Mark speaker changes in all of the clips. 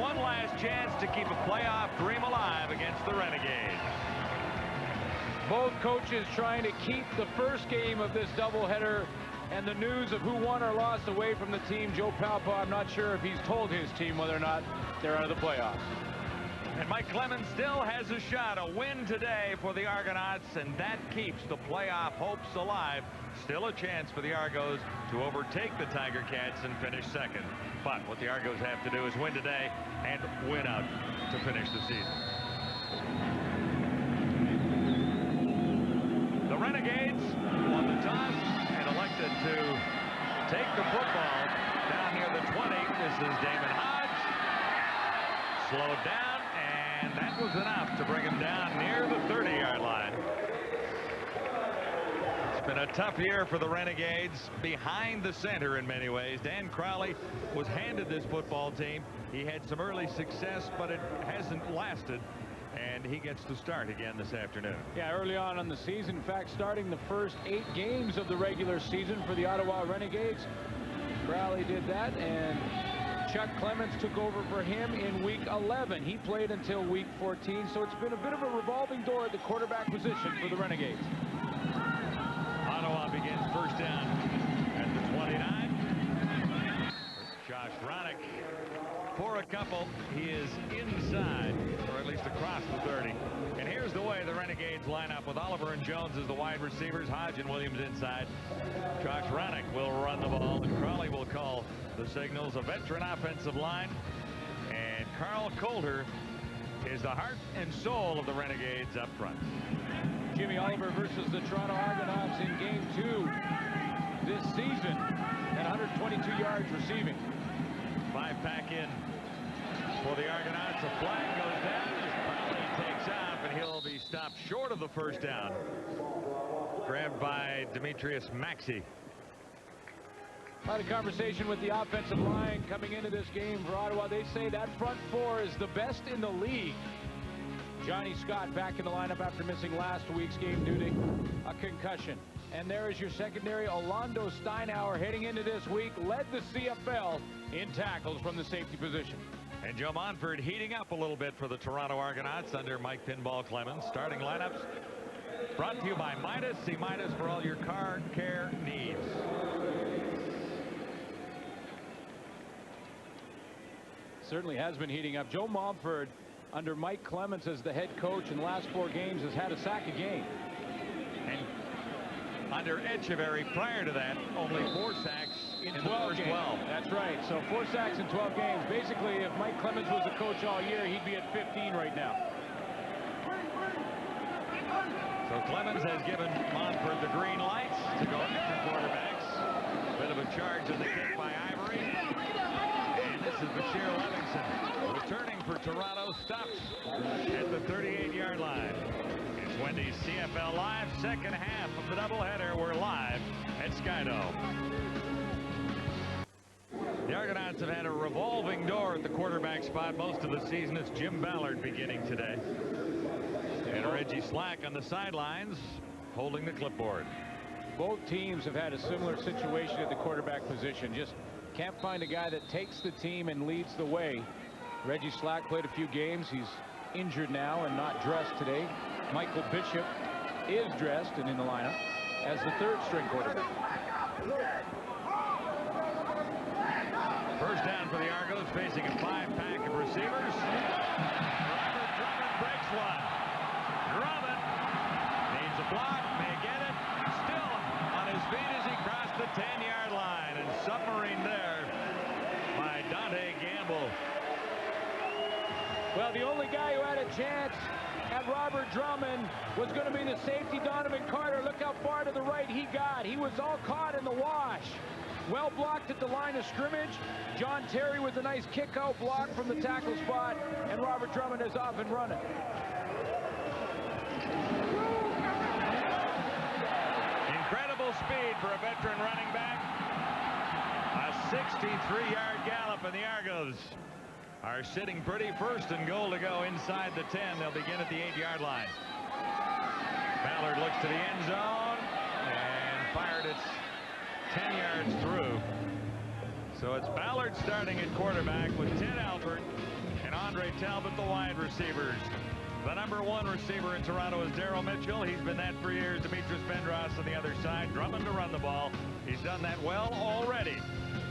Speaker 1: one last chance to keep a playoff dream alive against the Renegades.
Speaker 2: Both coaches trying to keep the first game of this doubleheader and the news of who won or lost away from the team. Joe Palpa, I'm not sure if he's told his team whether or not they're out of the playoffs.
Speaker 1: And Mike Clemens still has a shot, a win today for the Argonauts, and that keeps the playoff hopes alive. Still a chance for the Argos to overtake the Tiger Cats and finish second. But what the Argos have to do is win today and win out to finish the season. The Renegades won the toss and elected to take the football down near the 20. This is Damon Hodge. Slowed down, and that was enough to bring him down near the 30-yard line. It's been a tough year for the Renegades, behind the center in many ways. Dan Crowley was handed this football team. He had some early success, but it hasn't lasted. And he gets to start again this afternoon.
Speaker 2: Yeah, early on the season. In fact, starting the first 8 games of the regular season for the Ottawa Renegades. Crowley did that, and Chuck Clements took over for him in week 11. He played until week 14, so it's been a bit of a revolving door at the quarterback position for the Renegades.
Speaker 1: Ottawa begins first down at the 29. Josh Ronick for a couple. He is inside, or at least across the 30. And here's the way the Renegades line up with Oliver and Jones as the wide receivers, Hodge and Williams inside. Josh Ronick will run the ball, and Crowley will call the signals. A veteran offensive line, and Carl Coulter is the heart and soul of the Renegades up front.
Speaker 2: Jimmy Oliver versus the Toronto Argonauts in game 2 this season at 122 yards receiving.
Speaker 1: 5-pack in for the Argonauts. A flag goes down as Crowley takes off, and he'll be stopped short of the first down. Grabbed by Demetrius Maxey.
Speaker 2: Had a conversation with the offensive line coming into this game for Ottawa. They say that front 4 is the best in the league. Johnny Scott back in the lineup after missing last week's game due to a concussion. And there is your secondary. Orlando Steinauer heading into this week led the CFL in tackles from the safety position.
Speaker 1: And Joe Monfort heating up a little bit for the Toronto Argonauts under Mike Pinball Clemens. Starting lineups brought to you by Midas. See Midas for all your car care needs.
Speaker 2: Certainly has been heating up. Joe Monfort under Mike Clemens as the head coach in the last 4 games has had a sack a game.
Speaker 1: And under Echeverry prior to that, only 4 sacks in the first 12.
Speaker 2: That's right. So 4 sacks in 12 games. Basically, if Mike Clemens was the coach all year, he'd be at 15 right now.
Speaker 1: So Clemens has given Monfort the green lights to go after quarterbacks. Bit of a charge of the kick by Ivory. And this is Bashir Levinson returning for Toronto. Stops at the 38-yard line. It's Wendy's CFL Live, second half of the doubleheader. We're live at Skydome. The Argonauts have had a revolving door at the quarterback spot most of the season. It's Jim Ballard beginning today. And Reggie Slack on the sidelines holding the clipboard.
Speaker 2: Both teams have had a similar situation at the quarterback position. Just can't find a guy that takes the team and leads the way. Reggie Slack played a few games. He's injured now and not dressed today. Michael Bishop is dressed and in the lineup as the 3rd string quarterback.
Speaker 1: First down for the Argos, facing a 5-pack of receivers. Robert Drummond breaks one. Drummond needs a block, may get it. Still on his feet as he crossed the 10-yard line, and submarine there by Dante Gamble.
Speaker 2: Well, the only guy who had a chance at Robert Drummond was going to be the safety Donovan Carter. Look how far to the right he got. He was all caught in the wash. Well blocked at the line of scrimmage. John Terry with a nice kick-out block from the tackle spot, and Robert Drummond is off and running.
Speaker 1: Incredible speed for a veteran running back. A 63-yard gallop, and the Argos are sitting pretty. First and goal to go inside the 10. They'll begin at the 8-yard line. Ballard looks to the end zone and fired it 10 yards through. So it's Ballard starting at quarterback with Ted Albert and Andre Talbot, the wide receivers. The number 1 receiver in Toronto is Daryl Mitchell. He's been that for years. Demetrius Bendros on the other side. Drummond to run the ball. He's done that well already.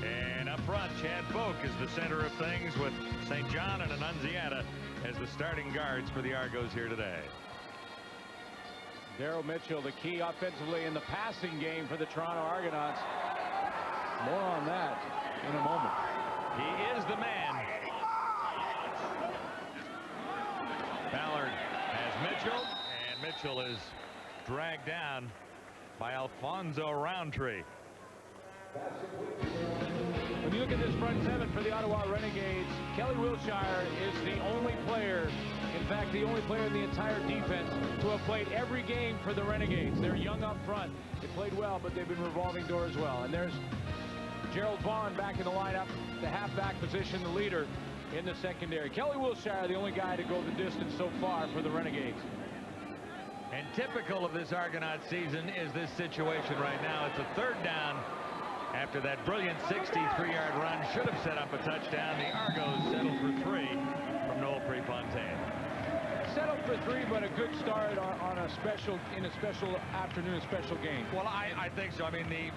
Speaker 1: And up front, Chad Boak is the center of things with St. John and Annunziata as the starting guards for the Argos here today.
Speaker 2: Daryl Mitchell, the key offensively in the passing game for the Toronto Argonauts. More on that in a moment.
Speaker 1: He is the man. Ballard has Mitchell, and Mitchell is dragged down by Alfonso Roundtree.
Speaker 2: When you look at this front seven for the Ottawa Renegades, Kelly Wilshire is the only player, in fact the only player in the entire defense to have played every game for the Renegades. They're young up front. They played well, but they've been revolving door as well. And there's Gerald Vaughn back in the lineup, the halfback position, the leader in the secondary. Kelly Wilshire, the only guy to go the distance so far for the Renegades.
Speaker 1: And typical of this Argonaut season is this situation right now. It's a 3rd down after that brilliant 63-yard run. Should have set up a touchdown. The Argos settled for 3 from Noel Prefontaine.
Speaker 2: Settled for 3, but a good start on a special afternoon, a special game.
Speaker 1: Well, I think so. I mean, the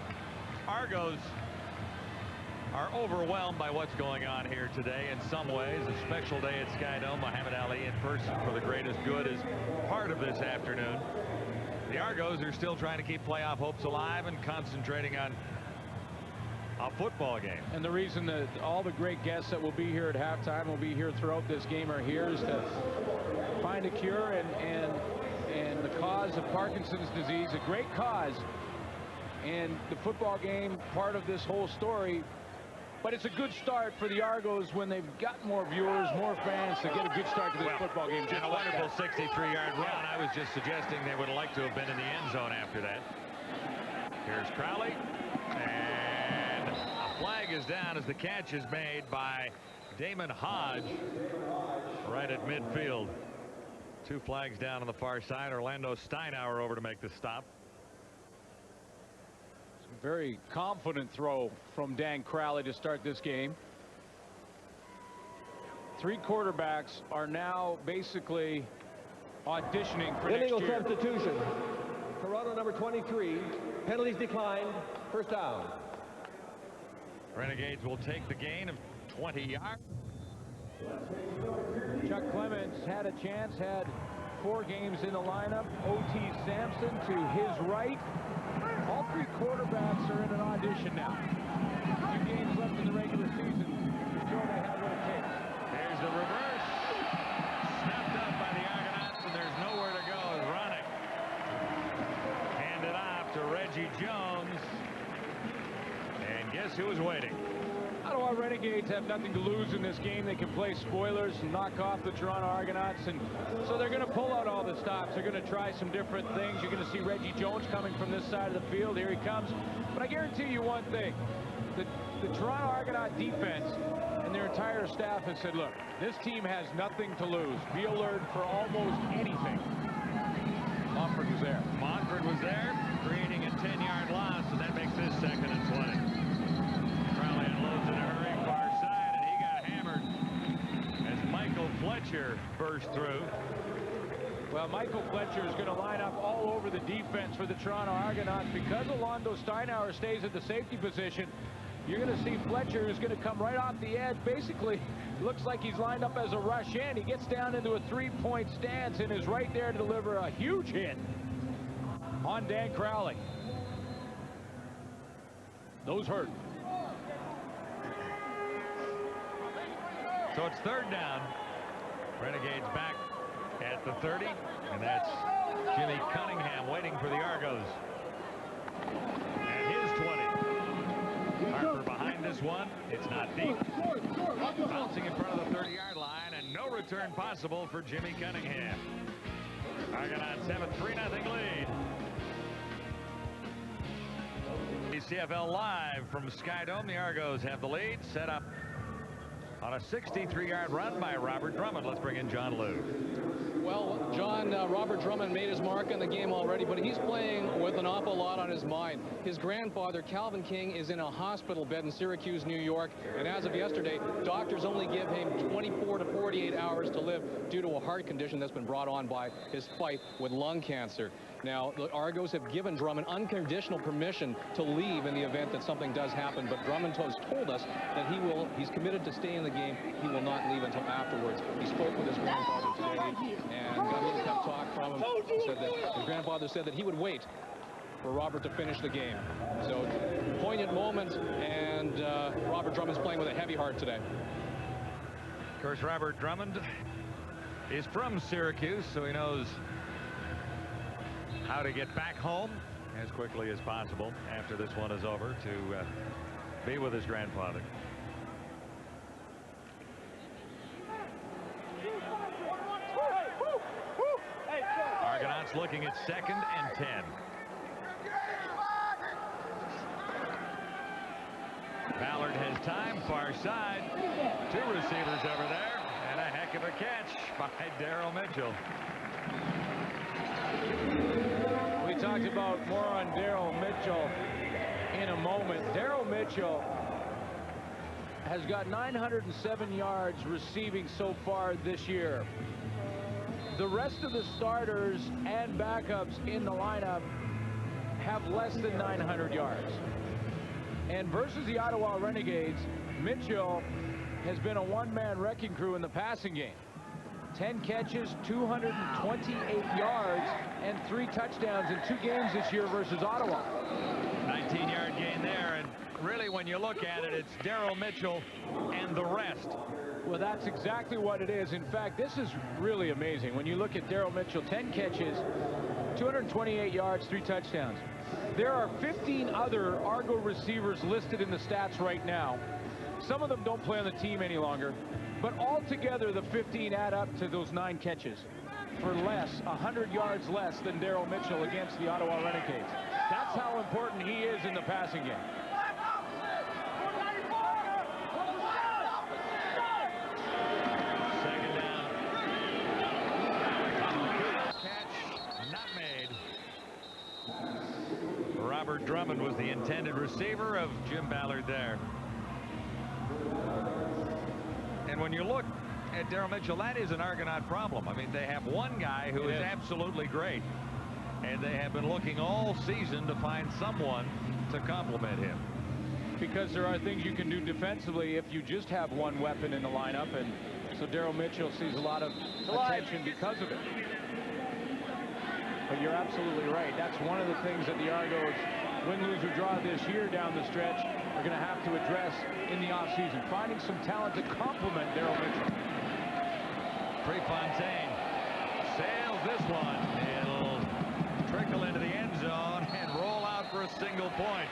Speaker 1: Argos are overwhelmed by what's going on here today in some ways. A special day at Skydome. Muhammad Ali in person for the greatest good is part of this afternoon. The Argos are still trying to keep playoff hopes alive and concentrating on a football game.
Speaker 2: And the reason that all the great guests that will be here at halftime, will be here throughout this game, are here is to find a cure and the cause of Parkinson's disease, a great cause, and the football game part of this whole story. But it's a good start for the Argos when they've got more viewers, more fans, to get a good start to this football game.
Speaker 1: Just a wonderful 63-yard run. I was just suggesting they would have liked to have been in the end zone after that. Here's Crowley, and a flag is down as the catch is made by Damon Hodge right at midfield. 2 flags down on the far side. Orlando Steinauer over to make the stop.
Speaker 2: Very confident throw from Dan Crowley to start this game. 3 quarterbacks are now basically auditioning for next year.
Speaker 3: Substitution. Toronto number 23. Penalties declined. 1st down.
Speaker 1: Renegades will take the gain of 20 yards.
Speaker 2: Chuck Clements had a chance, had 4 games in the lineup. O.T. Sampson to his right. All 3 quarterbacks are in an audition now. 2 games left in the regular season to show they have what it takes.
Speaker 1: There's the reverse. Snapped up by the Argonauts, and there's nowhere to go as Ronick handed off to Reggie Jones. And guess who was waiting?
Speaker 2: Ottawa Renegades have nothing to lose in this game. They can play spoilers and knock off the Toronto Argonauts, and so they're going to pull out all the stops. They're going to try some different things. You're going to see Reggie Jones coming from this side of the field. Here he comes. But I guarantee you one thing. The Toronto Argonaut defense and their entire staff has said, look, this team has nothing to lose. Be alert for almost anything. Montford was there.
Speaker 1: Montford was there, creating a 10-yard loss, and that makes this 2nd and 20. Crowley unloads in a hurry, far side, and he got hammered as Michael Fletcher burst through.
Speaker 2: Well, Michael Fletcher is going to line up all over the defense for the Toronto Argonauts. Because Orlando Steinauer stays at the safety position, you're going to see Fletcher, who's going to come right off the edge. Basically, looks like he's lined up as a rush in. He gets down into a 3-point stance and is right there to deliver a huge hit on Dan Crowley. Those hurt.
Speaker 1: So it's 3rd down. Renegades back at the 30, and that's Jimmy Cunningham waiting for the Argos. And his 20. Harper behind this one. It's not deep. Bouncing in front of the 30-yard line, and no return possible for Jimmy Cunningham. Argonauts have a 3-0 lead. The CFL live from Skydome. The Argos have the lead, set up on a 63-yard run by Robert Drummond. Let's bring in John Lou.
Speaker 4: Well, John, Robert Drummond made his mark on the game already, but he's playing with an awful lot on his mind. His grandfather, Calvin King, is in a hospital bed in Syracuse, New York, and as of yesterday, doctors only give him 24 to 48 hours to live due to a heart condition that's been brought on by his fight with lung cancer. Now, the Argos have given Drummond unconditional permission to leave in the event that something does happen, but Drummond has told us that he's committed to stay in the game. He will not leave until afterwards. He spoke with his grandfather today and got a little pep talk from him. Said that his grandfather said that he would wait for Robert to finish the game. So, poignant moment, and Robert Drummond's playing with a heavy heart today.
Speaker 1: Of course, Robert Drummond is from Syracuse, so he knows how to get back home as quickly as possible after this one is over to be with his grandfather. Argonauts looking at 2nd and 10. Ballard has time, far side. 2 receivers over there, and a heck of a catch by Daryl Mitchell.
Speaker 2: We talked about more on Daryl Mitchell in a moment. Daryl Mitchell has got 907 yards receiving so far this year. The rest of the starters and backups in the lineup have less than 900 yards. And versus the Ottawa Renegades, Mitchell has been a one-man wrecking crew in the passing game. 10 catches, 228 yards, and 3 touchdowns in 2 games this year versus Ottawa.
Speaker 1: 19-yard gain there, and really when you look at it, it's Daryl Mitchell and the rest.
Speaker 2: Well, that's exactly what it is. In fact, this is really amazing. When you look at Daryl Mitchell, 10 catches, 228 yards, 3 touchdowns. There are 15 other Argo receivers listed in the stats right now. Some of them don't play on the team any longer. But altogether, the 15 add up to those 9 catches for less, 100 yards less than Daryl Mitchell against the Ottawa Renegades. That's how important he is in the passing game.
Speaker 1: Second down. Catch not made. Robert Drummond was the intended receiver of Jim Ballard there. And when you look at Daryl Mitchell, that is an Argonaut problem. I mean, they have one guy who is absolutely great, and they have been looking all season to find someone to complement him.
Speaker 2: Because there are things you can do defensively if you just have one weapon in the lineup, and so Daryl Mitchell sees a lot of attention because of it. But you're absolutely right. That's one of the things that the Argos, win, lose, or draw this year down the stretch, are going to have to address in the offseason. Finding some talent to complement Daryl Mitchell.
Speaker 1: Prefontaine sails this one. It'll trickle into the end zone and roll out for a single point.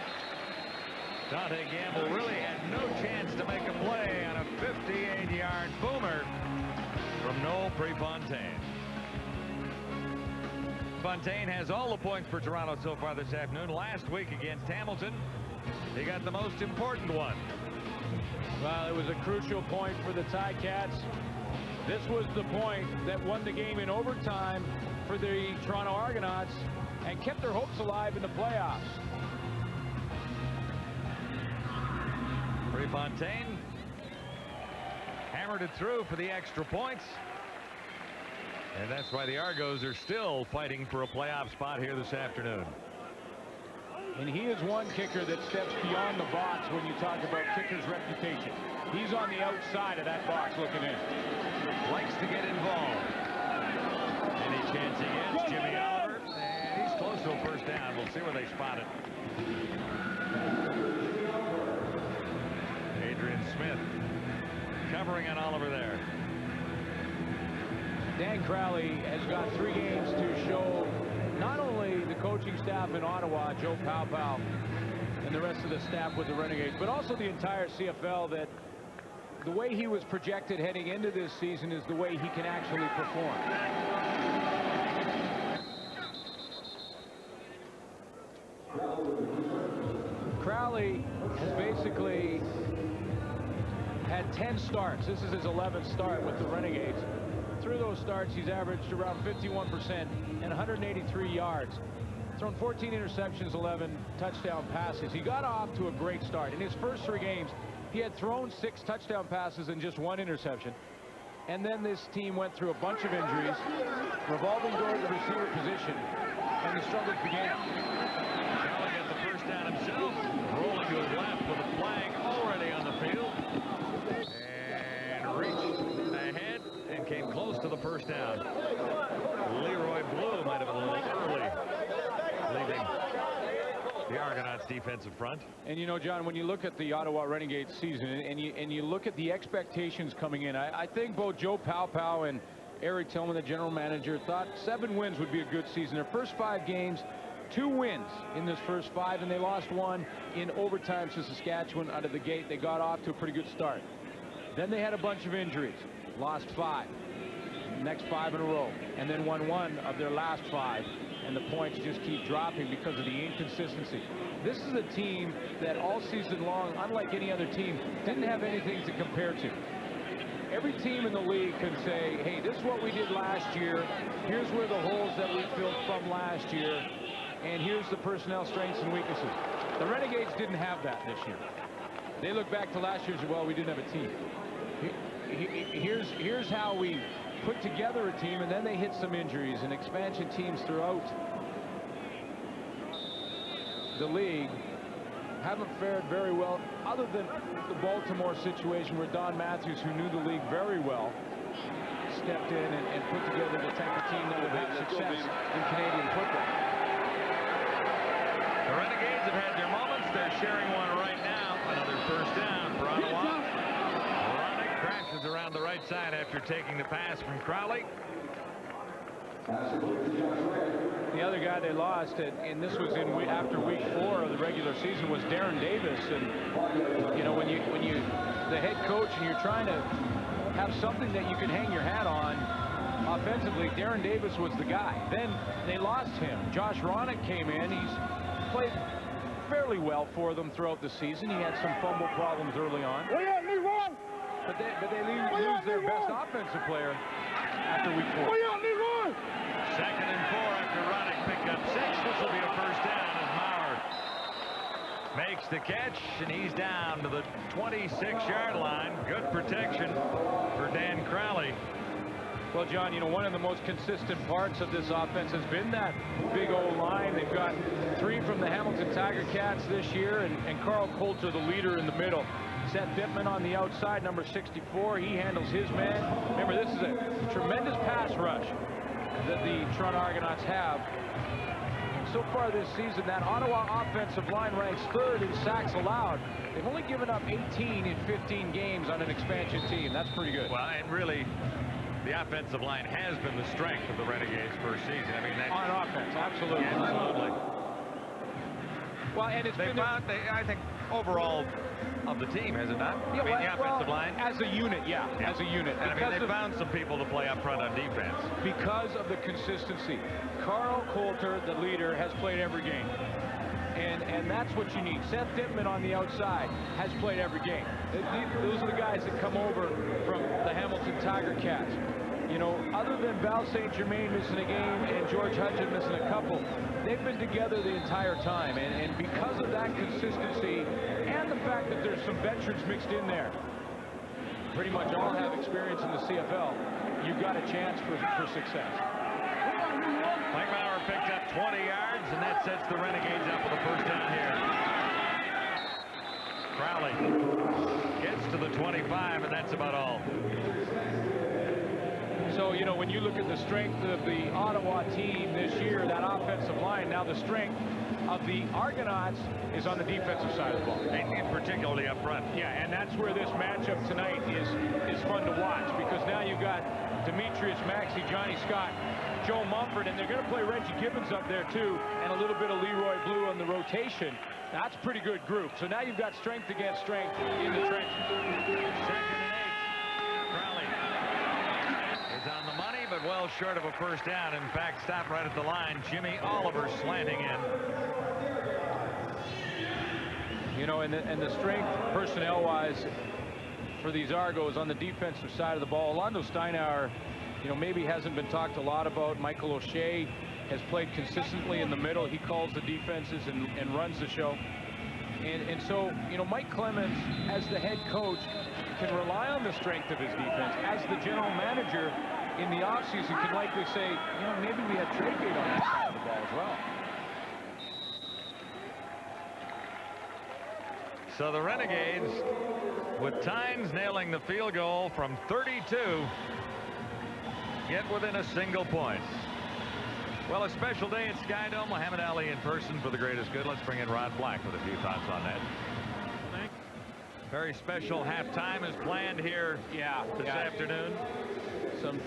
Speaker 1: Dante Gamble really had no chance to make a play on a 58-yard boomer from Noel Prefontaine. Fontaine has all the points for Toronto so far this afternoon. Last week against Hamilton, he got the most important one.
Speaker 2: Well, it was a crucial point for the Ticats. This was the point that won the game in overtime for the Toronto Argonauts and kept their hopes alive in the playoffs.
Speaker 1: Prefontaine hammered it through for the extra points. And that's why the Argos are still fighting for a playoff spot here this afternoon.
Speaker 2: And he is one kicker that steps beyond the box when you talk about kicker's reputation. He's on the outside of that box looking in.
Speaker 1: Likes to get involved. Any chance he gets, Jimmy Oliver. And he's close to a first down. We'll see where they spot it. Adrian Smith covering on Oliver there.
Speaker 2: Dan Crowley has got 3 games to show not only the coaching staff in Ottawa, Joe Powell, and the rest of the staff with the Renegades, but also the entire CFL, that the way he was projected heading into this season is the way he can actually perform. Crowley has basically had 10 starts. This is his 11th start with the Renegades. through those starts, he's averaged around 51% and 183 yards. Thrown 14 interceptions, 11 touchdown passes. He got off to a great start. In his first 3 games, he had thrown 6 touchdown passes and just 1 interception. And then this team went through a bunch of injuries, revolving door at the receiver position, and the struggles began.
Speaker 1: Crowley got the first down himself, rolling to his left with a flag already on the field. And reached ahead and came close to the first down. Leroy Blue might have been a little early, leaving the Argonauts defensive front.
Speaker 2: And you know, John, when you look at the Ottawa Renegades season and you look at the expectations coming in, I think both Joe Paupow and Eric Tillman, the general manager, thought 7 wins would be a good season. Their first 5 games, 2 wins in this first 5, and they lost 1 in overtime to Saskatchewan out of the gate. They got off to a pretty good start. Then they had a bunch of injuries, lost 5, next 5 in a row, and then won 1 of their last 5. And the points just keep dropping because of the inconsistency. This is a team that all season long, unlike any other team, didn't have anything to compare to. Every team in the league can say, hey, this is what we did last year. Here's where the holes that we filled from last year. And here's the personnel strengths and weaknesses. The Renegades didn't have that this year. They look back to last year and say, well, we didn't have a team. Here's how we put together a team, and then they hit some injuries, and expansion teams throughout the league haven't fared very well, other than the Baltimore situation where Don Matthews, who knew the league very well, stepped in and put together the type of team that would have success in Canadian football.
Speaker 1: The Renegades have had their moments. They're sharing one right now. Another first down for Ottawa. Crashes around the right side after taking the pass from Crowley.
Speaker 2: The other guy they lost, and this was after week 4 of the regular season, was Darren Davis. And you know, when you the head coach and you're trying to have something that you can hang your hat on offensively, Darren Davis was the guy. Then they lost him. Josh Ronick came in. He's played fairly well for them throughout the season. He had some fumble problems early on. But they lose their best offensive player after week 4.
Speaker 1: 2nd and 4 after Ronick picked up 6. This will be a first down as Maurer makes the catch, and he's down to the 26-yard line. Good protection for Dan Crowley.
Speaker 2: Well, John, you know, one of the most consistent parts of this offense has been that big old line. They've got 3 from the Hamilton Tiger Cats this year, and Carl Coulter, the leader in the middle. Seth Bittman on the outside, number 64. He handles his man. Remember, this is a tremendous pass rush that the Toronto Argonauts have. So far this season, that Ottawa offensive line ranks 3rd in sacks allowed. They've only given up 18 in 15 games on an expansion team. That's pretty good.
Speaker 1: Well, and really, the offensive line has been the strength of the Renegades first season. I mean,
Speaker 2: on offense, absolutely.
Speaker 1: Yeah, absolutely.
Speaker 2: Well, and it's been
Speaker 1: I think overall of the team, has it not?
Speaker 2: Yeah,
Speaker 1: I mean, the offensive line
Speaker 2: as a unit, yeah, as a unit.
Speaker 1: And I mean, they found some people to play up front on defense
Speaker 2: because of the consistency. Carl Coulter, the leader, has played every game, and that's what you need. Seth Dittman on the outside has played every game. Those are the guys that come over from the Hamilton Tiger Cats. You know, other than Val St. Germain missing a game and George Hudson missing a couple, they've been together the entire time. And because of that consistency and the fact that there's some veterans mixed in there, pretty much all have experience in the CFL, you've got a chance for success.
Speaker 1: Mike Maurer picked up 20 yards, and that sets the Renegades up with a first down here. Crowley gets to the 25, and that's about all.
Speaker 2: So, you know, when you look at the strength of the Ottawa team this year, that offensive line, now the strength of the Argonauts is on the defensive side of the ball.
Speaker 1: And particularly up front.
Speaker 2: Yeah, and that's where this matchup tonight is fun to watch, because now you've got Demetrius Maxey, Johnny Scott, Joe Mumford, and they're going to play Reggie Gibbons up there too, and a little bit of Leroy Blue on the rotation. That's a pretty good group. So now you've got strength against strength in the trenches.
Speaker 1: 2nd and 8. Crowley is on the money, but well short of a first down. In fact, stopped right at the line. Jimmy Oliver slanting in.
Speaker 2: You know, and the strength personnel-wise for these Argos on the defensive side of the ball. Orlando Steinauer you know, maybe hasn't been talked a lot about. Michael O'Shea has played consistently in the middle. He calls the defenses and runs the show. And so, you know, Mike Clemens, as the head coach, can rely on the strength of his defense. As the general manager in the offseason can likely say, you know, maybe we have trade bait on that side of the ball as well.
Speaker 1: So the Renegades, with Tynes nailing the field goal from 32, get within a single point. Well, a special day at Skydome. Muhammad Ali in person for the greatest good. Let's bring in Rod Black with a few thoughts on that. Very special halftime is planned here this afternoon.
Speaker 2: Some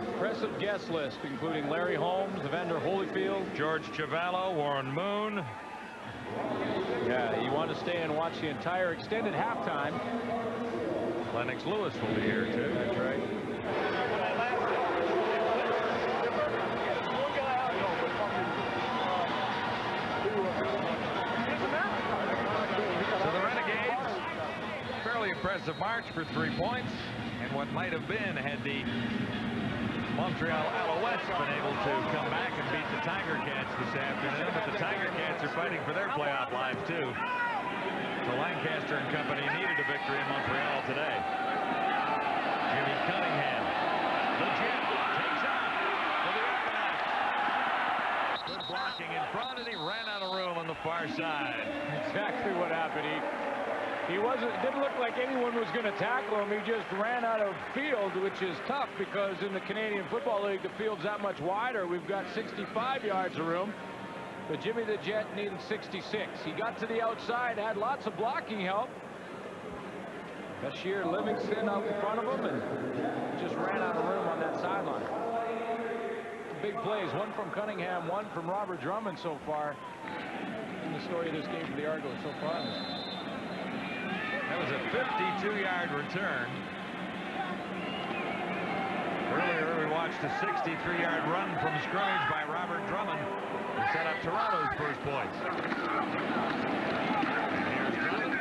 Speaker 2: impressive guest list, including Larry Holmes, Evander Holyfield,
Speaker 1: George Chiavello, Warren Moon.
Speaker 2: Yeah, you want to stay and watch the entire extended halftime.
Speaker 1: Lennox Lewis will be here too.
Speaker 2: That's right.
Speaker 1: So the Renegades, fairly impressive march for 3 points, and what might have been had the Montreal Alouettes been able to come back and beat the Tiger Cats this afternoon, but the Tiger Cats are fighting for their playoff lives too. So Lancaster and company needed a victory in Montreal today. Jimmy Cunningham, the Jet, takes out for the Argonauts. Good blocking in front, and he ran out of room on the far side.
Speaker 2: Exactly what happened. He wasn't, it didn't look like anyone was going to tackle him. He just ran out of field, which is tough because in the Canadian Football League, the field's that much wider. We've got 65 yards of room, but Jimmy the Jet needed 66. He got to the outside, had lots of blocking help. Bashir Livingston out in front of him and just ran out of room on that sideline. Big plays, one from Cunningham, one from Robert Drummond so far in the story of this game for the Argos so far.
Speaker 1: That was a 52-yard return. Earlier, we watched a 63-yard run from scrimmage by Robert Drummond to set up Toronto's first points. And here's Drummond.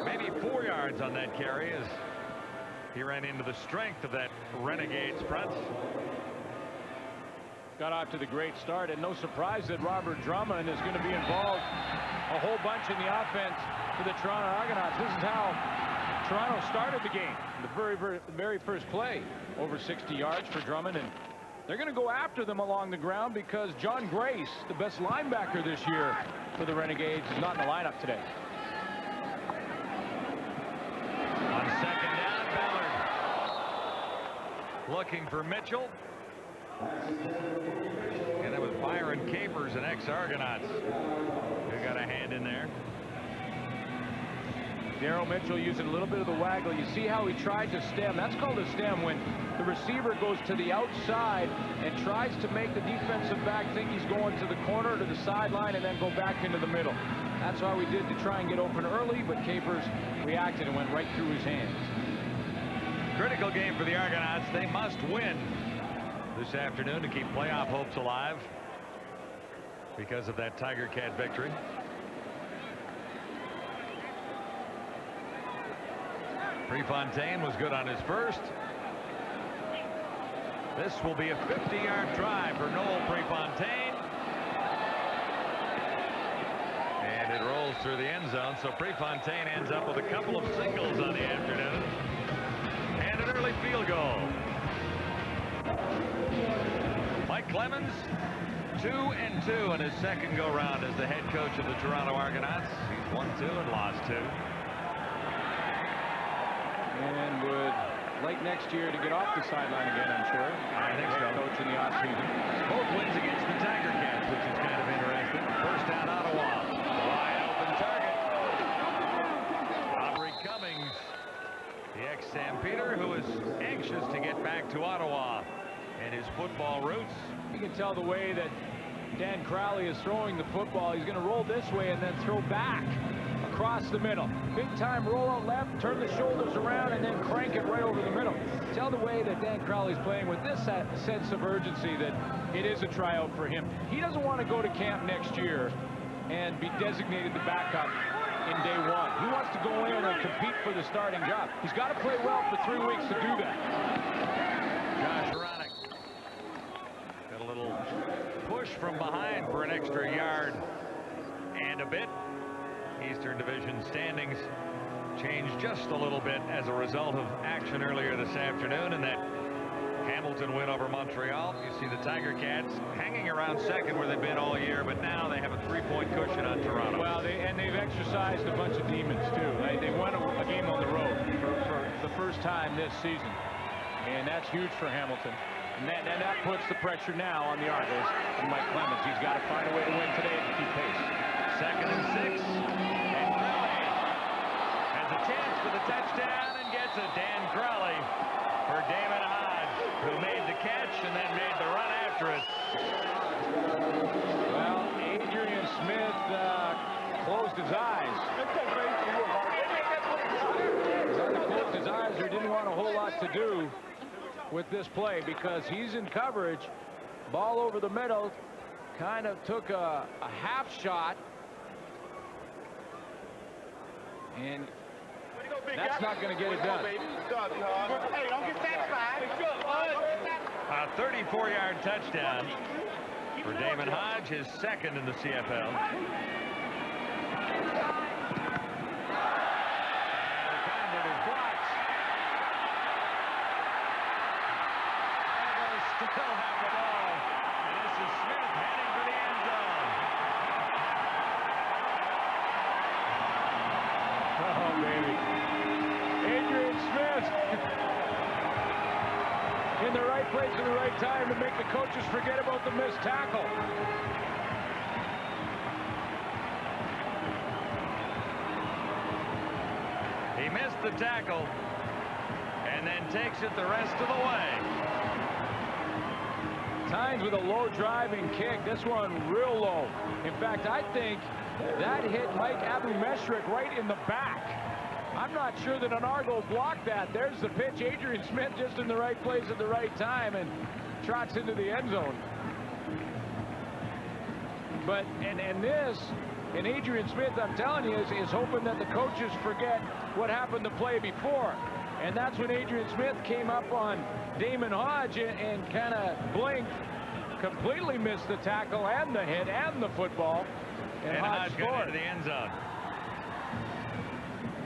Speaker 1: Maybe 4 yards on that carry as he ran into the strength of that Renegades front.
Speaker 2: Got off to the great start, and no surprise that Robert Drummond is going to be involved a whole bunch in the offense for the Toronto Argonauts. This is how Toronto started the game. The very first play, over 60 yards for Drummond, and they're going to go after them along the ground because John Grace, the best linebacker this year for the Renegades, is not in the lineup today.
Speaker 1: On second down, Ballard looking for Mitchell. And that was Byron Capers, an ex-Argonauts, who got a hand in there.
Speaker 2: Daryl Mitchell using a little bit of the waggle. You see how he tried to stem. That's called a stem when the receiver goes to the outside and tries to make the defensive back think he's going to the corner, to the sideline, and then go back into the middle. That's how we did to try and get open early, but Capers reacted and went right through his hands.
Speaker 1: Critical game for the Argonauts. They must win this afternoon to keep playoff hopes alive because of that Tiger Cat victory. Prefontaine was good on his first. This will be a 50-yard drive for Noel Prefontaine. And it rolls through the end zone, so Prefontaine ends up with a couple of singles on the afternoon and an early field goal. Mike Clemens, 2-2 in his second go-round as the head coach of the Toronto Argonauts. He's won 2 and lost 2.
Speaker 2: And would like next year to get off the sideline again, I'm sure.
Speaker 1: I think so.
Speaker 2: Coach in the offseason.
Speaker 1: Both wins against the Tiger Cats, which is kind of interesting. First down, Ottawa. Wide open target. Aubrey Cummings, the ex-Stampeder, who is anxious to get back to Ottawa and his football roots.
Speaker 2: You can tell the way that Dan Crowley is throwing the football. He's going to roll this way and then throw back across the middle. Big time roll out left, turn the shoulders around, and then crank it right over the middle. Tell the way that Dan Crowley's playing with this sense of urgency that it is a tryout for him. He doesn't want to go to camp next year and be designated the backup in day one. He wants to go in and compete for the starting job. He's got to play well for 3 weeks to do that.
Speaker 1: Josh Ronick got a little push from behind for an extra yard and a bit. Eastern Division standings changed just a little bit as a result of action earlier this afternoon, and that Hamilton win over Montreal. You see the Tiger Cats hanging around second where they've been all year, but now they have a 3-point cushion on Toronto.
Speaker 2: Well, they've exercised a bunch of demons too. They won a game on the road for the first time this season, and that's huge for Hamilton. And that puts the pressure now on the Argos and Mike Clemens. He's got to find a way to win today to keep pace.
Speaker 1: 2nd and 6, and Crowley has a chance for the touchdown and gets it. Dan Crowley for Damon Hodge, who made the catch and then made the run after it.
Speaker 2: Well, Adrian Smith closed his eyes. Either closed his eyes or didn't want a whole lot to do with this play, because he's in coverage, ball over the middle, kind of took a half shot, and that's not going to get it done.
Speaker 5: Hey, don't get satisfied.
Speaker 1: A 34-yard touchdown for Damon Hodge, his 2nd in the CFL. Convert is blocked. Argos still have the ball. And this is Smith heading for the end zone.
Speaker 2: Oh, baby. Adrian Smith in the right place at the right time to make the coaches forget about the missed tackle.
Speaker 1: He missed the tackle and then takes it the rest of the way.
Speaker 2: Tynes with a low driving kick. This one real low. In fact, I think that hit Mike Abumeshrik right in the back. I'm not sure that an Argo blocked that. There's the pitch. Adrian Smith just in the right place at the right time and trots into the end zone. But and Adrian Smith, I'm telling you, is hoping that the coaches forget what happened the play before. And that's when Adrian Smith came up on Damon Hodge and kind of blinked, completely missed the tackle and the hit and the football. And Hodge
Speaker 1: got into the end zone.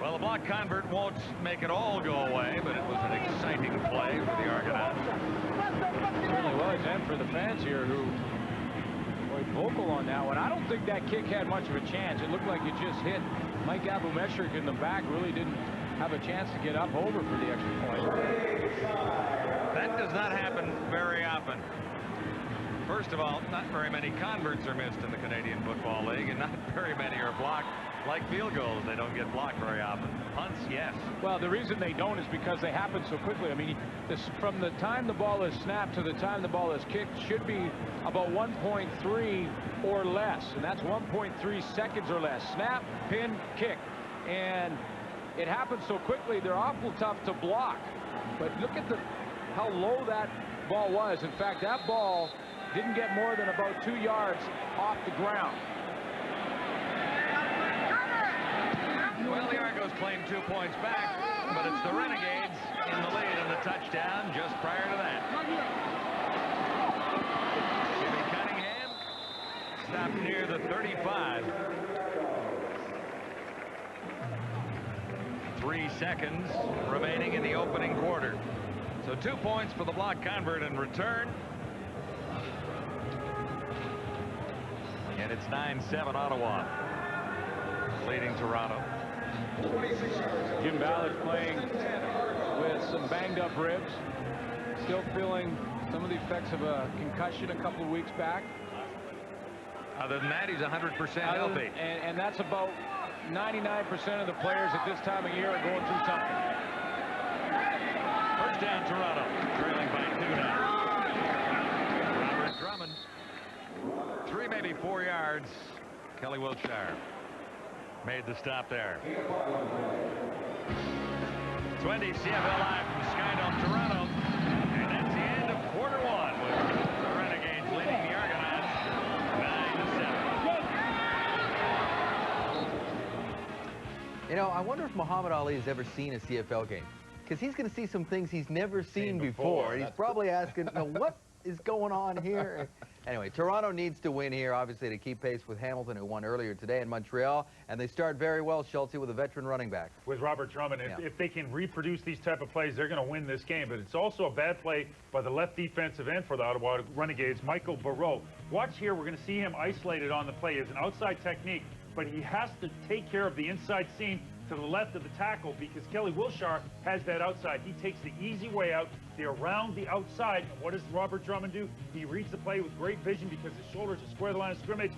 Speaker 1: Well, the block convert won't make it all go away, but it was an exciting play for the Argonauts.
Speaker 2: It certainly was, and for the fans here who were vocal on that one. I don't think that kick had much of a chance. It looked like it just hit Mike Abumeshrik in the back. Really didn't have a chance to get up over for the extra point.
Speaker 1: That does not happen very often. First of all, not very many converts are missed in the Canadian Football League, and not very many are blocked. Like field goals, they don't get blocked very often. Punts, yes.
Speaker 2: Well, the reason they don't is because they happen so quickly. I mean, from the time the ball is snapped to the time the ball is kicked should be about 1.3 or less, and that's 1.3 seconds or less. Snap, pin, kick, and it happens so quickly they're awful tough to block. But look at how low that ball was. In fact, that ball didn't get more than about 2 yards off the ground.
Speaker 1: Well, the Argos claimed 2 points back, but it's the Renegades in the lead in the touchdown just prior to that. Jimmy Cunningham stopped near the 35. 3 seconds remaining in the opening quarter. So 2 points for the block convert in return. And it's 9-7 Ottawa leading Toronto.
Speaker 2: Jim Ballard playing with some banged up ribs, still feeling some of the effects of a concussion a couple of weeks back.
Speaker 1: Other than that, he's 100% healthy.
Speaker 2: And that's about 99% of the players at this time of year are going through something.
Speaker 1: First down, Toronto, trailing by 2 now. Robert Drummond, 3, maybe 4 yards. Kelly Wiltshire made the stop there. 20 CFL Live from Skydome, Toronto. And that's the end of quarter 1 with the Renegades leading the Argonauts 9-7.
Speaker 6: You know, I wonder if Muhammad Ali has ever seen a CFL game, because he's going to see some things he's never seen before. He's probably asking, you know, what is going on here? Anyway, Toronto needs to win here, obviously, to keep pace with Hamilton, who won earlier today in Montreal. And they start very well, Schulte, with a veteran running back.
Speaker 7: With Robert Drummond. If they can reproduce these type of plays, they're going to win this game. But it's also a bad play by the left defensive end for the Ottawa Renegades, Michael Barreau. Watch here. We're going to see him isolated on the play. It's an outside technique, but he has to take care of the inside seam to the left of the tackle, because Kelly Wilshire has that outside. He takes the easy way out. They're around the outside. What does Robert Drummond do? He reads the play with great vision because his shoulders are square the line of scrimmage.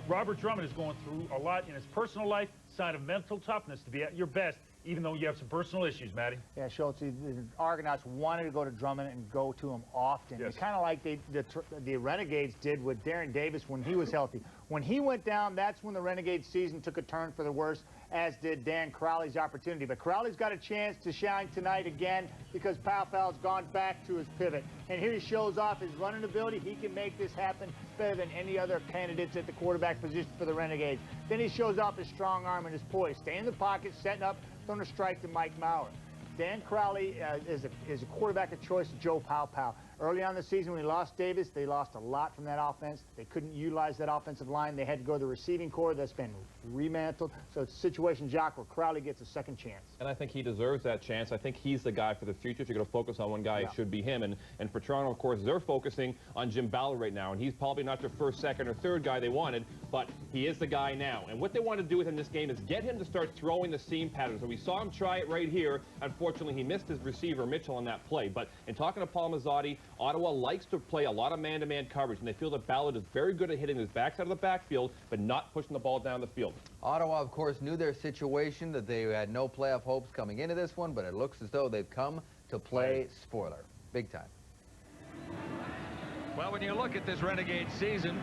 Speaker 7: Robert Drummond is going through a lot in his personal life, sign of mental toughness to be at your best, even though you have some personal issues, Matty.
Speaker 8: Yeah, Schultz, the Argonauts wanted to go to Drummond and go to him often.
Speaker 7: Yes.
Speaker 8: It's kind of like the Renegades did with Darren Davis when he was healthy. When he went down, that's when the Renegades season took a turn for the worse, as did Dan Crowley's opportunity. But Crowley's got a chance to shine tonight again because Powell's gone back to his pivot. And here he shows off his running ability. He can make this happen better than any other candidates at the quarterback position for the Renegades. Then he shows off his strong arm and his poise. Stay in the pocket, setting up, throwing a strike to Mike Maurer. Dan Crowley is a quarterback of choice to Joe Powell. Early on in the season, when he lost Davis, they lost a lot from that offense. They couldn't utilize that offensive line. They had to go to the receiving core. That's been remantled. So it's a situation, Jacques, where Crowley gets a second chance.
Speaker 9: And I think he deserves that chance. I think he's the guy for the future. If you're going to focus on one guy, it should be him. And for Toronto, of course, they're focusing on Jim Ballard right now. And he's probably not their first, second, or third guy they wanted, but he is the guy now. And what they want to do with him in this game is get him to start throwing the seam patterns. So we saw him try it right here. Unfortunately, he missed his receiver, Mitchell, on that play. But in talking to Paul Mazzotti, Ottawa likes to play a lot of man-to-man coverage, and they feel that Ballard is very good at hitting his backside of the backfield, but not pushing the ball down the field.
Speaker 6: Ottawa, of course, knew their situation, that they had no playoff hopes coming into this one, but it looks as though they've come to play spoiler. Big time.
Speaker 1: Well, when you look at this Renegade season,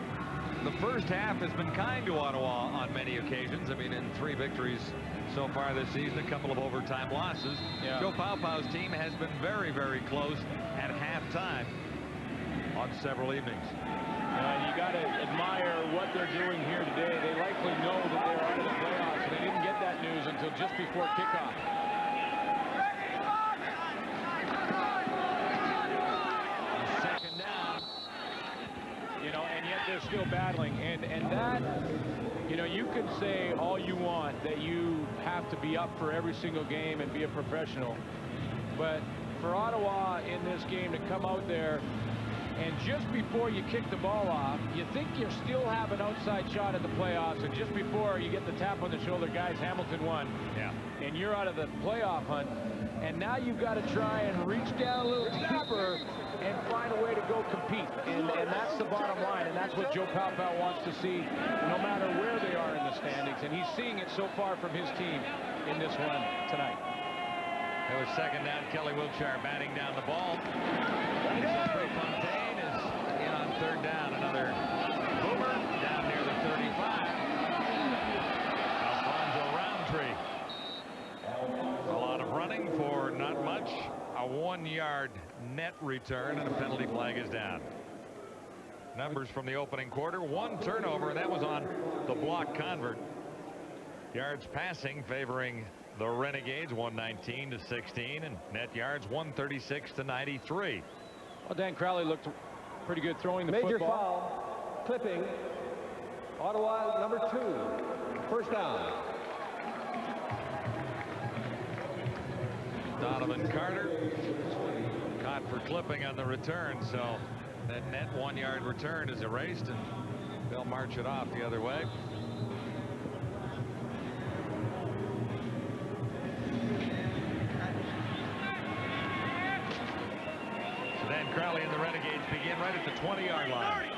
Speaker 1: the first half has been kind to Ottawa on many occasions. I mean, in 3 victories so far this season, a couple of overtime losses.
Speaker 2: Yeah.
Speaker 1: Joe Powell's team has been very, very close at halftime on several evenings.
Speaker 2: And you got to admire what they're doing here today. They likely know that they're out of the playoffs, and they didn't get that news until just before kickoff.
Speaker 1: Second down.
Speaker 2: You know, and yet they're still battling. And that, you know, you can say all you want that you have to be up for every single game and be a professional. But for Ottawa in this game to come out there and just before you kick the ball off, you think you still have an outside shot at the playoffs, and just before you get the tap on the shoulder, guys, Hamilton won.
Speaker 1: Yeah.
Speaker 2: And you're out of the playoff hunt. And now you've got to try and reach down a little deeper and find a way to go compete. And that's the bottom line, and that's what Joe Powell wants to see no matter where they are in the standings. And he's seeing it so far from his team in this one tonight.
Speaker 1: It was second down. Kelly Wilshire batting down the ball. Prefontaine is in on third down. Another boomer down near the 35. Alfonso Roundtree. A lot of running for not much. A 1-yard net return, and a penalty flag is down. Numbers from the opening quarter: 1 turnover, and that was on the block convert. Yards passing favoring the Renegades, 119 to 16, and net yards 136 to 93.
Speaker 2: Well, Dan Crowley looked pretty good throwing the
Speaker 3: Major
Speaker 2: football.
Speaker 3: foul, clipping, Ottawa number 2, first down.
Speaker 1: Donovan Carter caught for clipping on the return, so that net 1-yard return is erased, and they'll march it off the other way. So Dan Crowley and the Renegades begin right at the 20-yard line.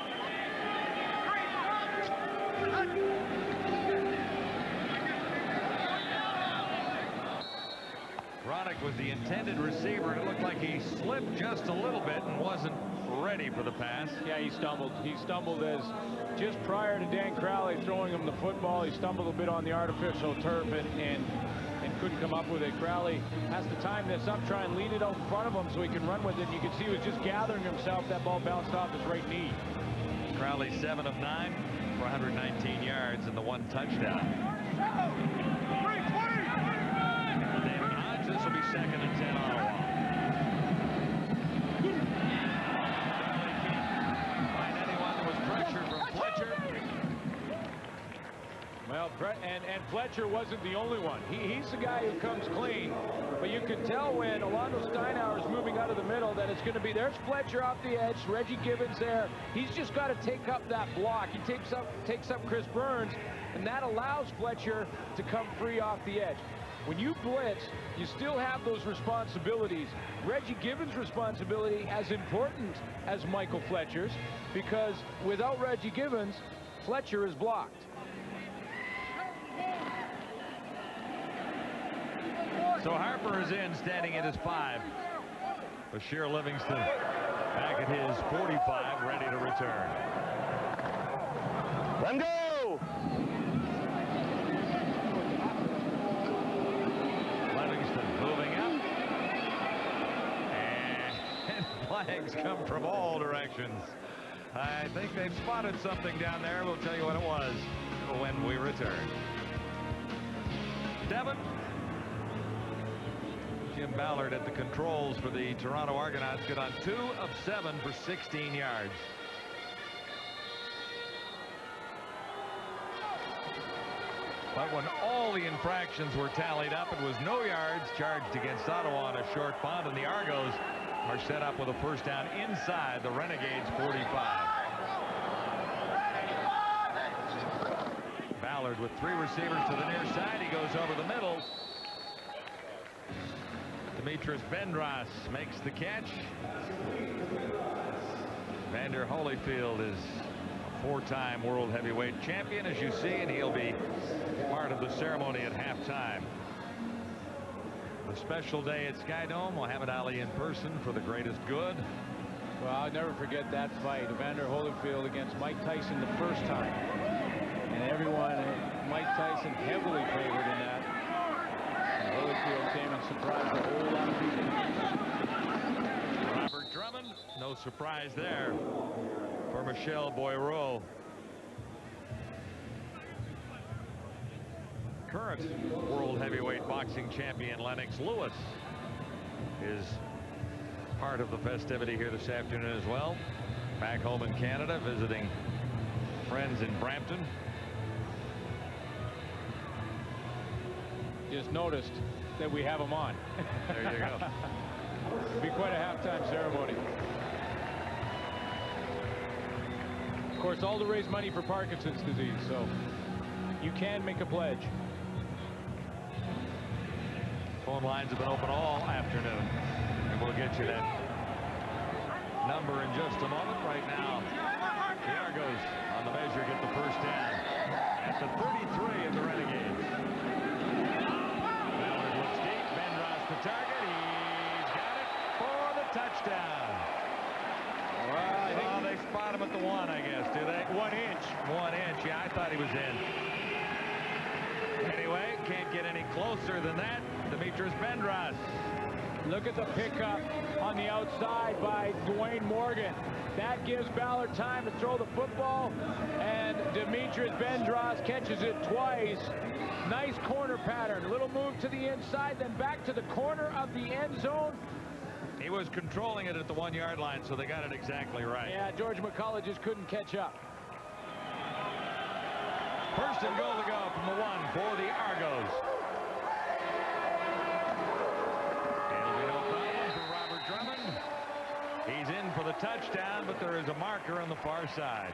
Speaker 1: Roddick was the intended receiver, and it looked like he slipped just a little bit and wasn't ready for the pass.
Speaker 2: Yeah, he stumbled. He stumbled as just prior to Dan Crowley throwing him the football. He stumbled a bit on the artificial turf and couldn't come up with it. Crowley has to time this up, try and lead it out in front of him so he can run with it. And you can see he was just gathering himself. That ball bounced off his right knee.
Speaker 1: Crowley 7 of 9 for 119 yards and the 1 touchdown.
Speaker 2: And Fletcher wasn't the only one. He's the guy who comes clean. But you can tell when Alonzo Steinauer is moving out of the middle that it's going to be, there's Fletcher off the edge, Reggie Gibbons there. He's just got to take up that block. He takes up Chris Burns, and that allows Fletcher to come free off the edge. When you blitz, you still have those responsibilities. Reggie Gibbons' responsibility as important as Michael Fletcher's, because without Reggie Gibbons, Fletcher is blocked.
Speaker 1: So Harper is in, standing at his 5. Bashir Livingston back at his 45, ready to return.
Speaker 5: Let him go!
Speaker 1: Livingston moving up. And flags come from all directions. I think they've spotted something down there. We'll tell you what it was when we return. Devin. Jim Ballard at the controls for the Toronto Argonauts. Good on 2 of 7 for 16 yards. But when all the infractions were tallied up, it was no yards charged against Ottawa on a short punt, and the Argos are set up with a first down inside the Renegades 45. Ballard with 3 receivers to the near side. He goes over the middle. Demetrius Bendras makes the catch. Vander Holyfield is a 4-time world heavyweight champion, as you see, and he'll be part of the ceremony at halftime. The special day at Skydome, Muhammad Ali in person for the greatest good.
Speaker 2: Well, I'll never forget that fight. Evander Holyfield against Mike Tyson the first time. And everyone, Mike Tyson heavily favored in that. And Holyfield came and surprised a whole lot of people.
Speaker 1: Robert Drummond, no surprise there for Michel Boireau. Current world heavyweight boxing champion Lennox Lewis is part of the festivity here this afternoon as well. Back home in Canada, visiting friends in Brampton.
Speaker 2: Just noticed that we have him on.
Speaker 1: There you go.
Speaker 2: It'll be quite a halftime ceremony. Of course, all to raise money for Parkinson's disease, so you can make a pledge.
Speaker 1: Phone lines have been open all afternoon, and we'll get you that number in just a moment. Right now, the Argos on the measure get the first down at the 33 of the Renegades. Ballard looks deep. Bendras the target. He's got it for the touchdown. Well, I think they spot him at the 1, I guess. Do they?
Speaker 2: 1 inch.
Speaker 1: 1 inch. Yeah, I thought he was in. Anyway, can't get any closer than that. Demetrius Bendras.
Speaker 2: Look at the pickup on the outside by Dwayne Morgan. That gives Ballard time to throw the football, and Demetrius Bendras catches it twice. Nice corner pattern. A little move to the inside, then back to the corner of the end zone.
Speaker 1: He was controlling it at the 1-yard line, so they got it exactly right.
Speaker 2: Yeah, George McCullough just couldn't catch up.
Speaker 1: First and goal to go from the 1 for the Argos. It'll be no problem for Robert Drummond. He's in for the touchdown, but there is a marker on the far side.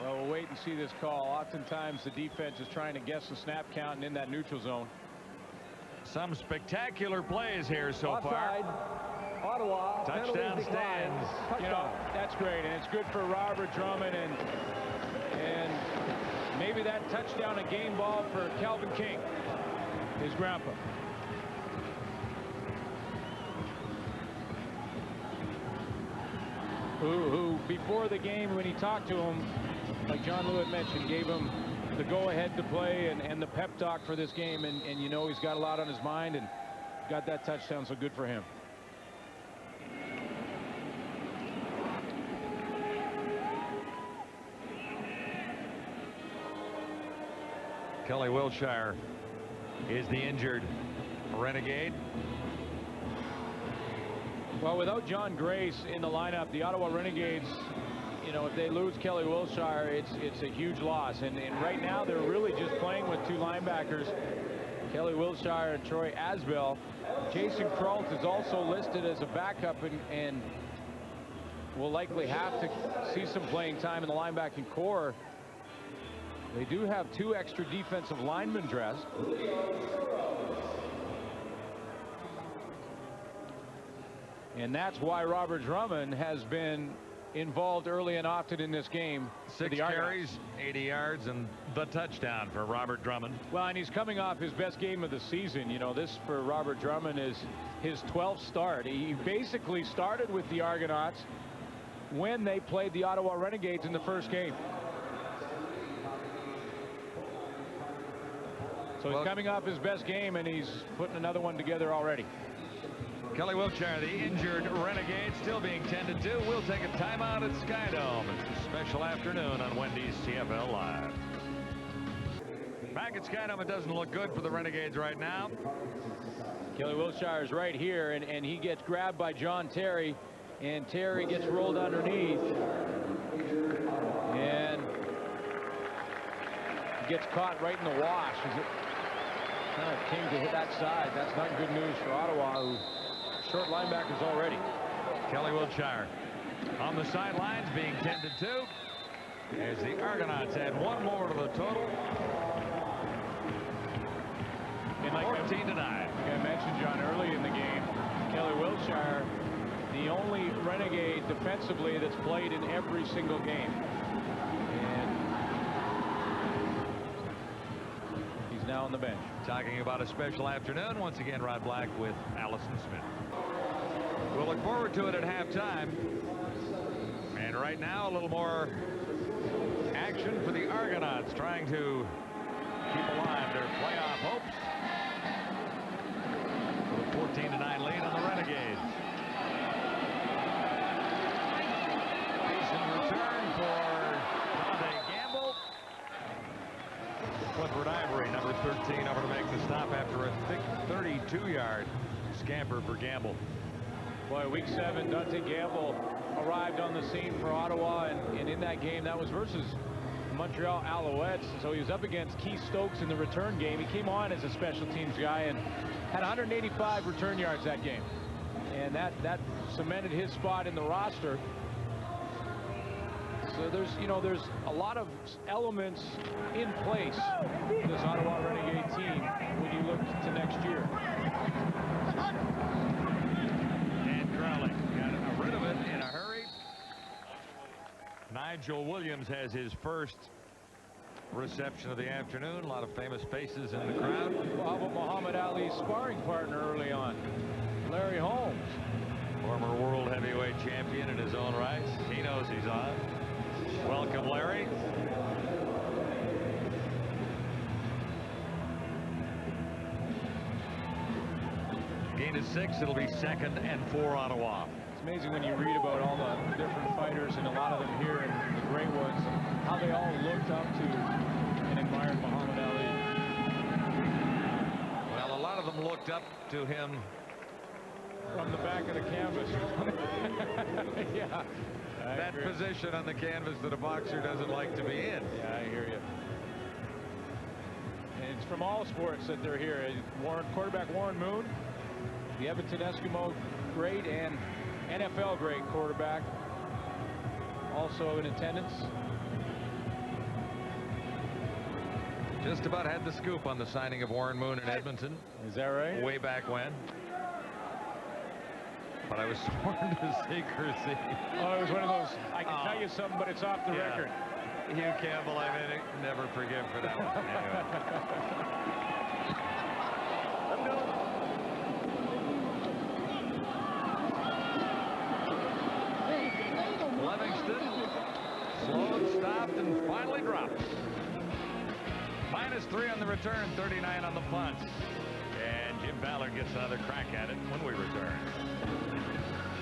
Speaker 2: Well, we'll wait and see this call. Oftentimes the defense is trying to guess the snap count and in that neutral zone.
Speaker 1: Some spectacular plays here so
Speaker 3: Offside.
Speaker 1: far.
Speaker 3: Ottawa.
Speaker 1: Touchdown stands.
Speaker 2: You know, that's great, and it's good for Robert Drummond, and maybe that touchdown a game ball for Calvin King, his grandpa. Who before the game, when he talked to him, like John Lewitt mentioned, gave him the go-ahead to play and the pep talk for this game, and you know he's got a lot on his mind and got that touchdown, so good for him.
Speaker 1: Kelly Wilshire is the injured Renegade.
Speaker 2: Well, without John Grace in the lineup, the Ottawa Renegades you know, if they lose Kelly Wilshire, it's a huge loss. And right now they're really just playing with two linebackers, Kelly Wilshire and Troy Asbell. Jason Kralt is also listed as a backup and will likely have to see some playing time in the linebacking core. They do have two extra defensive linemen dressed. And that's why Robert Drummond has been involved early and often in this game.
Speaker 1: 6 carries, 80 yards, and the touchdown for Robert Drummond.
Speaker 2: Well, and he's coming off his best game of the season. You know, this for Robert Drummond is his 12th start. He basically started with the Argonauts when they played the Ottawa Renegades in the first game. So he's coming off his best game, and he's putting another one together already.
Speaker 1: Kelly Wilshire, the injured Renegade, still being tended to. We'll take a timeout at Skydome. It's a special afternoon on Wendy's CFL Live. Back at Skydome, it doesn't look good for the Renegades right now.
Speaker 2: Kelly Wilshire is right here, and he gets grabbed by John Terry, and Terry gets rolled underneath. And gets caught right in the wash. Kind of came to hit that side. That's not good news for Ottawa, who short linebackers already.
Speaker 1: Kelly Wilshire on the sidelines being tended to as the Argonauts add one more to the total.
Speaker 2: And like
Speaker 1: 14-9.
Speaker 2: Like I mentioned, John, early in the game, Kelly Wilshire, the only Renegade defensively that's played in every single game. And he's now on the bench.
Speaker 1: Talking about a special afternoon. Once again, Rod Black with Allison Smith. We'll look forward to it at halftime. And right now, a little more action for the Argonauts, trying to keep alive their playoff hopes. With a 14-9 lead on the Renegades. Decent return for Dante Gamble. Clifford Ivory, number 13, over to make the stop after a thick 32-yard scamper for Gamble.
Speaker 2: Boy, week 7, Dante Gamble arrived on the scene for Ottawa, and in that game, that was versus Montreal Alouettes. So he was up against Keith Stokes in the return game. He came on as a special teams guy and had 185 return yards that game. And that cemented his spot in the roster. So there's a lot of elements in place for this Ottawa Renegade team when you look to next year.
Speaker 1: Dan Crowley got rid of it in a hurry. Nigel Williams has his first reception of the afternoon. A lot of famous faces in the crowd.
Speaker 2: How about Muhammad Ali's sparring partner early on, Larry Holmes?
Speaker 1: Former world heavyweight champion in his own right. He knows he's on. Welcome, Larry. Gain of 6. It'll be 2nd and 4 Ottawa.
Speaker 2: It's amazing when you read about all the different fighters, and a lot of them here, and the great ones, how they all looked up to and admired Muhammad Ali.
Speaker 1: Well, a lot of them looked up to him
Speaker 2: from the back of the canvas. Yeah.
Speaker 1: That position on the canvas that a boxer doesn't like to be in.
Speaker 2: Yeah, I hear you. And it's from all sports that they're here. Quarterback Warren Moon, the Edmonton Eskimo great and NFL great quarterback, also in attendance.
Speaker 1: Just about had the scoop on the signing of Warren Moon in Edmonton.
Speaker 2: Is that right?
Speaker 1: Way back when. But I was sworn to secrecy.
Speaker 2: Oh, it was one of those, I can tell you something, but it's off the record.
Speaker 1: Hugh Campbell, I may never forgive for that one. Anyway. Livingston slowed, stopped, and finally dropped. -3 on the return, 39 on the punt. And Jim Ballard gets another crack at it when we return.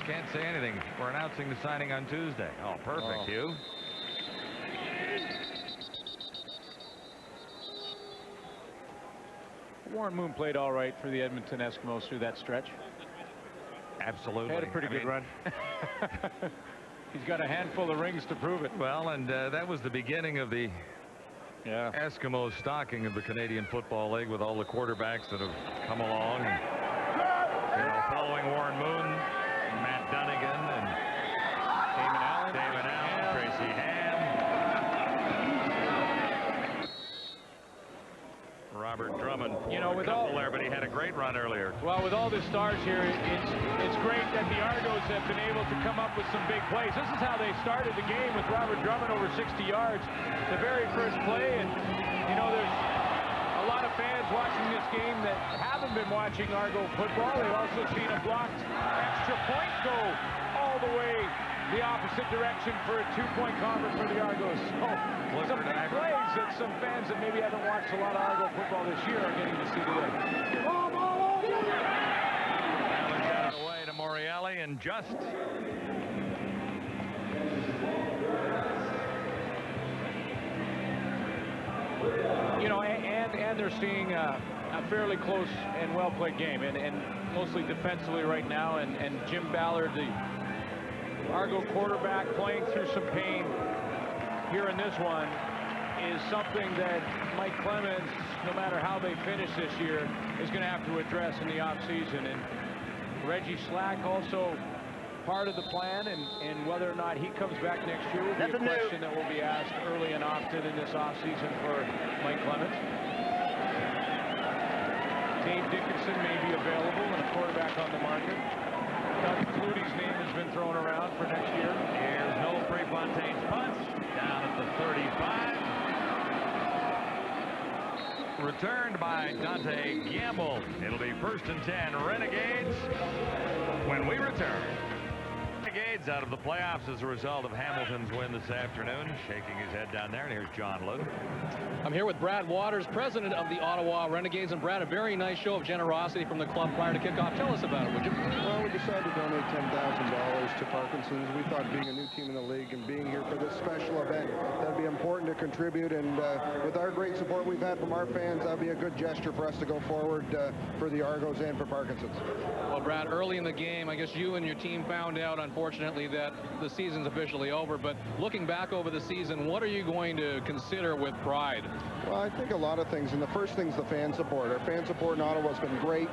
Speaker 1: Can't say anything. We're announcing the signing on Tuesday. Oh, perfect, Hugh.
Speaker 2: Warren Moon played all right for the Edmonton Eskimos through that stretch.
Speaker 1: Absolutely.
Speaker 2: Had a pretty good run. He's got a handful of rings to prove it.
Speaker 1: Well, and that was the beginning of the Eskimo stocking of the Canadian Football League with all the quarterbacks that have come along. And, following Warren Moon, Matt Dunnigan, and Damon Allen, Tracy Ham, Robert Drummond. With all there, but he had a great run earlier.
Speaker 2: Well, with all the stars here, it's great that the Argos have been able to come up with some big plays. This is how they started the game with Robert Drummond over 60 yards, the very first play. And there's a lot of fans watching this game that haven't been watching Argo football. They've also seen a blocked extra point go all the way the opposite direction for a 2-point convert for the Argos. So some big plays that some fans that maybe haven't watched a lot of Argo football this year are getting to see today.
Speaker 1: Allen's out of the way to Morreale, and just
Speaker 2: and they're seeing a fairly close and well-played game, and mostly defensively right now. And Jim Ballard, the Argo quarterback, playing through some pain here in this one, is something that Mike Clemens, no matter how they finish this year, is going to have to address in the offseason. And Reggie Slack also part of the plan, and whether or not he comes back next year will be a question that will be asked early and often in this offseason for Mike Clemens. Dave Dickinson may be available and a quarterback on the market. Doug Flutie's name has been thrown around for next year.
Speaker 1: Here's Noel Prefontaine's punt down at the 35. Returned by Dante Gamble. It'll be 1st and 10 Renegades when we return. Renegades out of the playoffs as a result of Hamilton's win this afternoon. Shaking his head down there, and here's John Luke.
Speaker 4: I'm here with Brad Waters, president of the Ottawa Renegades. And Brad, a very nice show of generosity from the club prior to kickoff. Tell us about it, would you?
Speaker 10: Well, we decided to donate $10,000 to Parkinson's. We thought being a new team in the league and being here for this special event, that'd be important to contribute. And with our great support we've had from our fans, that'd be a good gesture for us to go forward for the Argos and for Parkinson's.
Speaker 4: Well, Brad, early in the game, I guess you and your team found out, unfortunately, that the season's officially over. But looking back over the season, what are you going to consider with pride?
Speaker 10: Well, I think a lot of things, and the first thing is the fan support. Our fan support in Ottawa has been great.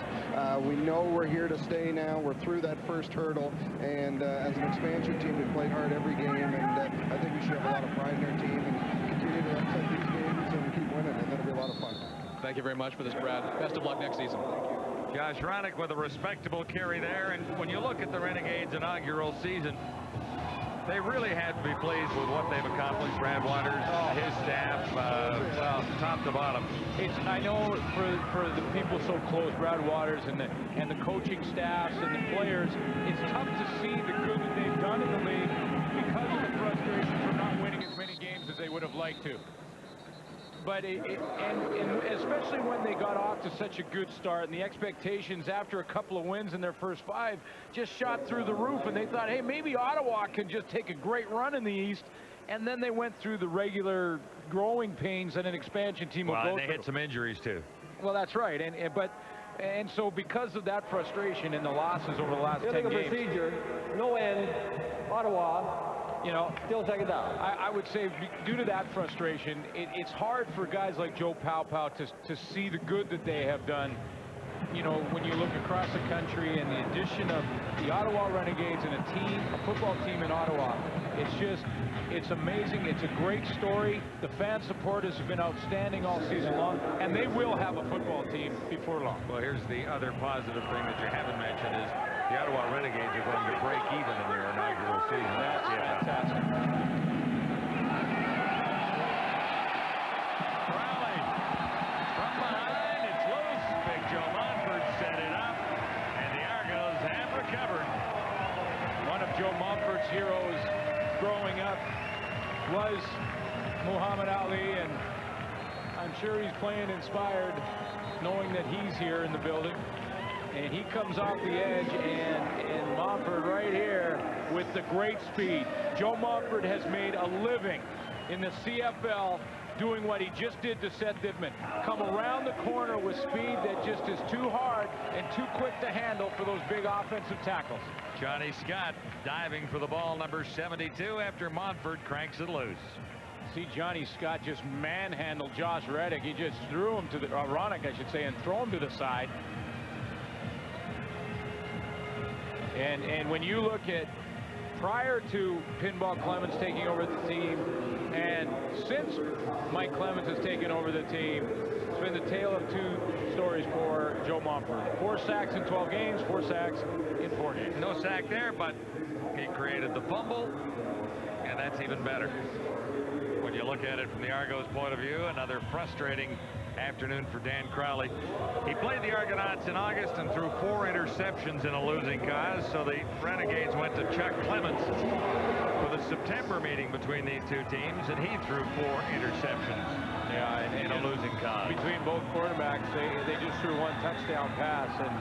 Speaker 10: We know we're here to stay now. We're through that first hurdle, and as an expansion team, we played hard every game, and I think we should have a lot of pride in our team and continue to upset these games and keep winning, and that'll be a lot of fun.
Speaker 4: Thank you very much for this, Brad. Best of luck next season.
Speaker 10: Thank you.
Speaker 1: Josh Ronick with a respectable carry there, and when you look at the Renegades' inaugural season, they really had to be pleased with what they've accomplished. Brad Waters, his staff, well, top to bottom.
Speaker 2: I know for the people so close, Brad Waters and the coaching staffs and the players, it's tough to see the good that they've done in the league because of the frustration from not winning as many games as they would have liked to. But and especially when they got off to such a good start, and the expectations after a couple of wins in their first 5 just shot through the roof, and they thought, hey, maybe Ottawa can just take a great run in the East. And then they went through the regular growing pains that an expansion team will go through.
Speaker 1: And they hit some injuries too.
Speaker 2: Well, that's right, and so because of that frustration and the losses over the last 10 games,
Speaker 3: procedure, no end, Ottawa. Still second down.
Speaker 2: I would say due to that frustration, it's hard for guys like Joe Paopao to see the good that they have done. When you look across the country and the addition of the Ottawa Renegades and a football team in Ottawa, it's amazing. It's a great story. The fan support has been outstanding all season long, and they will have a football team before long.
Speaker 1: Well, here's the other positive thing that you haven't mentioned is the Ottawa Renegades are going to break even in their inaugural season.
Speaker 2: That's fantastic.
Speaker 1: Crowley from behind, it's loose. Big Joe Montford set it up, and the Argos have recovered.
Speaker 2: One of Joe Montford's heroes growing up was Muhammad Ali, and I'm sure he's playing inspired knowing that he's here in the building. And he comes off the edge, and Montford right here with the great speed. Joe Montford has made a living in the CFL doing what he just did to Seth Dibman. Come around the corner with speed that just is too hard and too quick to handle for those big offensive tackles.
Speaker 1: Johnny Scott diving for the ball, number 72, after Montfort cranks it loose.
Speaker 2: See Johnny Scott just manhandle Josh Reddick. He just threw him to the, Ronick, I should say, and throw him to the side. And when you look at prior to Pinball Clemens taking over the team, and since Mike Clemens has taken over the team, it's been the tale of two stories for Joe Montfort. 4 sacks in 12 games, 4 sacks in 4 games.
Speaker 1: No sack there, but he created the fumble, and that's even better. When you look at it from the Argos' point of view, another frustrating afternoon for Dan Crowley. He played the Argonauts in August and threw 4 interceptions in a losing cause, so the Renegades went to Chuck Clements for the September meeting between these two teams, and he threw 4 interceptions in a losing cause.
Speaker 2: Between both quarterbacks, they just threw 1 touchdown pass, and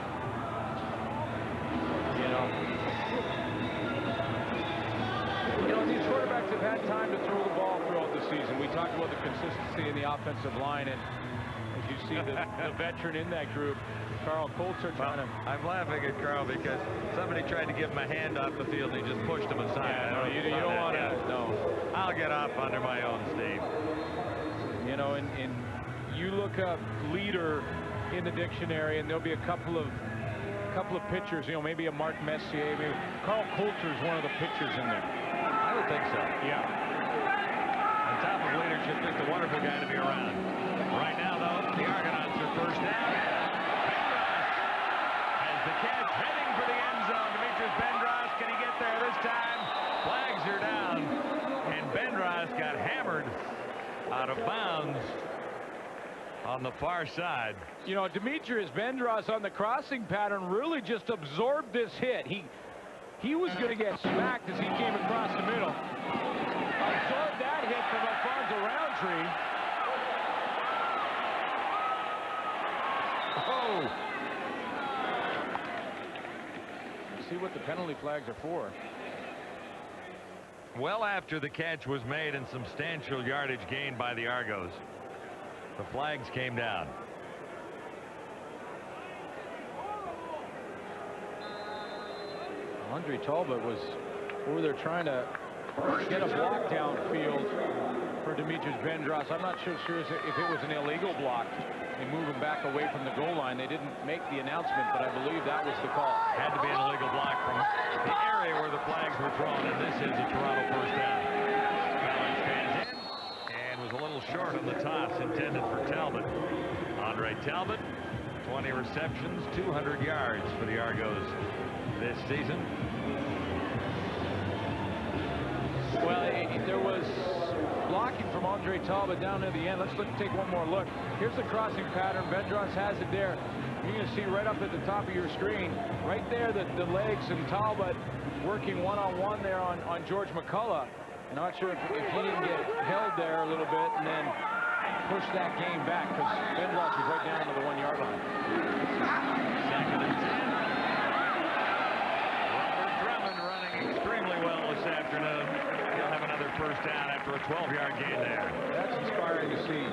Speaker 2: these quarterbacks have had time to throw the ball throughout the season. We talked about the consistency in the offensive line, and as you see the veteran in that group, Carl Coulter trying to...
Speaker 1: I'm laughing at Carl because somebody tried to give him a hand off the field and he just pushed him aside.
Speaker 2: Yeah, no, you don't want to. No.
Speaker 1: I'll get off under my own steam.
Speaker 2: And you look up leader in the dictionary, and there'll be a couple of pitchers, maybe a Mark Messier, maybe Carl Coulter is one of the pitchers in there.
Speaker 1: I would think so.
Speaker 2: Yeah.
Speaker 1: On top of leadership, just a wonderful guy to be around. Right now, though, the Argonauts are first down. Bendras has the catch, heading for the end zone. Demetrius Bendras, can he get there this time? Flags are down, and Bendras got hammered out of bounds on the far side.
Speaker 2: Demetrius Bendras on the crossing pattern really just absorbed this hit. He was going to get smacked as he came across the middle. Absorbed that hit from Alfonso Roundtree. Oh! See what the penalty flags are for.
Speaker 1: Well after the catch was made and substantial yardage gained by the Argos, the flags came down.
Speaker 2: Andre Talbot was over there trying to get a block downfield for Demetrius Bendras. I'm not sure if it was an illegal block. They moved him back away from the goal line. They didn't make the announcement, but I believe that was the call.
Speaker 1: Had to be an illegal block from the area where the flags were thrown, and this is a Toronto first down. Ballard stands in and was a little short on the toss intended for Talbot. Andre Talbot, 20 receptions, 200 yards for the Argos this season.
Speaker 2: Well, there was blocking from Andre Talbot down near the end. Let's take one more look. Here's the crossing pattern. Bendras has it there. You're going to see right up at the top of your screen, right there, the legs and Talbot working one-on-one there on George McCullough. I'm not sure if he didn't get held there a little bit and then push that game back, because Bendras was right down to the 1-yard line.
Speaker 1: Second and 10. Robert Drummond running extremely well this afternoon. He'll have another first down after a 12-yard gain there.
Speaker 2: That's inspiring to see.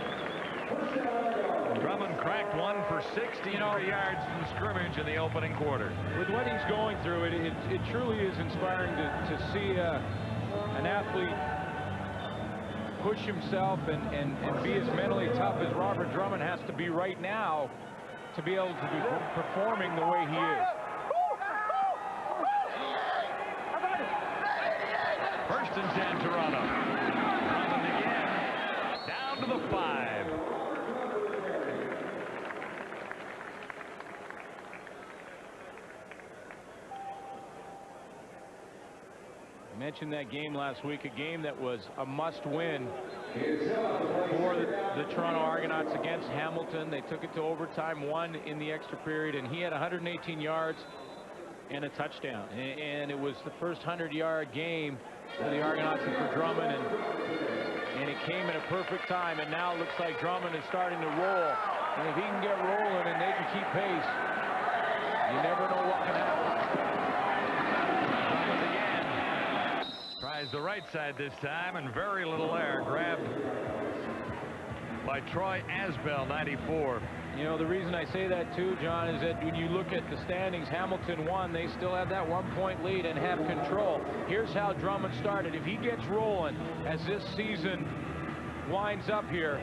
Speaker 1: Drummond cracked one for 63 yards from scrimmage in the opening quarter.
Speaker 2: With what he's going through, it truly is inspiring to see an athlete push himself and be as mentally tough as Robert Drummond has to be right now to be able to be performing the way he is.
Speaker 1: First and 10, Toronto. Drummond again, down to the 5.
Speaker 2: I mentioned that game last week, a game that was a must-win for the Toronto Argonauts against Hamilton. They took it to overtime, won in the extra period, and he had 118 yards and a touchdown. And it was the first 100-yard game for the Argonauts and for Drummond, and it came at a perfect time. And now it looks like Drummond is starting to roll. And if he can get rolling and they can keep pace, you never know what can happen.
Speaker 1: Drummond again. Tries the right side this time, and very little air. Grabbed by Troy Asbell, 94.
Speaker 2: You know, the reason I say that too, John, is that when you look at the standings, Hamilton won. They still have that 1-point lead and have control. Here's how Drummond started. If he gets rolling as this season winds up here,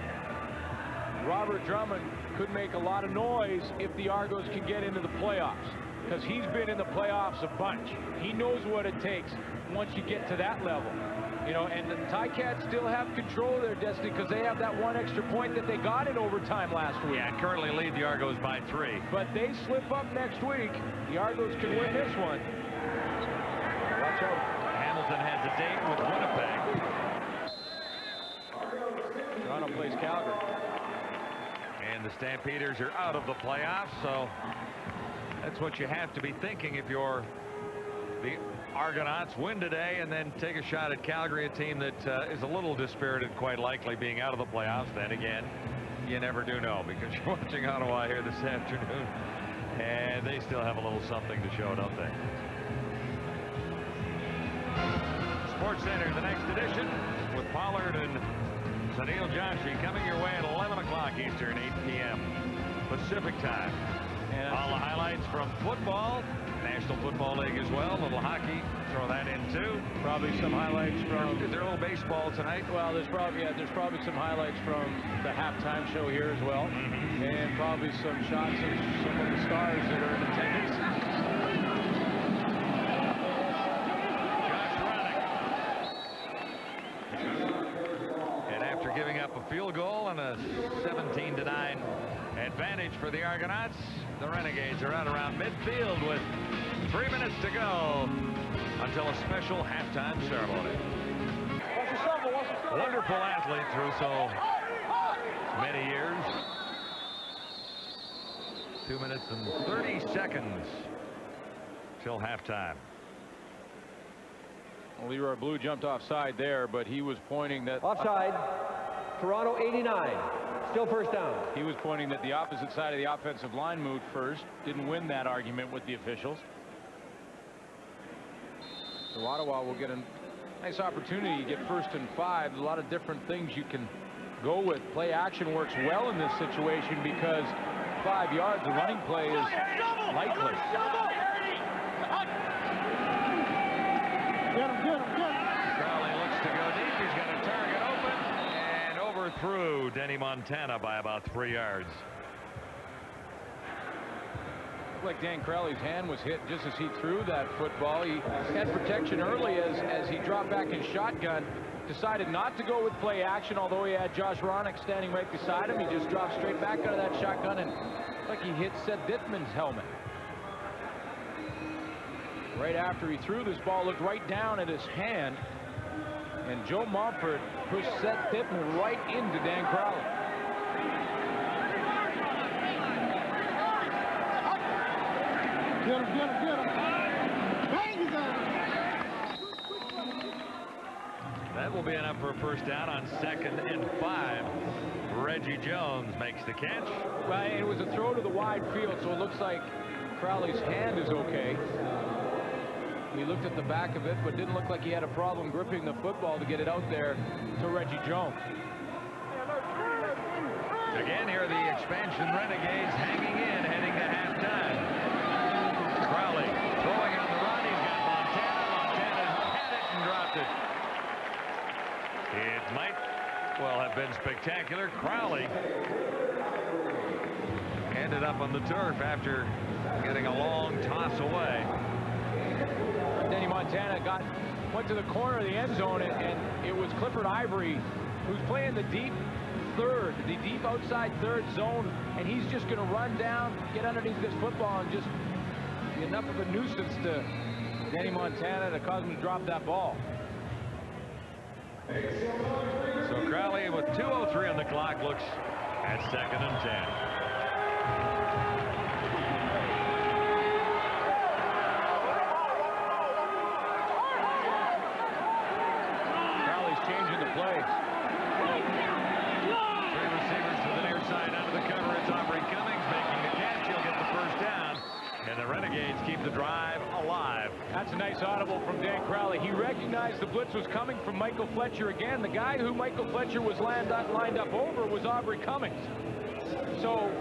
Speaker 2: Robert Drummond could make a lot of noise if the Argos can get into the playoffs, because he's been in the playoffs a bunch. He knows what it takes once you get to that level. You know, and the Ticats still have control of their destiny because they have that one extra point that they got in overtime last week.
Speaker 1: Yeah, currently lead the Argos by 3.
Speaker 2: But they slip up next week. The Argos can win this one. Watch out.
Speaker 1: Hamilton has a date with Winnipeg.
Speaker 2: Toronto plays Calgary.
Speaker 1: And the Stampeders are out of the playoffs, so that's what you have to be thinking if you're the Argonauts. Win today and then take a shot at Calgary, a team that is a little dispirited, quite likely being out of the playoffs. Then again, you never do know, because you're watching Ottawa here this afternoon and they still have a little something to show, don't they? Sports Center, the next edition with Pollard and Sunil Joshi coming your way at 11 o'clock Eastern, 8 p.m. Pacific time. And all the highlights from football, National Football League as well, a little hockey, throw that in too.
Speaker 2: Probably some highlights from...
Speaker 1: Is there a little baseball tonight?
Speaker 2: Well, there's probably some highlights from the halftime show here as well. And probably some shots of some of the stars that are in attendance. And after giving up a field goal and a 17-9 advantage for the Argonauts, the Renegades are out around midfield with 3 minutes to go until a special halftime ceremony. Wonderful athlete through so many years. 2 minutes and 30 seconds till halftime. Well, Leroy Blue jumped offside there, but he was pointing that...
Speaker 3: Offside. Toronto 89. Still first down.
Speaker 2: He was pointing that the opposite side of the offensive line moved first. Didn't win that argument with the officials. So Ottawa will get a nice opportunity to get 1st and 5. A lot of different things you can go with. Play action works well in this situation because 5 yards, the running play is likely.
Speaker 1: Crowley looks to go deep. He's got a target open and overthrew Denny Montana by about 3 yards.
Speaker 2: Looked like Dan Crowley's hand was hit just as he threw that football. He had protection early as he dropped back in shotgun. Decided not to go with play action, although he had Josh Ronick standing right beside him. He just dropped straight back out of that shotgun and like he hit Seth Dittman's helmet. Right after he threw this ball, looked right down at his hand, and Joe Mumford pushed Seth Dittman right into Dan Crowley.
Speaker 5: Get him.
Speaker 1: That will be enough for a first down on 2nd and 5. Reggie Jones makes the catch.
Speaker 2: Well, it was a throw to the wide field, so it looks like Crowley's hand is okay. He looked at the back of it, but didn't look like he had a problem gripping the football to get it out there to Reggie Jones.
Speaker 1: Again, here are the expansion Renegades hanging in, heading to halftime. Crowley throwing on the run. He's got Montana. Montana had it and dropped it. It might well have been spectacular. Crowley ended up on the turf after getting a long toss away.
Speaker 2: Denny Montana went to the corner of the end zone, and it was Clifford Ivory who's playing the deep outside third zone, and he's just going to run down, get underneath this football, and just be enough of a nuisance to Denny Montana to cause him to drop that ball.
Speaker 1: So Crowley with 2:03 on the clock looks at 2nd and 10.
Speaker 2: Crowley's changing the play.
Speaker 1: 3 receivers to the near side under the cover. It's Aubrey Cummings making the catch. He'll get the first down. And And the Renegades keep the drive alive.
Speaker 2: That's a nice audible from Dan Crowley. He recognized the blitz was coming from Michael Fletcher again. The guy who Michael Fletcher was lined up over was Aubrey Cummings. So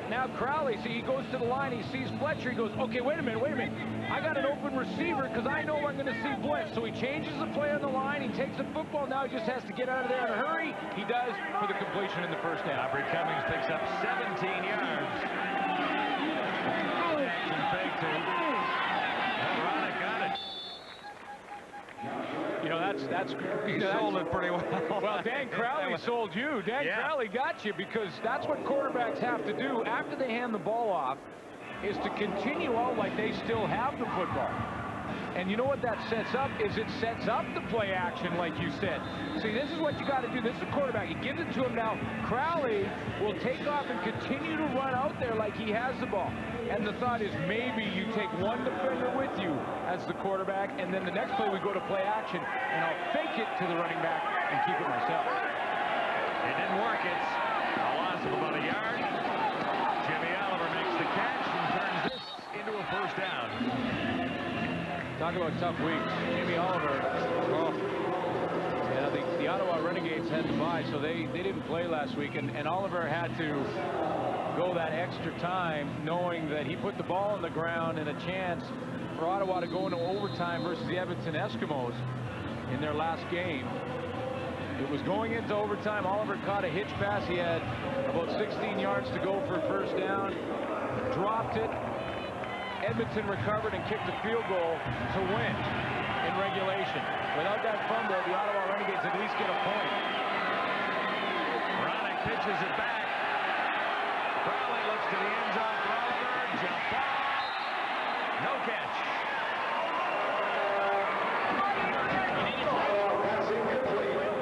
Speaker 2: now Crowley, see, he goes to the line, he sees Fletcher, he goes, okay, wait a minute. I got an open receiver because I know I'm going to see blitz. So he changes the play on the line, he takes the football, now he just has to get out of there in a hurry. He does for the completion in the first half.
Speaker 1: Aubrey Cummings picks up 17 yards. Action fake to Ronick got it.
Speaker 2: You know, that's
Speaker 1: he sold it pretty well.
Speaker 2: Well, Dan Crowley sold you. Dan Crowley got you, because that's what quarterbacks have to do after they hand the ball off, is to continue out like they still have the football. And you know what that sets up is it sets up the play action, like you said. See, this is what you got to do. This is a quarterback. He gives it to him now. Crowley will take off and continue to run out there like he has the ball. And the thought is maybe you take one defender with you as the quarterback, and then the next play we go to play action, and I'll fake it to the running back and keep it myself.
Speaker 1: It didn't work. It's a loss of about a yard. Jimmy Oliver makes the catch and turns this into a first down.
Speaker 2: Talk about tough weeks. Jimmy Oliver, the Ottawa Renegades had to bye, so they didn't play last week, and Oliver had to go that extra time knowing that he put the ball on the ground and a chance for Ottawa to go into overtime versus the Edmonton Eskimos in their last game. It was going into overtime. Oliver caught a hitch pass. He had about 16 yards to go for a first down, dropped it. Edmonton recovered and kicked a field goal to win in regulation. Without that fumble, the Ottawa Renegades at least get a point.
Speaker 1: Ronick pitches it back. Crowley looks to the end zone for Oliver. Jump ball. No catch.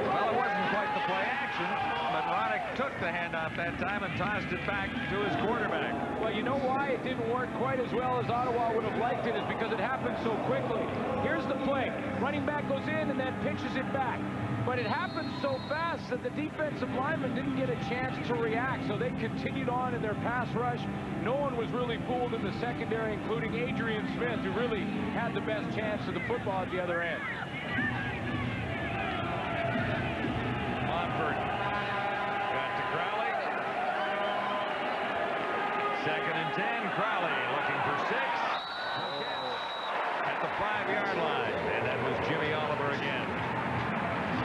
Speaker 1: Well, it wasn't quite the play action, but Ronick took the handoff that time and tossed it back to his quarterback.
Speaker 2: Well, you know why it didn't work quite as well as Ottawa would have liked it, is because it happened so quickly. Here's the play. Running back goes in and then pitches it back. But it happened so fast that the defensive lineman didn't get a chance to react, so they continued on in their pass rush. No one was really fooled in the secondary, including Adrian Smith, who really had the best chance of the football at the other end.
Speaker 1: Monfort got to Crowley. 2nd and 10. Crowley looking for 6. At the 5-yard line. And that was Jimmy Oliver again.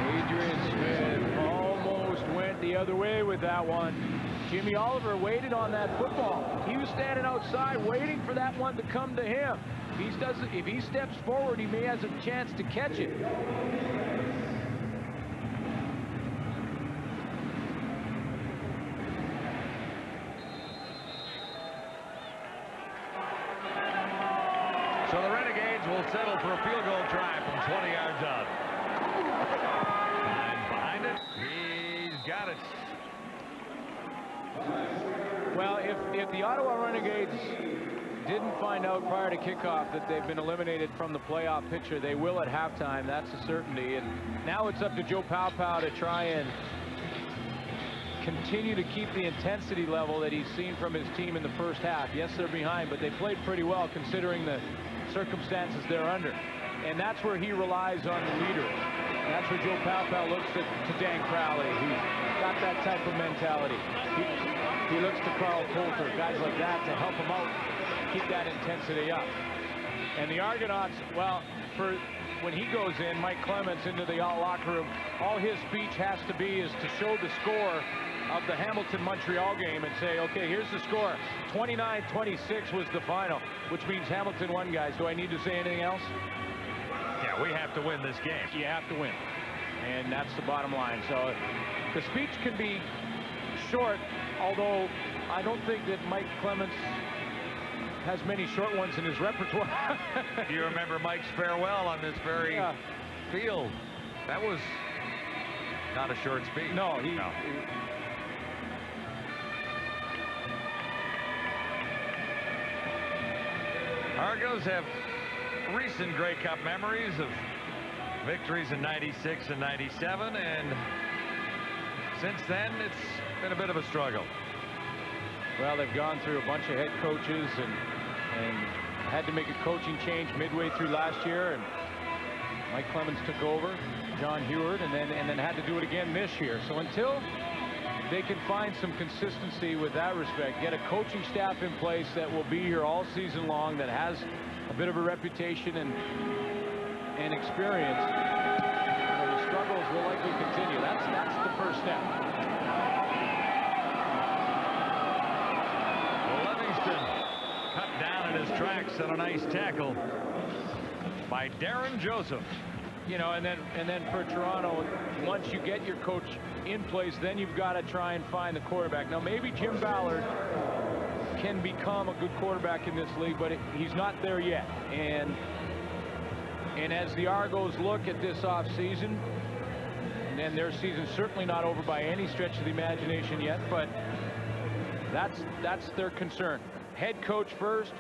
Speaker 2: Adrian Smith almost went the other way with that one. Jimmy Oliver waited on that football. He was standing outside waiting for that one to come to him. If he steps forward, he may have a chance to catch it.
Speaker 1: So the Renegades will settle for a field goal try from 20 yards out. And behind it, he's got it.
Speaker 2: Well, if the Ottawa Renegades didn't find out prior to kickoff that they've been eliminated from the playoff picture, they will at halftime. That's a certainty. And now it's up to Joe Paupow to try and continue to keep the intensity level that he's seen from his team in the first half. Yes, they're behind, but they played pretty well considering the circumstances they're under. And that's where he relies on the leaders. And that's where Joe Paupow looks to Dan Crowley, who's got that type of mentality. He looks to Carl Coulter, guys like that, to help him out, keep that intensity up. And the Argonauts, well, when he goes in, Mike Clements into the locker room, all his speech has to be is to show the score of the Hamilton-Montreal game and say, okay, here's the score. 29-26 was the final, which means Hamilton won, guys. Do I need to say anything else?
Speaker 1: Yeah, we have to win this game.
Speaker 2: You have to win. And that's the bottom line. So the speech can be short, although I don't think that Mike Clements has many short ones in his repertoire.
Speaker 1: Do you remember Mike's farewell on this very field? That was not a short speech.
Speaker 2: No,
Speaker 1: Argos have recent Grey Cup memories of victories in '96 and '97, and since then it's been a bit of a struggle.
Speaker 2: Well, they've gone through a bunch of head coaches, and and had to make a coaching change midway through last year, and Mike Clemens took over, John Heward, and then had to do it again this year. So until they can find some consistency with that respect, get a coaching staff in place that will be here all season long, that has a bit of a reputation and experience, the struggles will likely continue. That's the first step.
Speaker 1: Livingston cut down in his tracks on a nice tackle by Darren Joseph.
Speaker 2: You know, and then for Toronto, once you get your coach in place, then you've got to try and find the quarterback. Now, maybe Jim Ballard can become a good quarterback in this league, but he's not there yet. And as the Argos look at this offseason, and their season's certainly not over by any stretch of the imagination yet, but that's their concern. Head coach first,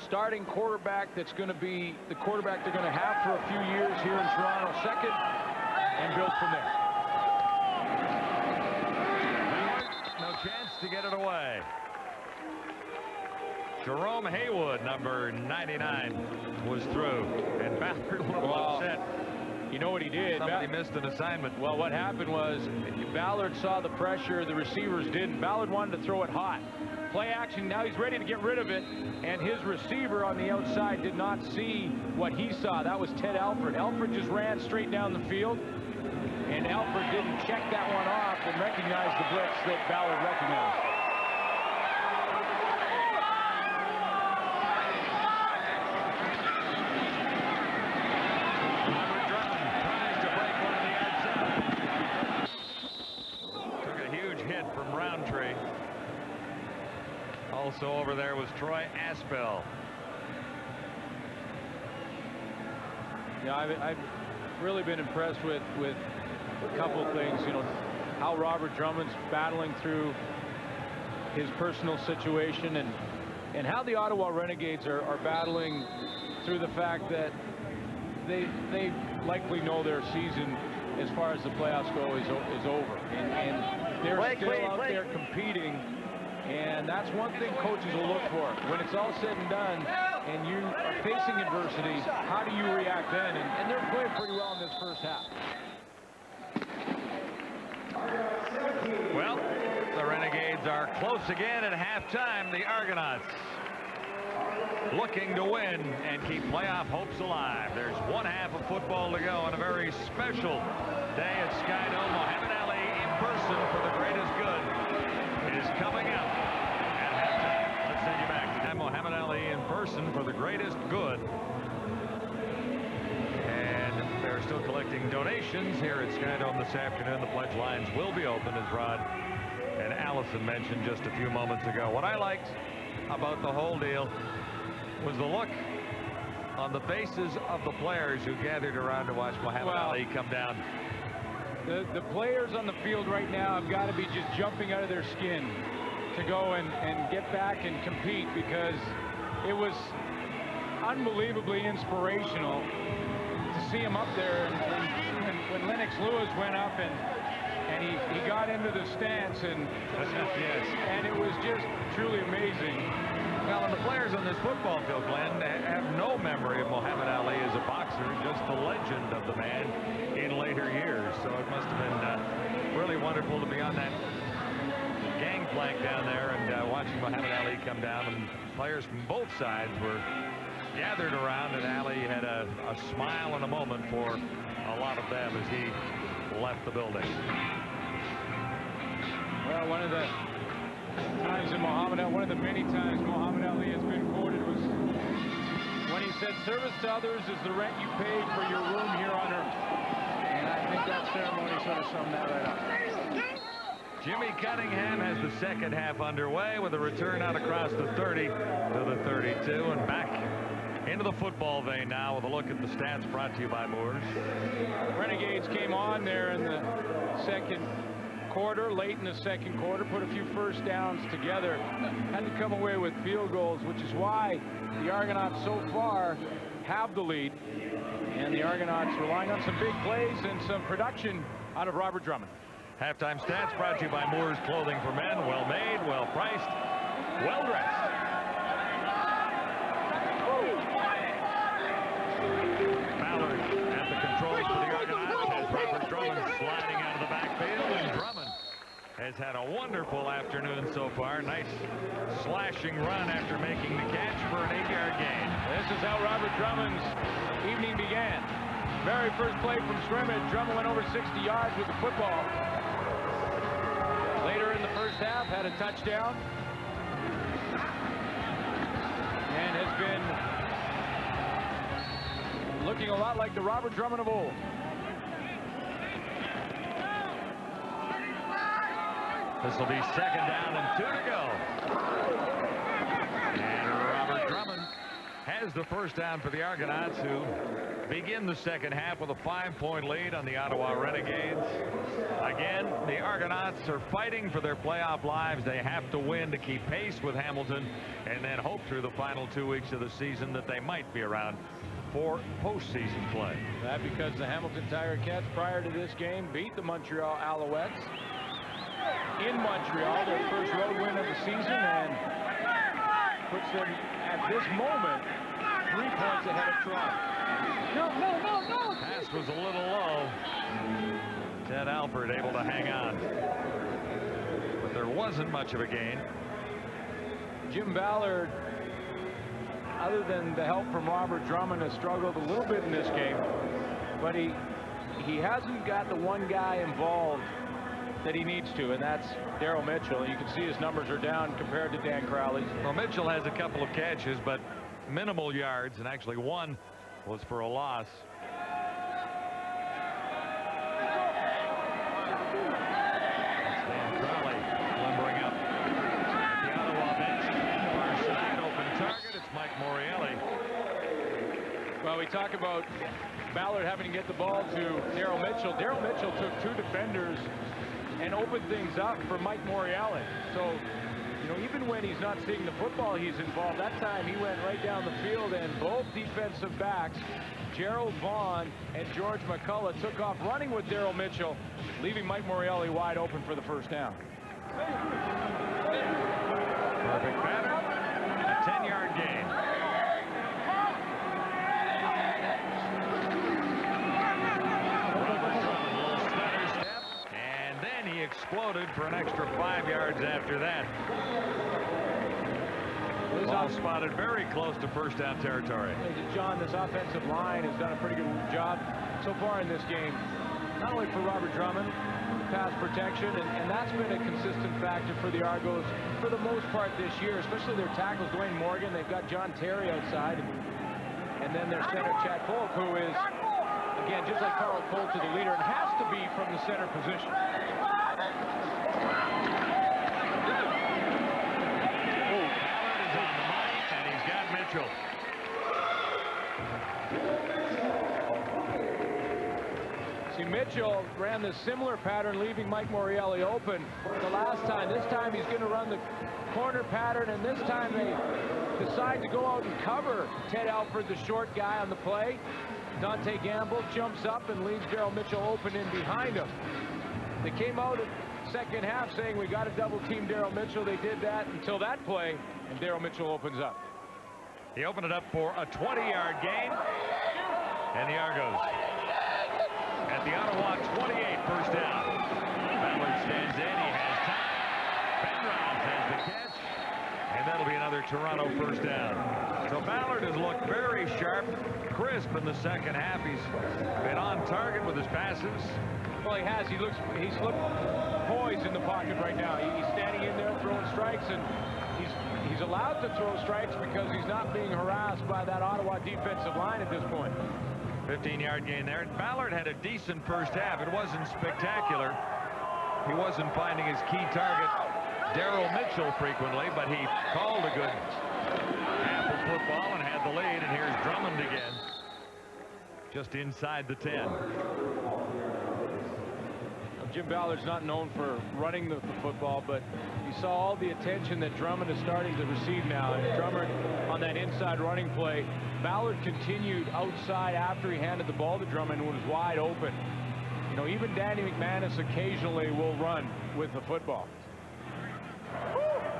Speaker 2: starting quarterback that's going to be the quarterback they're going to have for a few years here in Toronto second, and build from there.
Speaker 1: No chance to get it away. Jerome Haywood, number 99, was through, and Ballard a little upset.
Speaker 2: You know what he did?
Speaker 1: Somebody missed an assignment.
Speaker 2: Well, what happened was Ballard saw the pressure, the receivers didn't. Ballard wanted to throw it hot. Play action, now he's ready to get rid of it, and his receiver on the outside did not see what he saw. That was Ted Alford. Alford just ran straight down the field, and Alford didn't check that one off and recognize the blitz that Ballard recognized.
Speaker 1: Also over there was Troy Aspel.
Speaker 2: Yeah, I've really been impressed with a couple of things. You know, how Robert Drummond's battling through his personal situation, and how the Ottawa Renegades are battling through the fact that they likely know their season as far as the playoffs go is over, and they're still out there competing. And that's one thing coaches will look for. When it's all said and done and you are facing adversity, how do you react then? And they're playing pretty well in this first half.
Speaker 1: Well, the Renegades are close again at halftime. The Argonauts looking to win and keep playoff hopes alive. There's one half of football to go on a very special day at Skydome. Muhammad Ali in person for the greatest good is coming up at halftime. Let's send you back to Muhammad Ali in person for the greatest good. And they're still collecting donations here at Skydome this afternoon. The pledge lines will be open, as Rod and Allison mentioned just a few moments ago. What I liked about the whole deal was the look on the faces of the players who gathered around to watch Muhammad Ali come down.
Speaker 2: The players on the field right now have got to be just jumping out of their skin to go and get back and compete, because it was unbelievably inspirational to see him up there. And when Lennox Lewis went up and he got into the stance, and and it was just truly amazing.
Speaker 1: Well, and the players on this football field, Glenn, have no memory of Muhammad Ali as a boxer, just the legend of the man in later years. So it must have been really wonderful to be on that gangplank down there and watching Muhammad Ali come down. And players from both sides were gathered around, and Ali had a smile and a moment for a lot of them as he left the building.
Speaker 2: Well, one of the many times Muhammad Ali has been quoted was when he said, "Service to others is the rent you pay for your room here on earth." And I think that ceremony sort of summed that right up.
Speaker 1: Jimmy Cunningham has the second half underway with a return out across the 30 to the 32, and back into the football vein now with a look at the stats brought to you by Moores.
Speaker 2: Renegades came on there in the second quarter, late in the second quarter, put a few first downs together, had to come away with field goals, which is why the Argonauts so far have the lead, and the Argonauts relying on some big plays and some production out of Robert Drummond.
Speaker 1: Halftime stats brought to you by Moores Clothing for Men. Well made, well priced, well dressed. has had a wonderful afternoon so far. Nice slashing run after making the catch for an 8-yard gain.
Speaker 2: This is how Robert Drummond's evening began. Very first play from scrimmage, Drummond went over 60 yards with the football. Later in the first half, had a touchdown. And has been looking a lot like the Robert Drummond of old.
Speaker 1: This will be second down and 2 to go. And Robert Drummond has the first down for the Argonauts, who begin the second half with a 5-point lead on the Ottawa Renegades. Again, the Argonauts are fighting for their playoff lives. They have to win to keep pace with Hamilton and then hope through the final 2 weeks of the season that they might be around for postseason play.
Speaker 2: That because the Hamilton Tiger Cats prior to this game beat the Montreal Alouettes in Montreal, their first road win of the season, and puts them at this moment 3 points ahead of Toronto.
Speaker 5: No.
Speaker 1: Pass was a little low. Ted Alford able to hang on, but there wasn't much of a gain.
Speaker 2: Jim Ballard, other than the help from Robert Drummond, has struggled a little bit in this game, but he hasn't got the one guy involved that he needs to, and that's Daryl Mitchell. You can see his numbers are down compared to Dan Crowley's.
Speaker 1: Well, Mitchell has a couple of catches, but minimal yards, and actually one was for a loss. Dan Crowley limbering up at the Ottawa bench. Far side, open target. It's Mike Morreale.
Speaker 2: Well, we talk about Ballard having to get the ball to Daryl Mitchell. Daryl Mitchell took 2 defenders and opened things up for Mike Morreale. So, you know, even when he's not seeing the football, he's involved. That time he went right down the field, and both defensive backs, Gerald Vaughn and George McCullough, took off running with Daryl Mitchell, leaving Mike Morreale wide open for the first down.
Speaker 1: Perfect pattern. A 10-yard gain. Exploded for an extra 5 yards after that. Ball spotted very close to first down territory.
Speaker 2: John, this offensive line has done a pretty good job so far in this game. Not only for Robert Drummond, pass protection, and that's been a consistent factor for the Argos for the most part this year, especially their tackles, Dwayne Morgan. They've got John Terry outside, and then their center, Chad Polk, who is, again, just like Carl Colt, to the leader, and has to be from the center position.
Speaker 1: Mitchell.
Speaker 2: See, Mitchell ran the similar pattern, leaving Mike Morreale open the last time. This time he's going to run the corner pattern, and this time they decide to go out and cover Ted Alford, the short guy on the play. Dante Gamble jumps up and leaves Daryl Mitchell open in behind him. They came out at second half saying we got to double team Daryl Mitchell. They did that until that play, and Daryl Mitchell opens up.
Speaker 1: He opened it up for a 20-yard gain, and the Argos at the Ottawa 28, first down. Ballard stands in. He has time. Ben Rounds has the catch, and that'll be another Toronto first down. So Ballard has looked very sharp, crisp in the second half. He's been on target with his passes.
Speaker 2: Well, he has. He's looked poised in the pocket right now. He's standing in there throwing strikes, and he's allowed to throw strikes because he's not being harassed by that Ottawa defensive line at this point.
Speaker 1: 15-yard gain there. Ballard had a decent first half. It wasn't spectacular. He wasn't finding his key target, Daryl Mitchell, frequently, but he called a good half of football and had the lead. And here's Drummond again, just inside the 10.
Speaker 2: Jim Ballard's not known for running the football, but you saw all the attention that Drummond is starting to receive now. And Drummond on that inside running play, Ballard continued outside after he handed the ball to Drummond and was wide open. You know, even Danny McManus occasionally will run with the football.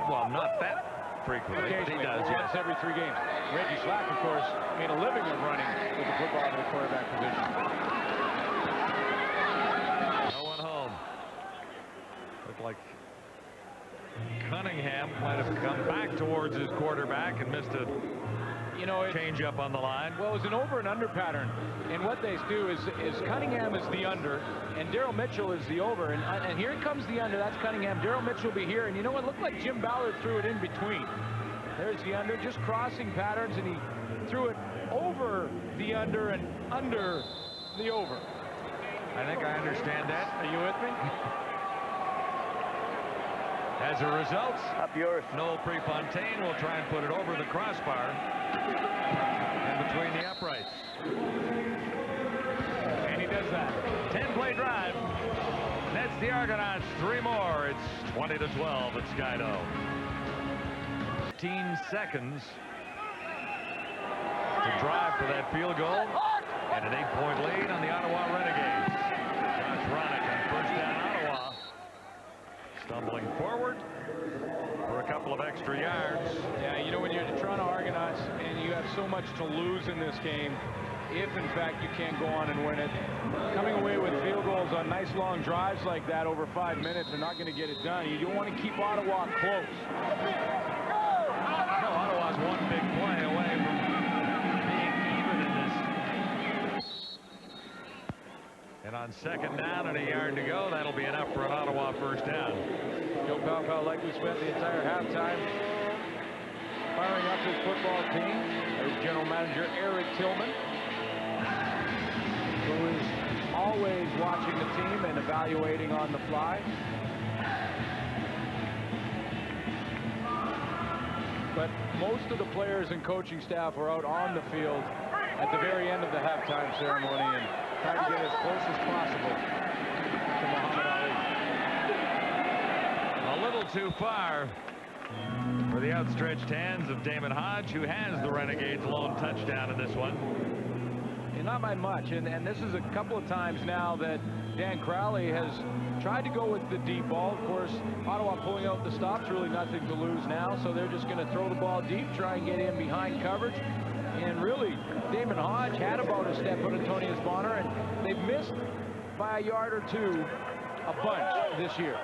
Speaker 1: Well, not that frequently, but he does.
Speaker 2: Once every 3 games. Reggie Slack, of course, made a living of running with the football in the quarterback position.
Speaker 1: No one home. Looked like Cunningham might have come back towards his quarterback and missed a change up on the line.
Speaker 2: Well, it was an over and under pattern. And what they do is Cunningham is the under and Daryl Mitchell is the over. And here comes the under. That's Cunningham. Daryl Mitchell will be here. And you know what? It looked like Jim Ballard threw it in between. There's the under, just crossing patterns, and he threw it over the under and under the over.
Speaker 1: I think I understand that.
Speaker 2: Are you with me?
Speaker 1: As a result, up yours. Noel Prefontaine will try and put it over the crossbar and between the uprights.
Speaker 2: And he does that.
Speaker 1: 10-play drive. Nets the Argonauts 3 more. It's 20-12 at Skydo. 15 seconds to drive for that field goal, and an 8-point lead on the Ottawa Renegades. Josh Ronick on first down, Ottawa. Stumbling forward for a couple of extra yards.
Speaker 2: Yeah, you know, when you're the Toronto Argonauts and you have so much to lose in this game, if in fact you can't go on and win it, coming away with field goals on nice long drives like that over 5 minutes are not going to get it done. You don't want to keep Ottawa close.
Speaker 1: No, Ottawa's one big play away from being even in this. And on second down and a yard to go, that'll be enough for an Ottawa first down.
Speaker 2: Joe Palpal likely spent the entire halftime firing up his football team. There's General Manager Eric Tillman, who is always watching the team and evaluating on the fly. But most of the players and coaching staff were out on the field at the very end of the halftime ceremony and trying to get as close as possible to Muhammad Ali.
Speaker 1: A little too far for the outstretched hands of Damon Hodge, who has the Renegades' lone touchdown in this one.
Speaker 2: And not by much, and this is a couple of times now that Dan Crowley has tried to go with the deep ball. Of course, Ottawa pulling out the stops, really nothing to lose now, so they're just going to throw the ball deep, try and get in behind coverage. And really, Damon Hodge had about a step on Antonius Bonner, and they've missed by a yard or two a bunch this year.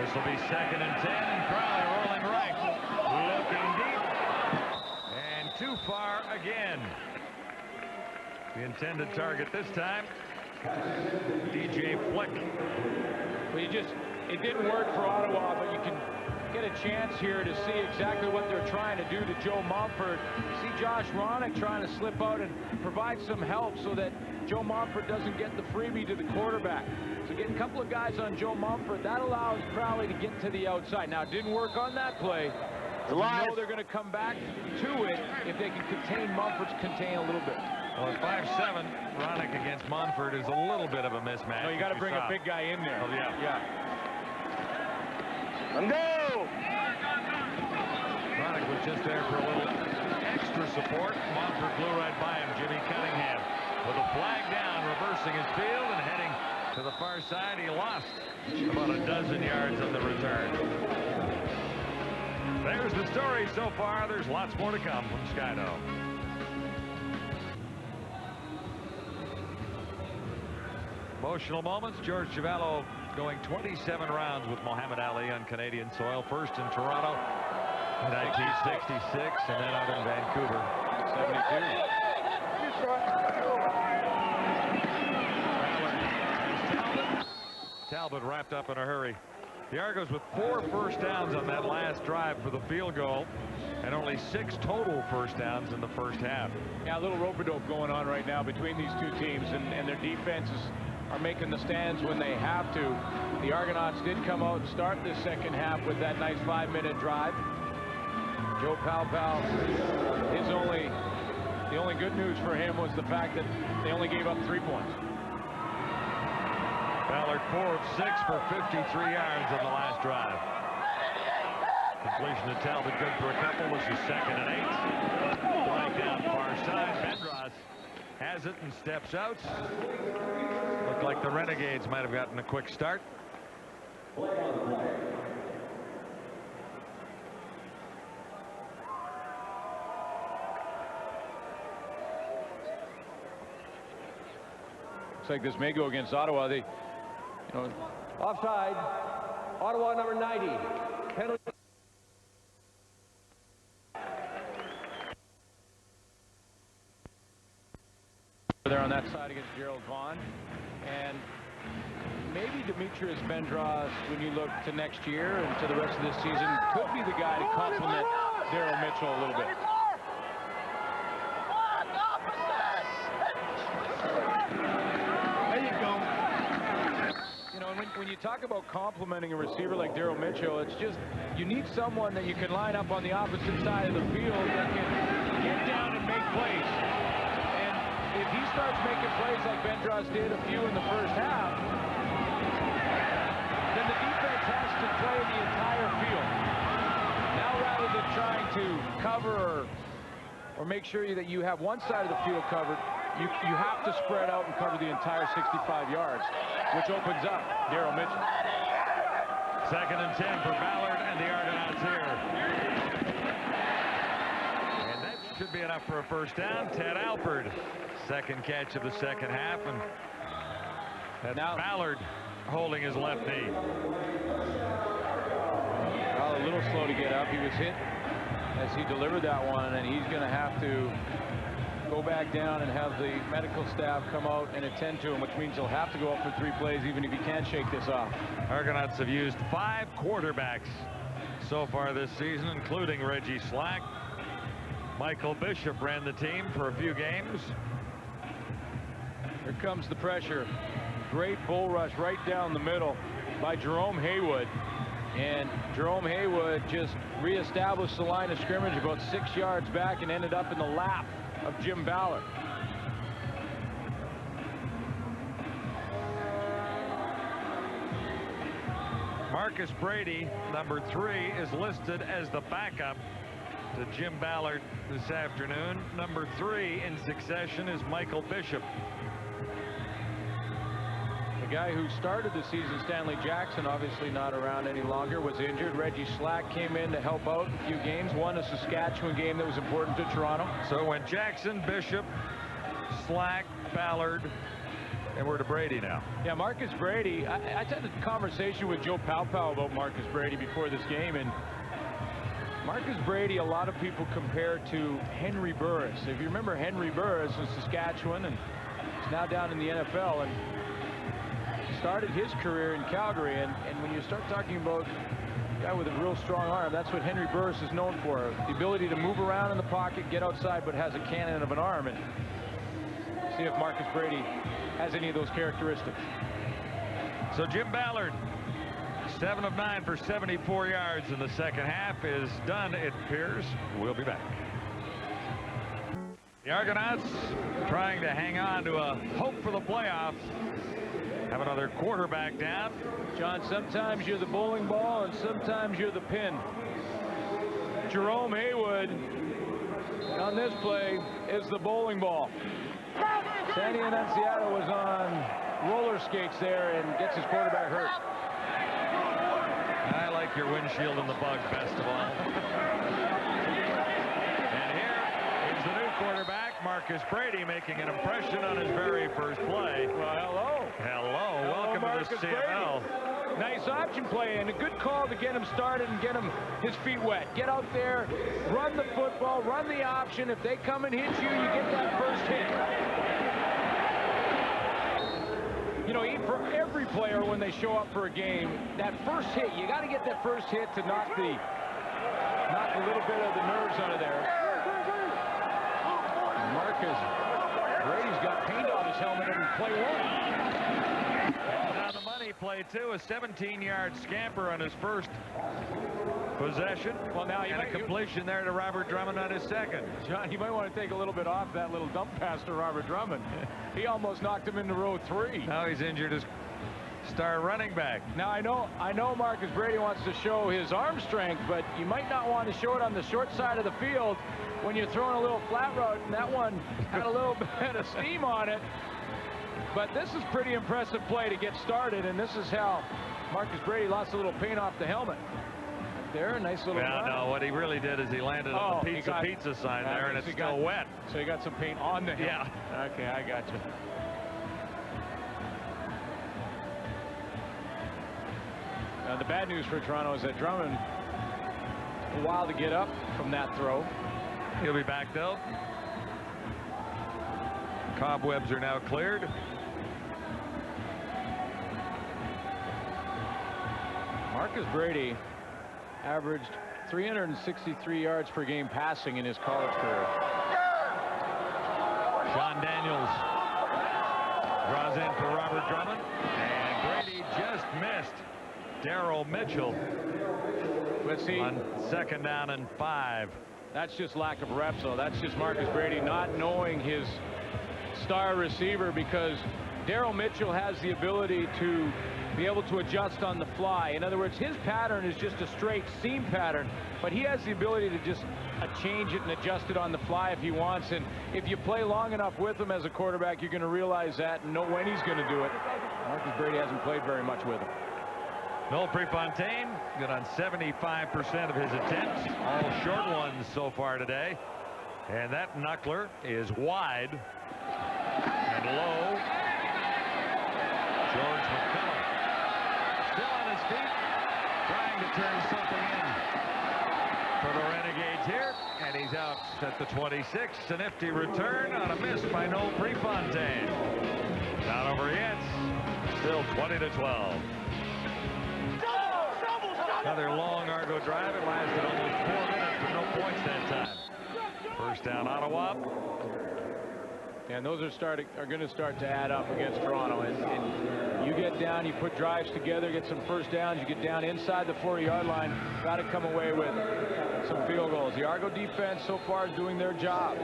Speaker 1: This will be 2nd and 10, and Crowley rolling right, looking deep, and too far again. The intended target this time, DJ Flick.
Speaker 2: Well, it didn't work for Ottawa, but you can get a chance here to see exactly what they're trying to do to Joe Mumford. See Josh Ronick trying to slip out and provide some help so that Joe Mumford doesn't get the freebie to the quarterback. So getting a couple of guys on Joe Mumford, that allows Crowley to get to the outside. Now, it didn't work on that play. You know they're going to come back to it if they can contain Mumford's contain a little bit.
Speaker 1: Well, at 5'7", Ronick against Mumford is a little bit of a mismatch.
Speaker 2: No, you got to bring a big guy in there.
Speaker 1: Oh, yeah.
Speaker 2: Yeah.
Speaker 10: And go!
Speaker 1: Ronick was just there for a little extra support. Mumford blew right by him. Jimmy Cunningham with a flag down, reversing his field and heading to the far side. He lost about a dozen yards on the return. There's the story so far. There's lots more to come from Skydo. Emotional moments. George Chiavello going 27 rounds with Muhammad Ali on Canadian soil. First in Toronto in 1966 and then out in Vancouver. 72. Talbot wrapped up in a hurry. The Argos with 4 first downs on that last drive for the field goal and only 6 total first downs in the first half.
Speaker 2: Yeah, a little rope-a-dope going on right now between these two teams, and their defenses are making the stands when they have to. The Argonauts did come out and start this second half with that nice 5-minute drive. Joe Palpal, the only good news for him was the fact that they only gave up 3 points.
Speaker 1: Ballard 4 of 6 for 53 yards on the last drive. Completion to Talbot good for a couple. This is 2nd and 8. Flag down far side. Bendros has it and steps out. Looked like the Renegades might have gotten a quick start.
Speaker 2: Looks like this may go against Ottawa. They,
Speaker 3: Offside. Ottawa number 90. Penalty.
Speaker 2: They're on that side against Gerald Vaughn. And maybe Demetrius Vendras, when you look to next year and to the rest of this season, could be the guy to complement Daryl Mitchell a little bit.
Speaker 8: There you go.
Speaker 2: When you talk about complimenting a receiver like Daryl Mitchell, it's just you need someone that you can line up on the opposite side of the field that can get down and make plays. And if he starts making plays like Vendras did a few in the first half, then the defense has to play the entire field. Now, rather than trying to cover or make sure that you have one side of the field covered, you have to spread out and cover the entire 65 yards, which opens up Daryl Mitchell.
Speaker 1: 2nd and 10 for Ballard and the Argonauts here. And that should be enough for a first down. Ted Alford, second catch of the second half, and that's now Ballard holding his left knee.
Speaker 2: Well, a little slow to get up. He was hit as he delivered that one, and he's going to have to go back down and have the medical staff come out and attend to him, which means he'll have to go up for 3 plays even if he can't shake this off.
Speaker 1: Argonauts have used 5 quarterbacks so far this season, including Reggie Slack. Michael Bishop ran the team for a few games.
Speaker 2: Here comes the pressure. Great bull rush right down the middle by Jerome Haywood. And Jerome Haywood just reestablished the line of scrimmage about 6 yards back and ended up in the lap of Jim Ballard.
Speaker 1: Marcus Brady, number 3, is listed as the backup to Jim Ballard this afternoon. Number 3 in succession is Michael Bishop.
Speaker 2: The guy who started the season, Stanley Jackson, obviously not around any longer, was injured. Reggie Slack came in to help out a few games, won a Saskatchewan game that was important to Toronto.
Speaker 1: So it went Jackson, Bishop, Slack, Ballard, and we're to Brady now.
Speaker 2: Yeah, Marcus Brady. I had a conversation with Joe Palpao about Marcus Brady before this game, and Marcus Brady, a lot of people compare to Henry Burris. If you remember, Henry Burris in Saskatchewan, and he's now down in the NFL, and started his career in Calgary, and when you start talking about a guy with a real strong arm, that's what Henry Burris is known for, the ability to move around in the pocket, get outside, but has a cannon of an arm. And see if Marcus Brady has any of those characteristics.
Speaker 1: So Jim Ballard, 7 of 9 for 74 yards in the second half, is done, it appears. We'll be back. The Argonauts trying to hang on to a hope for the playoffs. Have another quarterback down.
Speaker 2: John, sometimes you're the bowling ball and sometimes you're the pin. Jerome Haywood on this play is the bowling ball. Sandy Annunziata was on roller skates there and gets his quarterback hurt.
Speaker 1: I like your windshield and the bug best of all. And here is the new quarterback, Marcus Brady, making an impression on his very first play.
Speaker 2: Well, hello.
Speaker 1: Hello. Welcome
Speaker 2: Marcus
Speaker 1: to the CFL.
Speaker 2: Brady. Nice option play and a good call to get him started and get him his feet wet. Get out there, run the football, run the option. If they come and hit you, you get that first hit. You know, for every player when they show up for a game, that first hit, you got to get that first hit to knock a little bit of the nerves out of there. Marcus Brady's got paint on his helmet in play 1.
Speaker 1: And on the money play 2, a 17-yard scamper on his first possession.
Speaker 2: Well, now
Speaker 1: and a completion there to Robert Drummond on his second.
Speaker 2: John, you might want to take a little bit off that little dump pass to Robert Drummond. He almost knocked him into row 3.
Speaker 1: Now he's injured his star running back.
Speaker 2: Now I know Marcus Brady wants to show his arm strength, but you might not want to show it on the short side of the field when you're throwing a little flat route, and that one had a little bit of steam on it. But this is pretty impressive play to get started, and this is how Marcus Brady lost a little paint off the helmet. There, a nice little run.
Speaker 1: No, what he really did is he landed on the pizza sign there, and it's still wet.
Speaker 2: So he got some paint on the helmet.
Speaker 1: Yeah.
Speaker 2: Okay, I got you. Now, the bad news for Toronto is that Drummond, a while to get up from that throw.
Speaker 1: He'll be back, though. Cobwebs are now cleared.
Speaker 2: Marcus Brady averaged 363 yards per game passing in his college career.
Speaker 1: Sean Daniels draws in for Robert Drummond, and Brady just missed Daryl Mitchell.
Speaker 2: Let's see.
Speaker 1: On 2nd down and 5.
Speaker 2: That's just lack of reps, though. That's just Marcus Brady not knowing his star receiver, because Daryl Mitchell has the ability to be able to adjust on the fly. In other words, his pattern is just a straight seam pattern, but he has the ability to just change it and adjust it on the fly if he wants. And if you play long enough with him as a quarterback, you're going to realize that and know when he's going to do it. Marcus Brady hasn't played very much with him.
Speaker 1: Noel Prefontaine good on 75% of his attempts, all short ones so far today. And that knuckler is wide and low. George McCullough still on his feet, trying to turn something in for the Renegades here, and he's out at the 26. A nifty return on a miss by Noel Prefontaine. Not over yet. Still 20-12. Another long Argo drive. It lasted almost 4 minutes, but no points that time. First down, Ottawa.
Speaker 2: And those are going to start to add up against Toronto. And you get down, you put drives together, get some first downs, you get down inside the 40-yard line, got to come away with some field goals. The Argo defense so far is doing their job.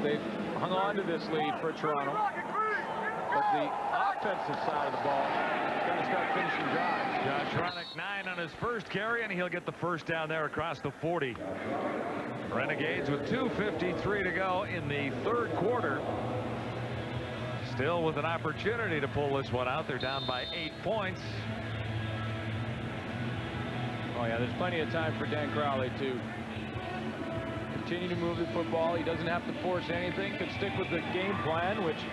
Speaker 2: They've hung on to this lead for Toronto. But the offensive side of the ball is going to start finishing drives.
Speaker 1: Josh Ronick 9 on his first carry, and he'll get the first down there across the 40. Renegades with 2:53 to go in the 3rd quarter. Still with an opportunity to pull this one out. They're down by 8 points.
Speaker 2: Oh yeah, there's plenty of time for Dan Crowley to continue to move the football. He doesn't have to force anything. Could stick with the game plan, which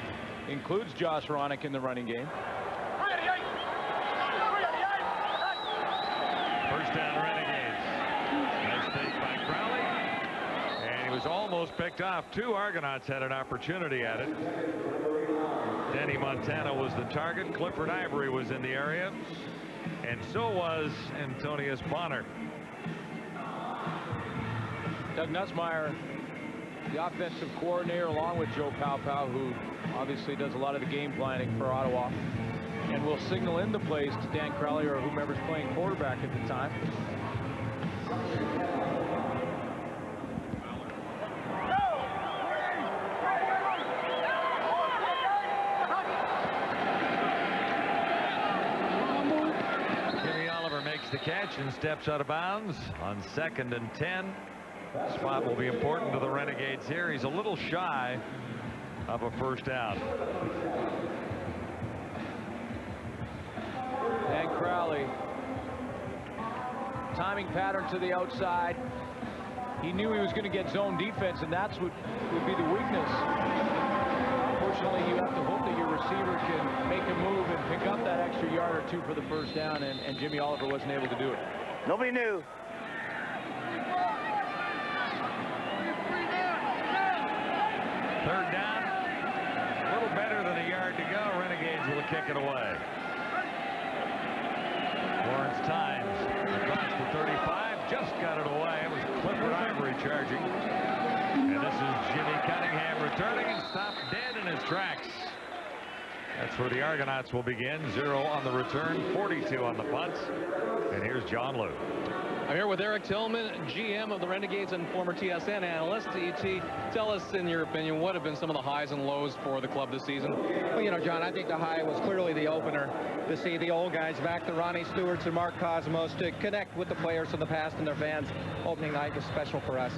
Speaker 2: includes Josh Ronick in the running game.
Speaker 1: First down, Renegades. Nice take by Crowley. And he was almost picked off. 2 Argonauts had an opportunity at it. Denny Montana was the target. Clifford Ivory was in the area. And so was Antonius Bonner.
Speaker 2: Doug Nussmeier, the offensive coordinator, along with Joe Paopao, who obviously does a lot of the game planning for Ottawa, and will signal in the plays to Dan Crowley or whomever's playing quarterback at the time.
Speaker 1: Jimmy Oliver makes the catch and steps out of bounds on 2nd and 10. Spot will be important to the Renegades here. He's a little shy of a first down.
Speaker 2: Dan Crowley, timing pattern to the outside. He knew he was going to get zone defense, and that's what would be the weakness. Unfortunately, you have to hope that your receiver can make a move and pick up that extra yard or 2 for the first down, and Jimmy Oliver wasn't able to do it.
Speaker 8: Nobody knew.
Speaker 1: Third down, a little better than a yard to go. Renegades will kick it away. Lawrence Tynes across the 35, just got it away. It was Clifford Ivory charging. And this is Jimmy Cunningham returning and stopped dead in his tracks. That's where the Argonauts will begin. 0 on the return, 42 on the punt. And here's John Lou.
Speaker 4: I'm here with Eric Tillman, GM of the Renegades and former TSN analyst. E.T., tell us, in your opinion, what have been some of the highs and lows for the club this season?
Speaker 11: Well, you know, John, I think the high was clearly the opener, to see the old guys back, the Ronnie Stewarts and Mark Cosmos, to connect with the players of the past and their fans. Opening night was special for us.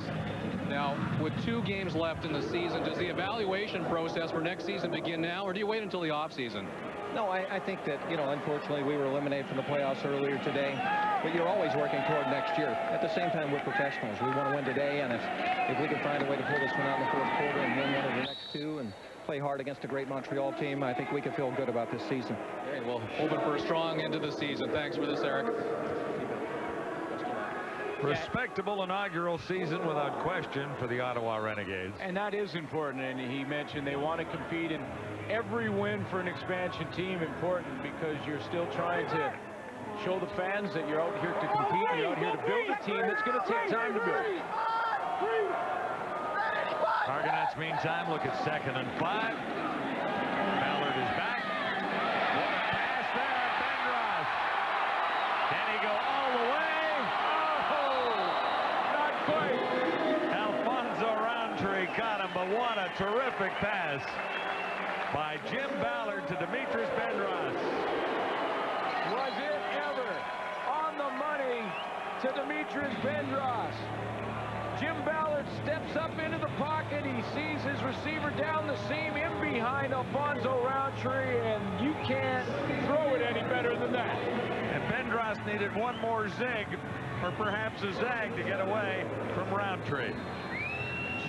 Speaker 4: Now, with 2 games left in the season, does the evaluation process for next season begin now, or do you wait until the offseason?
Speaker 11: No, I think that, you know, unfortunately, we were eliminated from the playoffs earlier today, but you're always working toward next year. At the same time, we're professionals. We want to win today, and if we can find a way to pull this one out in the 4th quarter and win one of the next 2 and play hard against a great Montreal team. I think we can feel good about this season.
Speaker 4: Okay, well, hoping for a strong end to the season. Thanks for this, Eric.
Speaker 1: Respectable inaugural season without question for the Ottawa Renegades.
Speaker 2: And that is important, and he mentioned they want to compete, in every win for an expansion team important because you're still trying to show the fans that you're out here to compete, you're out here to build a team that's going to take time to build.
Speaker 1: Argonauts, meantime, look at 2nd and 5. Ballard is back. What a pass there, Bendros. Can he go all the way?
Speaker 2: Not quite.
Speaker 1: Alfonso Roundtree caught him, but what a terrific pass by Jim Ballard to Dimitris Bendros.
Speaker 2: Was it ever on the money to Dimitris Bendros? Jim Ballard steps up into the pocket. He sees his receiver down the seam in behind Alfonso Roundtree, and you can't throw it any better than that.
Speaker 1: And Bendros needed one more zig, or perhaps a zag, to get away from Roundtree.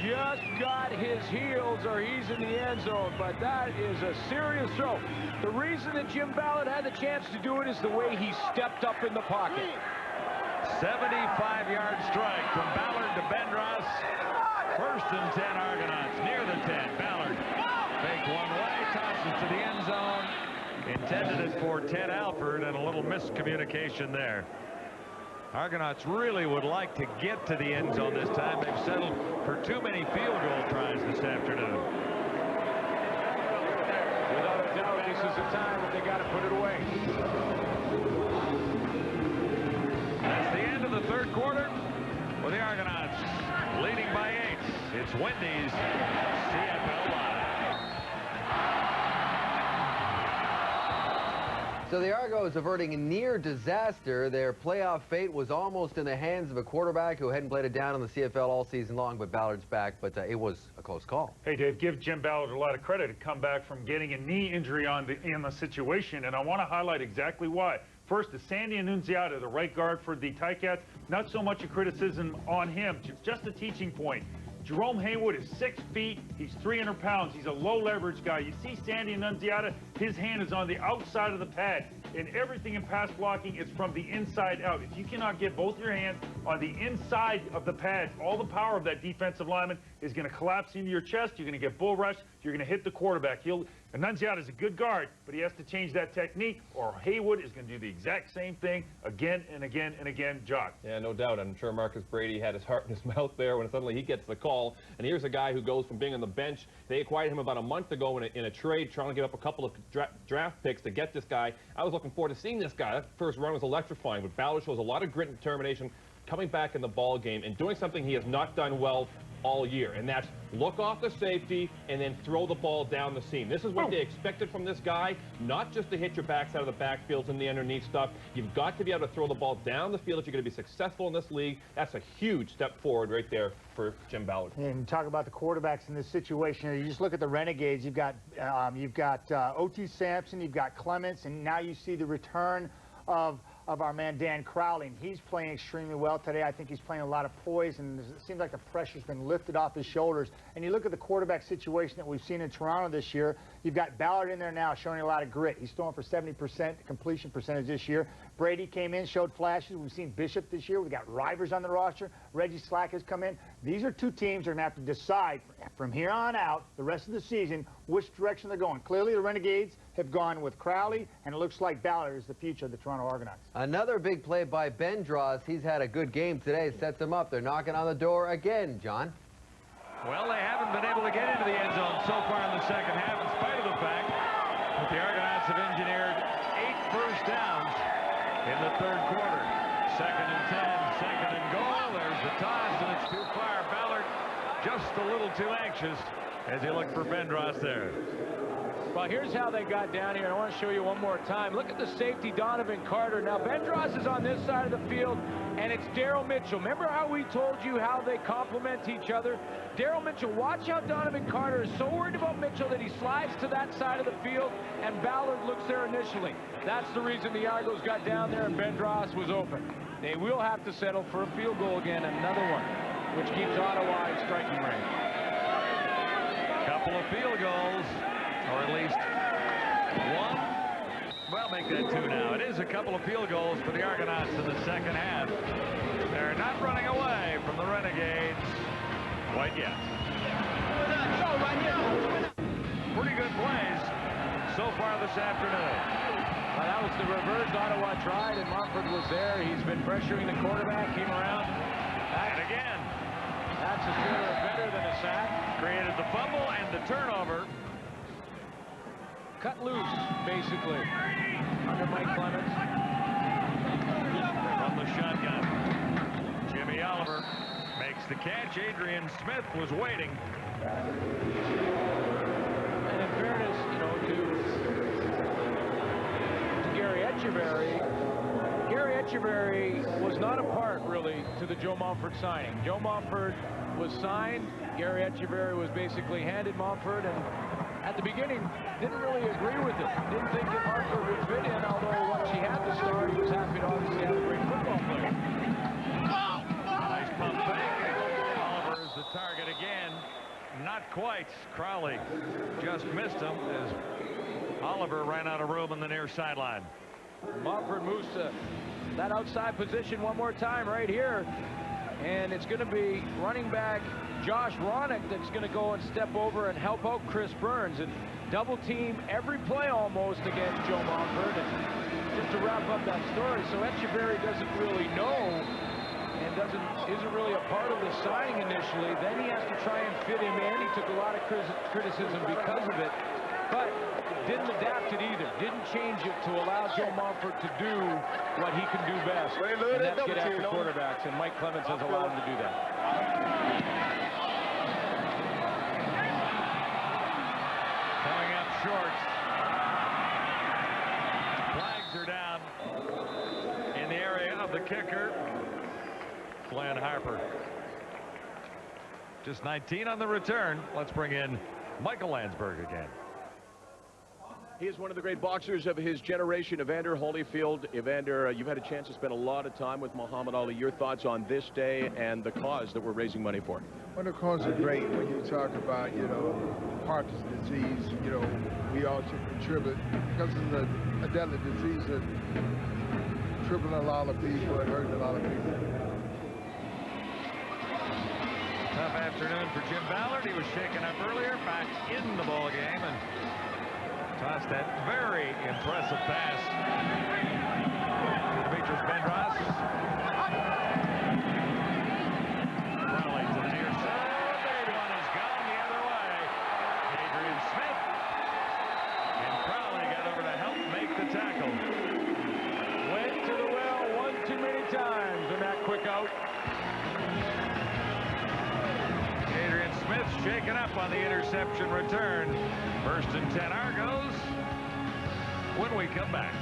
Speaker 2: Just got his heels, or he's in the end zone, but that is a serious throw. The reason that Jim Ballard had the chance to do it is the way he stepped up in the pocket.
Speaker 1: 75-yard strike from Ballard to Bendros. 1st and 10 Argonauts near the 10. Ballard faked one way, tosses to the end zone. Intended it for Ted Alford, and a little miscommunication there. Argonauts really would like to get to the end zone this time. They've settled for too many field goal tries this afternoon.
Speaker 2: Without a doubt, this is the time that they got to put it away.
Speaker 1: That's the end of the 3rd quarter with the Argonauts leading by 8. It's Wendy's CFL Live.
Speaker 6: So the Argos averting a near disaster. Their playoff fate was almost in the hands of a quarterback who hadn't played it down in the CFL all season long, but Ballard's back. But it was a close call.
Speaker 7: Hey, Dave, give Jim Ballard a lot of credit to come back from getting a knee injury in the situation, and I want to highlight exactly why. First is Sandy Annunziata, the right guard for the Ticats. Not so much a criticism on him, just a teaching point. Jerome Haywood is 6 feet. He's 300 pounds. He's a low-leverage guy. You see Sandy Annunziata, his hand is on the outside of the pad. And everything in pass blocking is from the inside out. If you cannot get both your hands on the inside of the pads, all the power of that defensive lineman is going to collapse into your chest. You're going to get bull rush. You're going to hit the quarterback. Annunziata is a good guard, but he has to change that technique, or Haywood is going to do the exact same thing again and again and again. Jock.
Speaker 9: Yeah, no doubt. I'm sure Marcus Brady had his heart in his mouth there when suddenly he gets the call. And here's a guy who goes from being on the bench. They acquired him about a month ago in a trade, trying to give up a couple of draft picks to get this guy. I was looking forward to seeing this guy. That first run was electrifying, but Ballard shows a lot of grit and determination coming back in the ball game and doing something he has not done well all year, and that's look off the safety and then throw the ball down the seam. This is what they expected from this guy, not just to hit your backs out of the backfields and the underneath stuff. You've got to be able to throw the ball down the field if you're going to be successful in this league. That's a huge step forward right there for Jim Ballard.
Speaker 8: And talk about the quarterbacks in this situation. You just look at the Renegades. You've got O.T. Sampson, you've got Clements, and now you see the return of our man Dan Crowley. He's playing extremely well today. I think he's playing a lot of poise, and it seems like the pressure's been lifted off his shoulders. And you look at the quarterback situation that we've seen in Toronto this year. You've got Ballard in there now showing a lot of grit. He's throwing for 70% completion percentage this year. Brady came in, showed flashes. We've seen Bishop this year. We've got Rivers on the roster. Reggie Slack has come in. These are two teams that are going to have to decide from here on out, the rest of the season, which direction they're going. Clearly, the Renegades have gone with Crowley, and it looks like Ballard is the future of the Toronto Argonauts.
Speaker 6: Another big play by Bendros. He's had a good game today. Sets him up. They're knocking on the door again, John.
Speaker 1: Well, they haven't been able to get into the end zone so far in the second half, in spite of the fact that the Argonauts have engineered 8 first downs in the 3rd quarter. 2nd and 10, 2nd and goal. There's the toss, and it's too far. Ballard just a little too anxious as he looked for Bendros there.
Speaker 2: Well, here's how they got down here. I want to show you one more time. Look at the safety, Donovan Carter. Now, Bendros is on this side of the field, and it's Daryl Mitchell. Remember how we told you how they complement each other? Daryl Mitchell, watch how Donovan Carter is so worried about Mitchell that he slides to that side of the field, and Ballard looks there initially. That's the reason the Argos got down there, and Bendros was open. They will have to settle for a field goal again, another one, which keeps Ottawa in striking range.
Speaker 1: couple of field goals, or at least one. Well, make that two now. It is a couple of field goals for the Argonauts in the second half. They're not running away from the Renegades quite yet. Pretty good plays so far this afternoon.
Speaker 2: Well, that was the reverse. Ottawa tried, and Montford was there. He's been pressuring the quarterback, came around.
Speaker 1: And again.
Speaker 2: That's a shooter better than a sack.
Speaker 1: Created the fumble and the turnover.
Speaker 2: Cut loose, basically, under Mike Clemens.
Speaker 1: From the shotgun. Jimmy Oliver makes the catch. Adrian Smith was waiting.
Speaker 2: And in fairness, you know, to Gary Etcheverry was not a part, really, to the Joe Montford signing. Joe Montford was signed. Gary Etcheverry was basically handed Montford, and at the beginning, didn't really agree with it. Didn't think that Montford would fit in, although once he had the start, he was happy to obviously have a great football player.
Speaker 1: Nice pump fake. Oliver is the target again. Not quite. Crowley just missed him as Oliver ran out of room in the near sideline.
Speaker 2: Montford moves to that outside position one more time right here. And it's going to be running back Josh Ronick that's going to go and step over and help out Chris Burns and double team every play almost against Joe Montford. And just to wrap up that story, so Etcheverry doesn't really know and isn't really a part of the signing initially. Then he has to try and fit him in. He took a lot of criticism because of it, but didn't adapt it either. Didn't change it to allow Joe Montford to do what he can do best, and that's get after quarterbacks, and Mike Clemens has allowed him to do that.
Speaker 1: Coming up short. Flags are down in the area of the kicker, Glenn Harper. Just 19 on the return. Let's bring in Michael Landsberg again.
Speaker 12: He is one of the great boxers of his generation, Evander Holyfield. Evander, you've had a chance to spend a lot of time with Muhammad Ali. Your thoughts on this day and the cause that we're raising money for?
Speaker 13: Well, the cause is great. When you talk about, you know, heart disease, you know, we all should contribute because it's a deadly disease that crippling a lot of people and hurting a lot of people.
Speaker 1: Tough afternoon for Jim Ballard. He was shaken up earlier, back in the ball game, and tossed that very impressive pass to Demetrius Bendros. Crowley to the near side. Big one is gone the other way. Adrian Smith. And Crowley got over to help make the tackle.
Speaker 2: Went to the well one too many times in that quick out.
Speaker 1: Adrian Smith shaken up on the interception return. First and 10 Argos when we come back.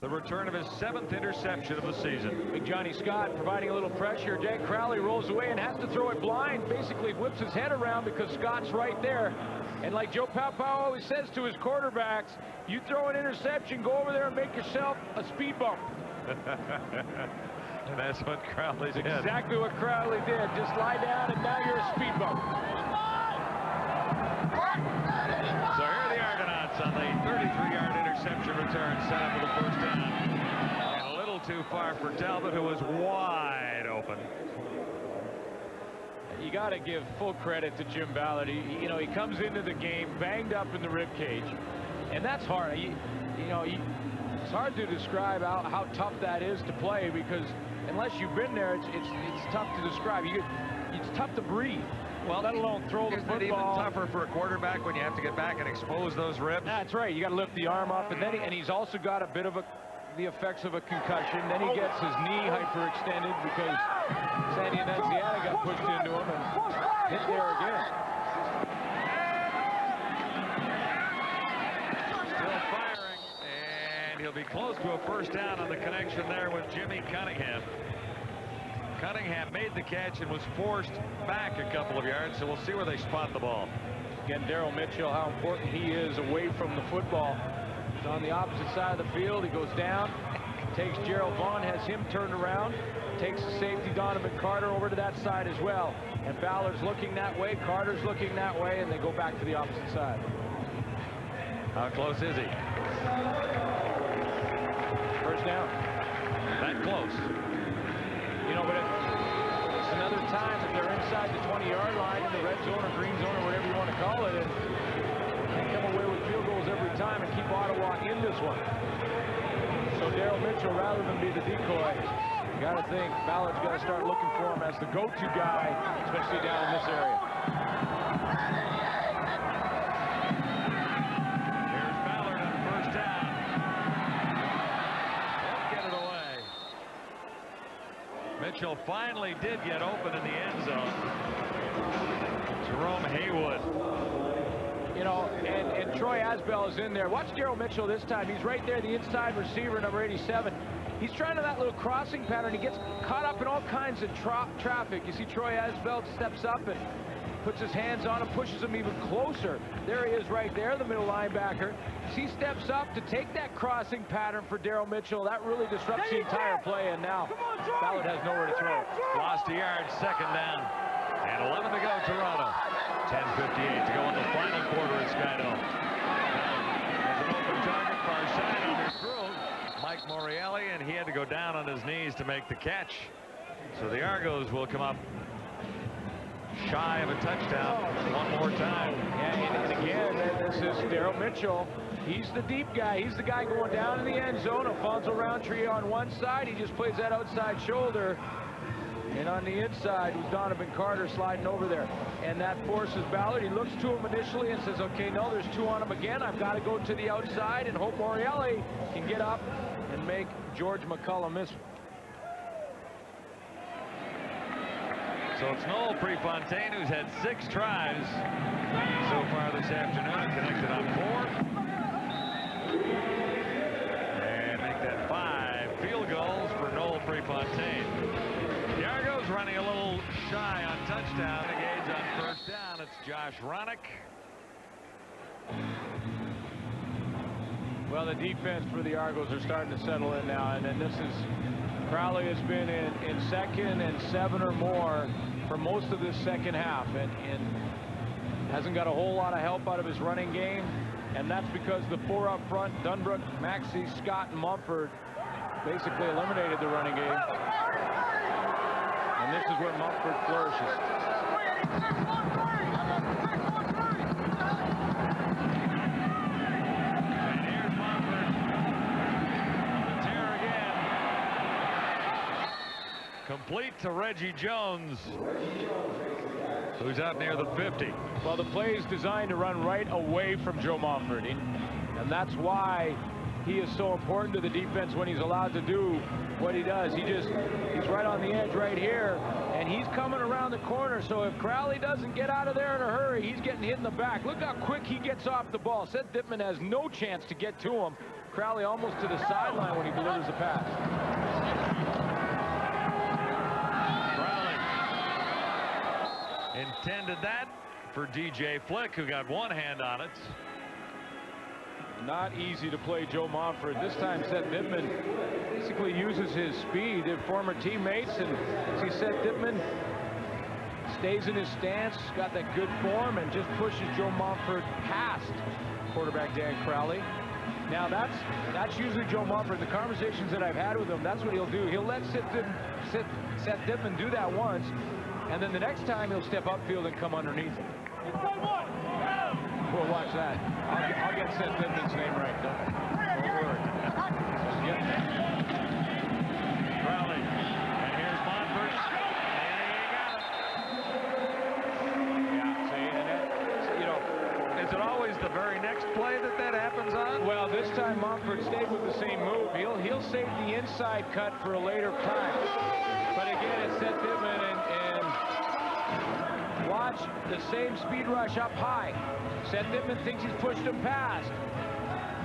Speaker 1: The return of his 7th interception of the season.
Speaker 2: Big Johnny Scott providing a little pressure. Jake Crowley rolls away and has to throw it blind. Basically whips his head around because Scott's right there. And like Joe Paopao always says to his quarterbacks, you throw an interception, go over there and make yourself a speed bump.
Speaker 1: And that's what Crowley did.
Speaker 2: Exactly what Crowley did. Just lie down and now you're a speed bump.
Speaker 1: So here are the Argonauts on the 33-yard interception return, set up for the first down. And a little too far for Talbot, who was wide open.
Speaker 2: You got to give full credit to Jim Ballard. He comes into the game banged up in the rib cage, and that's hard. It's hard to describe how tough that is to play because unless you've been there, it's tough to describe. It's tough to breathe. Well, let alone throw the football.
Speaker 1: Isn't it even tougher for a quarterback when you have to get back and expose those ribs?
Speaker 2: That's right. You got to lift the arm up, and then he's also got a bit of the effects of a concussion. Then he gets his knee hyperextended because Sandy Annunziata got pushed into him and hit there again.
Speaker 1: Still firing, and he'll be close to a first down on the connection there with Jimmy Cunningham. Cunningham made the catch and was forced back a couple of yards, so we'll see where they spot the ball.
Speaker 2: Again, Daryl Mitchell, how important he is away from the football. He's on the opposite side of the field. He goes down, takes Gerald Vaughn, has him turned around, takes the safety Donovan Carter over to that side as well. And Ballard's looking that way, Carter's looking that way, and they go back to the opposite side.
Speaker 1: How close is he?
Speaker 2: First down.
Speaker 1: That close.
Speaker 2: You know, but it's another time that they're inside the 20-yard line in the red zone or green zone or whatever you want to call it, and they come away with field goals every time and keep Ottawa in this one. So Daryl Mitchell, rather than be the decoy, you got to think Ballard's got to start looking for him as the go-to guy, especially down in this area.
Speaker 1: Here's Ballard on first down. Won't get it away. Mitchell finally did get open in the end zone. Jerome Haywood.
Speaker 2: You know, and Troy Asbell is in there. Watch Daryl Mitchell this time. He's right there, the inside receiver, number 87. He's trying to that little crossing pattern. He gets caught up in all kinds of traffic. You see Troy Asbell steps up and puts his hands on him, pushes him even closer. There he is right there, the middle linebacker. As he steps up to take that crossing pattern for Daryl Mitchell, that really disrupts the entire play, and now Ballard has nowhere to throw.
Speaker 1: Lost a yard, second down. And 11 to go, Toronto. 10:58 to go in the final quarter at Skydome. There's an open target, far side, underthrown. Mike Morreale, and he had to go down on his knees to make the catch. So the Argos will come up shy of a touchdown one more time.
Speaker 2: Yeah, and again, this is Daryl Mitchell. He's the deep guy. He's the guy going down in the end zone. Alfonso Roundtree on one side. He just plays that outside shoulder. And on the inside was Donovan Carter sliding over there. And that forces Ballard. He looks to him initially and says, okay, no, there's two on him again. I've got to go to the outside and hope Morreale can get up and make George McCullum miss.
Speaker 1: So it's Noel Prefontaine, who's had 6 tries so far this afternoon, connected on 4. And make that 5 field goals for Noel Prefontaine. The Argos running a little shy on touchdown. Renegades on first down. It's Josh Ronick.
Speaker 2: Well, the defense for the Argos are starting to settle in now, and then this is Crowley has been in second and 7 or more for most of this second half, and hasn't got a whole lot of help out of his running game, and that's because the 4 up front, Dunbrook, Maxey, Scott, and Mumford, basically eliminated the running game. And this is where Mumford flourishes.
Speaker 1: And here's Mumford on the tear again. Complete to Reggie Jones, who's out near the 50.
Speaker 2: Well, the play is designed to run right away from Joe Mumford, and that's why he is so important to the defense when he's allowed to do what he does. He's right on the edge right here, and he's coming around the corner, so if Crowley doesn't get out of there in a hurry, he's getting hit in the back. Look how quick he gets off the ball. Seth Dittman has no chance to get to him. Crowley almost to the sideline when he delivers the pass.
Speaker 1: Crowley intended that for DJ Flick, who got one hand on it.
Speaker 2: Not easy to play Joe Mumford. This time Seth Dittman basically uses his speed. They're former teammates, and see Seth Dittman stays in his stance, got that good form, and just pushes Joe Mumford past quarterback Dan Crowley. Now that's usually Joe Mumford. The conversations that I've had with him, that's what he'll do. He'll let Seth Dittman do that once, and then the next time he'll step upfield and come underneath him. We'll watch that. I'll get Seth Dittman's name right. Don't worry.
Speaker 1: Crowley. And here's Monfort. And he got it.
Speaker 2: Yeah, see, and that, you know,
Speaker 1: is it always the very next play that happens on?
Speaker 2: Well, this time Monfort stayed with the same move. He'll save the inside cut for a later time. But again, it's Seth Dittman and watch the same speed rush up high. Seth Dittman thinks he's pushed him past.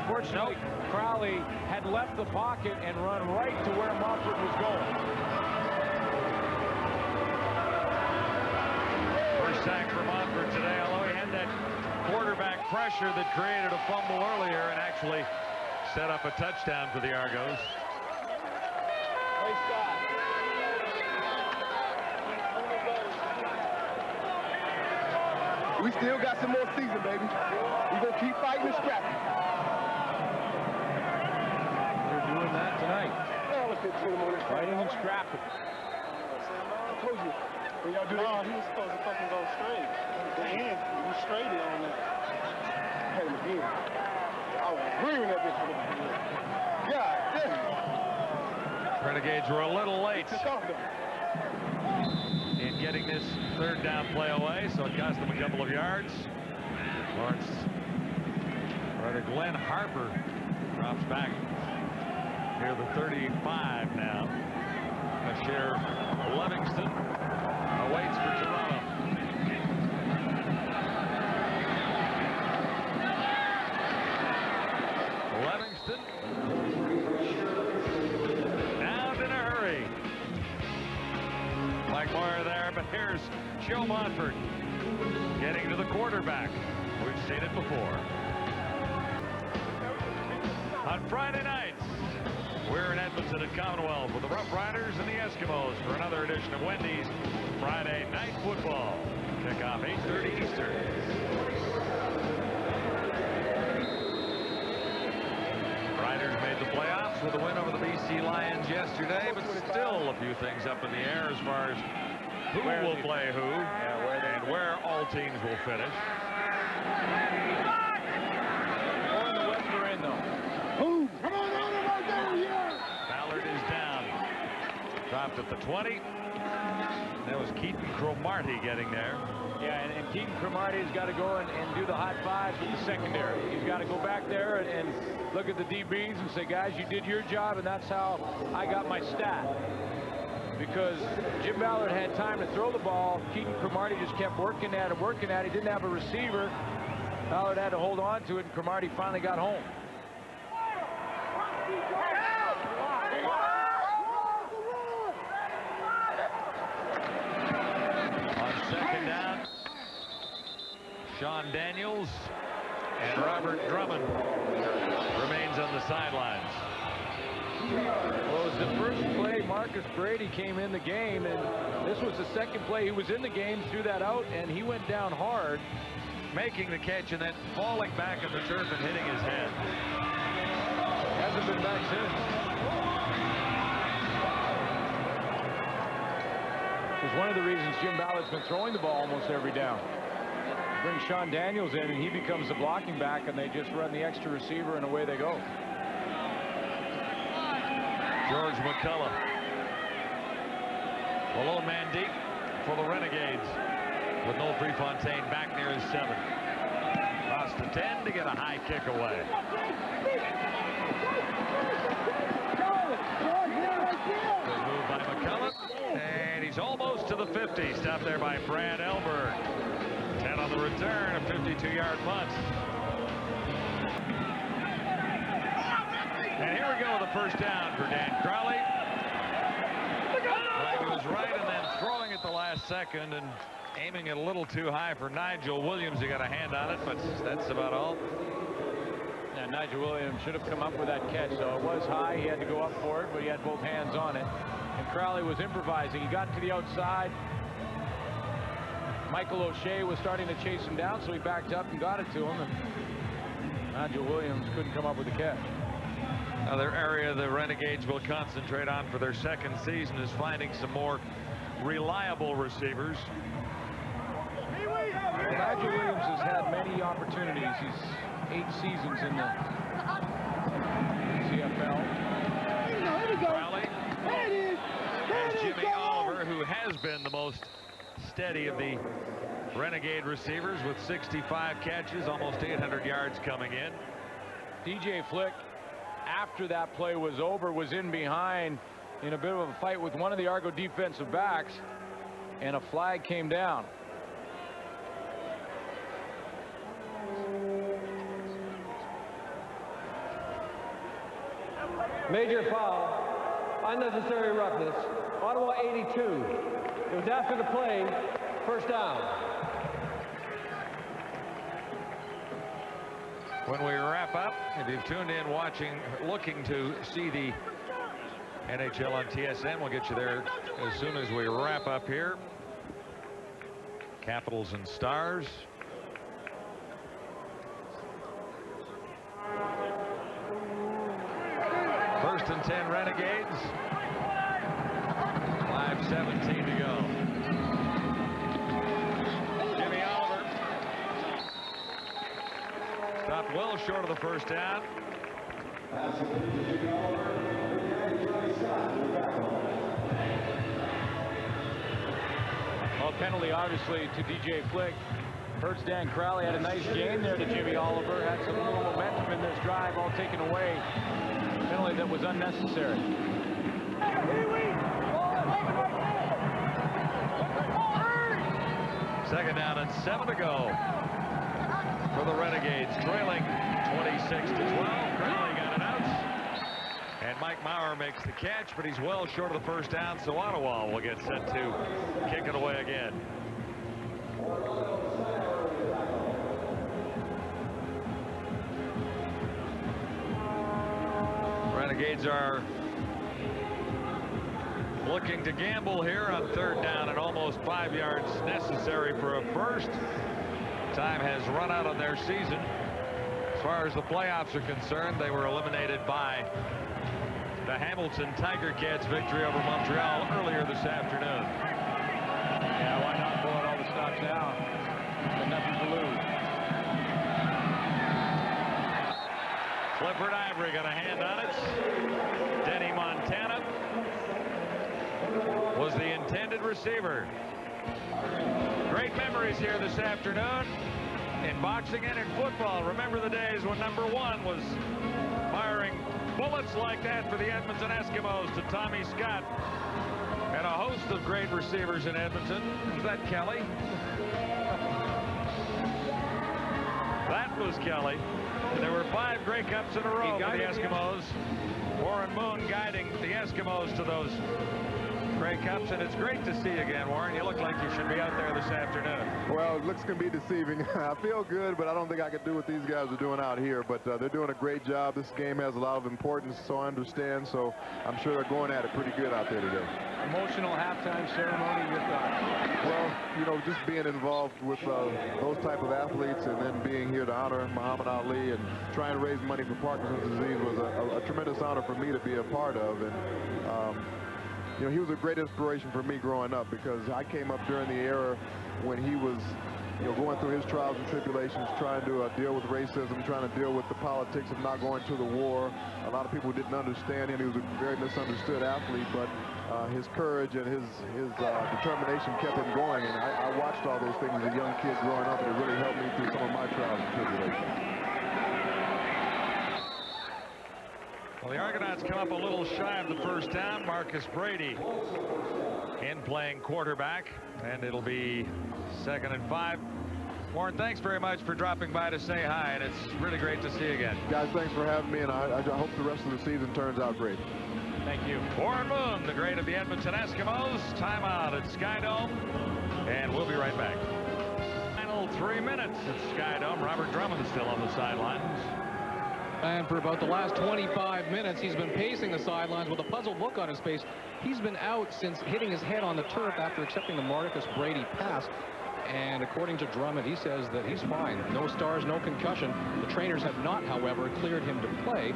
Speaker 2: Fortunately, Crowley had left the pocket and run right to where Mumford was going.
Speaker 1: First sack for Mumford today, although he had that quarterback pressure that created a fumble earlier and actually set up a touchdown for the Argos.
Speaker 13: We still got some more season, baby. We're going to keep fighting and scrapping.
Speaker 2: They're doing that tonight. Fighting and scrapping.
Speaker 13: I told you. When y'all do that, he was supposed to fucking go straight. Damn, he was straight on that. Hey, again. I was rearing that bitch with a God damn.
Speaker 1: Renegades were a little late in getting this third down play away, so it cost them a couple of yards. Glenn Harper drops back near the 35 now. Sheriff Livingston awaits for Toronto. Livingston out in a hurry. Like more there, but here's Joe Montfort getting to the quarterback. We've seen it before. On Friday nights, we're in Edmonton at Commonwealth with the Rough Riders and the Eskimos for another edition of Wendy's Friday Night Football. Kickoff 8:30 Eastern. Riders made the playoffs with a win over the BC Lions yesterday, but still a few things up in the air as far as who will play who and where all teams will finish.
Speaker 2: On the western end, though.
Speaker 1: Ballard is down. Dropped at the 20. That was Keaton Cromartie getting there.
Speaker 2: Yeah, and Keaton Cromartie's got to go and do the hot fives with the secondary. He's got to go back there and look at the DBs and say, guys, you did your job, and that's how I got my stat. Because Jim Ballard had time to throw the ball. Keaton Cromartie just kept working at it, He didn't have a receiver. Ballard had to hold on to it, and Cromartie finally got home.
Speaker 1: On second down, Sean Daniels and Robert Drummond remains on the sidelines.
Speaker 2: Well, it was the first play Marcus Brady came in the game, and this was the second play he was in the game, threw that out, and he went down hard.
Speaker 1: Making the catch and then falling back at the turf and hitting his head.
Speaker 2: Hasn't been back since. It's one of the reasons Jim Ballard's been throwing the ball almost every down. Bring Sean Daniels in, and he becomes the blocking back, and they just run the extra receiver, and away they go.
Speaker 1: George McCullough. A lone man deep for the Renegades with Noel Prefontaine back near his 7. Cross to 10 to get a high kick away. Good move by McCullough, and he's almost to the 50. Stopped there by Brad Elberg. 10 on the return, a 52-yard punt. And here we go with a first down for Dan Crowley. He was right and then throwing at the last second and aiming it a little too high for Nigel Williams. He got a hand on it, but that's about all.
Speaker 2: Yeah, Nigel Williams should have come up with that catch, so it was high. He had to go up for it, but he had both hands on it. And Crowley was improvising. He got to the outside. Michael O'Shea was starting to chase him down, so he backed up and got it to him. And Nigel Williams couldn't come up with the catch.
Speaker 1: Another area the Renegades will concentrate on for their second season is finding some more reliable receivers.
Speaker 2: Nigel Williams has had many opportunities. He's 8 seasons in the CFL.
Speaker 1: Crowley and Jimmy Oliver, who has been the most steady of the Renegade receivers with 65 catches, almost 800 yards coming in.
Speaker 2: DJ Flick, after that play was over, was in behind in a bit of a fight with one of the Argo defensive backs, and a flag came down.
Speaker 3: Major foul, unnecessary roughness, Ottawa 82. It was after the play, first down.
Speaker 1: When we wrap up, if you've tuned in watching, looking to see the NHL on TSN. We'll get you there as soon as we wrap up here. Capitals and Stars. First and 10 Renegades. 5:17 to go. Jimmy Oliver stopped well short of the first down.
Speaker 2: Well, penalty obviously to DJ Flick. Hurts Dan Crowley. Had a nice game there to Jimmy Oliver. Had some little momentum in this drive, all taken away. Penalty that was unnecessary.
Speaker 1: Second down and 7 to go for the Renegades, trailing 26-12. Crowley got it out, and Mike Maurer makes the catch, but he's well short of the first down, so Ottawa will get set to kick it away again. Renegades are looking to gamble here on third down and almost 5 yards necessary for a first. Time has run out on their season. As far as the playoffs are concerned, they were eliminated by the Hamilton Tiger Cats' victory over Montreal earlier this afternoon.
Speaker 2: Yeah, why not pull out all the stops now? Got nothing to lose.
Speaker 1: Clifford Ivory got a hand on it. Denny Montana was the intended receiver. Great memories here this afternoon in boxing and in football. Remember the days when number 1 was firing bullets like that for the Edmonton Eskimos to Tommy Scott and a host of great receivers in Edmonton. Was that Kelly? That was Kelly. And there were 5 Grey Cups in a row for the Eskimos. Warren Moon guiding the Eskimos to those Grey Cups, and it's great to see you again, Warren. You look like you should be out there this afternoon.
Speaker 10: Well, looks can be deceiving. I feel good, but I don't think I could do what these guys are doing out here. But they're doing a great job. This game has a lot of importance, so I understand. So I'm sure they're going at it pretty good out there today.
Speaker 2: Emotional halftime ceremony, your thoughts?
Speaker 10: Well, you know, just being involved with those type of athletes and then being here to honor Muhammad Ali and trying to raise money for Parkinson's disease was a tremendous honor for me to be a part of. And you know, he was a great inspiration for me growing up, because I came up during the era when he was, you know, going through his trials and tribulations, trying to deal with racism, trying to deal with the politics of not going to the war. A lot of people didn't understand him. He was a very misunderstood athlete, but his courage and his determination kept him going. And I watched all those things as a young kid growing up, and it really helped me through some of my trials and tribulations.
Speaker 1: Well, the Argonauts come up a little shy of the first down. Marcus Brady in playing quarterback, and it'll be 2nd and 5. Warren, thanks very much for dropping by to say hi, and it's really great to see you again.
Speaker 10: Guys, thanks for having me, and I hope the rest of the season turns out great.
Speaker 2: Thank you.
Speaker 1: Warren Moon, the great of the Edmonton Eskimos. Timeout at Skydome, and we'll be right back. Final 3 minutes at Skydome. Robert Drummond still on the sidelines.
Speaker 4: And for about the last 25 minutes, he's been pacing the sidelines with a puzzled look on his face. He's been out since hitting his head on the turf after accepting the Marcus Brady pass. And according to Drummond, he says that he's fine. No stars, no concussion. The trainers have not, however, cleared him to play.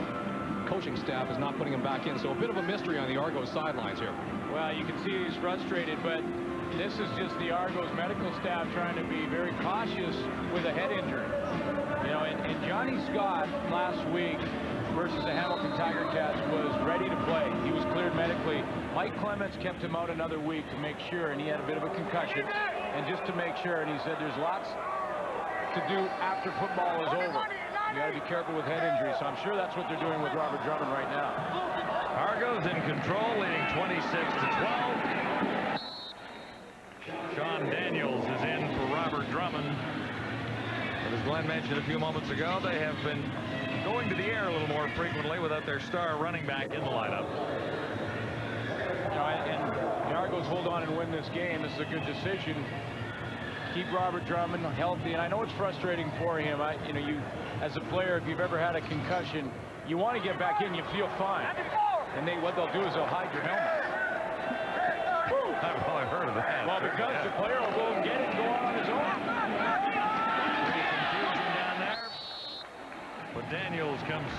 Speaker 4: Coaching staff is not putting him back in. So a bit of a mystery on the Argos sidelines here.
Speaker 2: Well, you can see he's frustrated, but this is just the Argos medical staff trying to be very cautious with a head injury. You know, and Johnny Scott last week versus the Hamilton Tiger Cats was ready to play. He was cleared medically. Mike Clements kept him out another week to make sure, and he had a bit of a concussion. And just to make sure, and he said there's lots to do after football is over. You got to be careful with head injuries, so I'm sure that's what they're doing with Robert Drummond right now.
Speaker 1: Argos in control, leading 26-12. Sean Daniels is in for Robert Drummond. But as Glenn mentioned a few moments ago, they have been going to the air a little more frequently without their star running back in the lineup.
Speaker 2: And the Argos hold on and win this game. This is a good decision. Keep Robert Drummond healthy, and I know it's frustrating for him. You know, you as a player, if you've ever had a concussion, you want to get back in. You feel fine. And what they'll do is they'll hide your helmet.
Speaker 1: I've probably heard of that.
Speaker 2: Well, because the player will go and get it and go out on his own.
Speaker 1: Confusion down there. But Daniels comes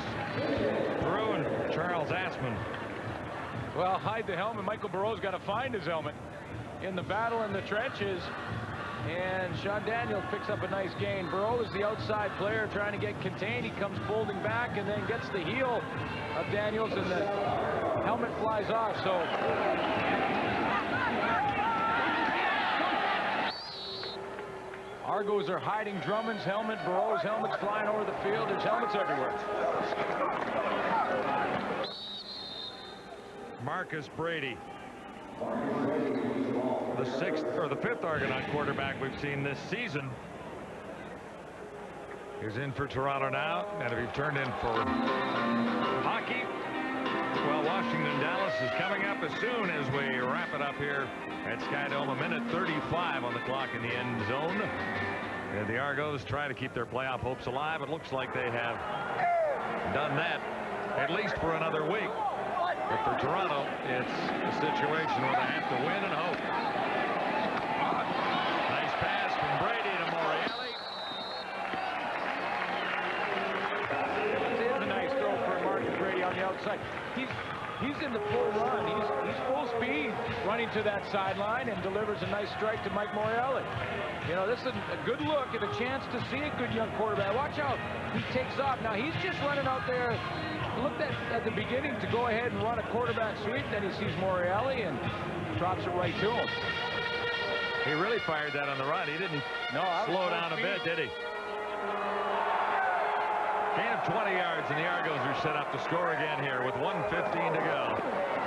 Speaker 1: through, and Charles Assman.
Speaker 2: Well, hide the helmet. Michael Burrow's got to find his helmet in the battle in the trenches. And Sean Daniels picks up a nice gain. Burrow is the outside player trying to get contained. He comes folding back and then gets the heel of Daniels, and the helmet flies off. So Argos are hiding Drummond's helmet. Burrow's helmet's flying over the field. There's helmets everywhere.
Speaker 1: Marcus Brady, the fifth Argonaut quarterback we've seen this season. He's in for Toronto now, and if you've turned in for hockey, well, Washington-Dallas is coming up as soon as we wrap it up here at Skydome. A minute 35 on the clock in the end zone. And the Argos try to keep their playoff hopes alive. It looks like they have done that at least for another week. But for Toronto, it's a situation where they have to win and hope. Nice pass from Brady to Morreale.
Speaker 2: It is a nice throw for Marcus Brady on the outside. He's in the full run. He's full speed running to that sideline and delivers a nice strike to Mike Morreale. You know, this is a good look at a chance to see a good young quarterback. Watch out. He takes off. Now, he's just running out there. Looked at the beginning to go ahead and run a quarterback sweep. Then he sees Morreale and drops it right to him.
Speaker 1: He really fired that on the run. He didn't slow down a bit, did he? Gain of 20 yards, and the Argos are set up to score again here with 1:15 to go.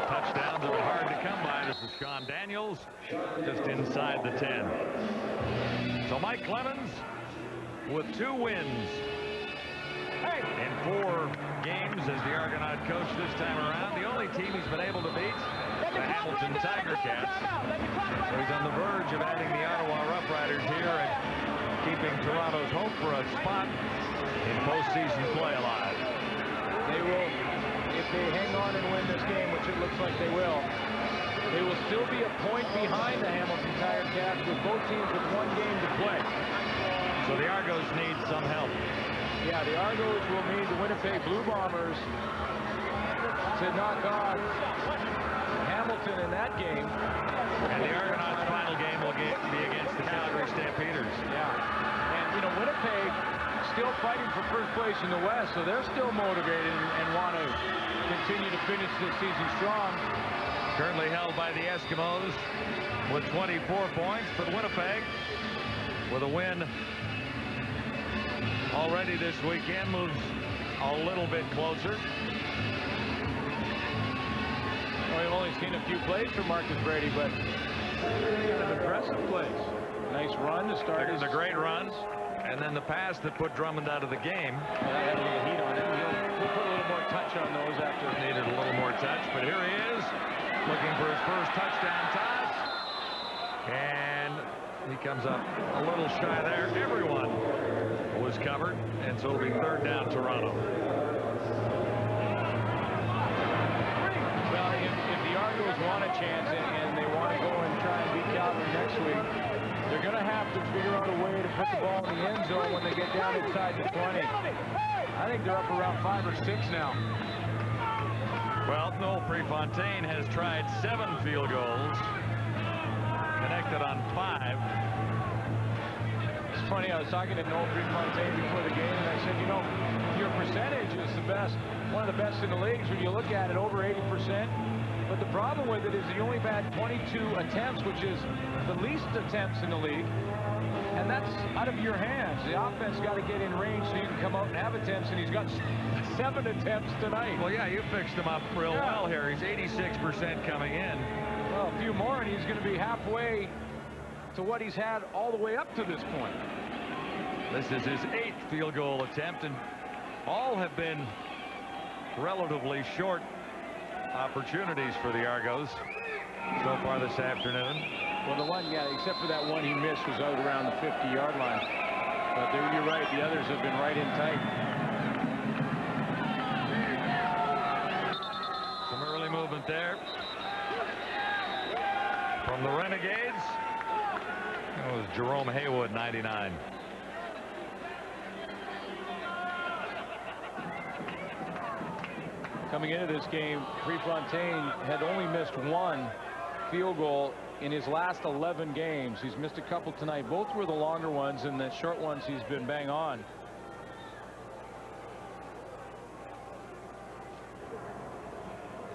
Speaker 1: Touchdowns are hard to come by. This is Sean Daniels just inside the 10. So Mike Clemens with 2 wins in 4 games as the Argonaut coach this time around. The only team he's been able to beat, the Hamilton Tiger Cats. So he's on the verge of adding the Ottawa Rough Riders here and keeping Toronto's hope for a spot in postseason play alive.
Speaker 2: They will, if they hang on and win this game, which it looks like they will still be a point behind the Hamilton Tiger Cats with both teams with 1 game to play.
Speaker 1: So the Argos need some help.
Speaker 2: Yeah, the Argos will need the Winnipeg Blue Bombers to knock off Hamilton in that game.
Speaker 1: And the Argonauts' final game will be against the Calgary Stampeders.
Speaker 2: Yeah, and you know, Winnipeg still fighting for first place in the West, so they're still motivated and want to continue to finish this season strong.
Speaker 1: Currently held by the Eskimos with 24 points, but Winnipeg with a win already this weekend moves a little bit closer.
Speaker 2: Well, we've only seen a few plays from Marcus Brady, but kind of impressive plays. Nice run to start.
Speaker 1: There's a great run, and then the pass that put Drummond out of the game.
Speaker 2: Well, that had a little heat on it. He'll put a little more touch on those after.
Speaker 1: Needed a little more touch, but here he is, looking for his first touchdown toss. And he comes up a little shy there. Everyone was covered, and so it'll be 3rd down Toronto.
Speaker 2: Well, if the Argos want a chance and they want to go and try and beat Calgary next week, they're going to have to figure out a way to put the ball in the end zone when they get down inside the 20. I think they're up around 5 or 6 now.
Speaker 1: Well, Noel Prefontaine has tried 7 field goals, connected on 5.
Speaker 2: It's funny, I was talking to Noel Prefontaine before the game, and I said, you know, your percentage is the best, one of the best in the leagues when you look at it, over 80%. But the problem with it is he only had 22 attempts, which is the least attempts in the league. And that's out of your hands. The offense got to get in range so you can come out and have attempts, and he's got 7 attempts tonight.
Speaker 1: Well, yeah, you fixed him up real well here. He's 86% coming in.
Speaker 2: Well, a few more, and he's going to be halfway to what he's had all the way up to this point.
Speaker 1: This is his 8th field goal attempt, and all have been relatively short opportunities for the Argos so far this afternoon.
Speaker 2: Well, the one, yeah, except for that one he missed, was out around the 50-yard line. But you're right, the others have been right in tight.
Speaker 1: Some early movement there from the Renegades. It was Jerome Haywood, 99.
Speaker 2: Coming into this game, Prefontaine had only missed one field goal in his last 11 games. He's missed a couple tonight. Both were the longer ones, and the short ones he's been bang on.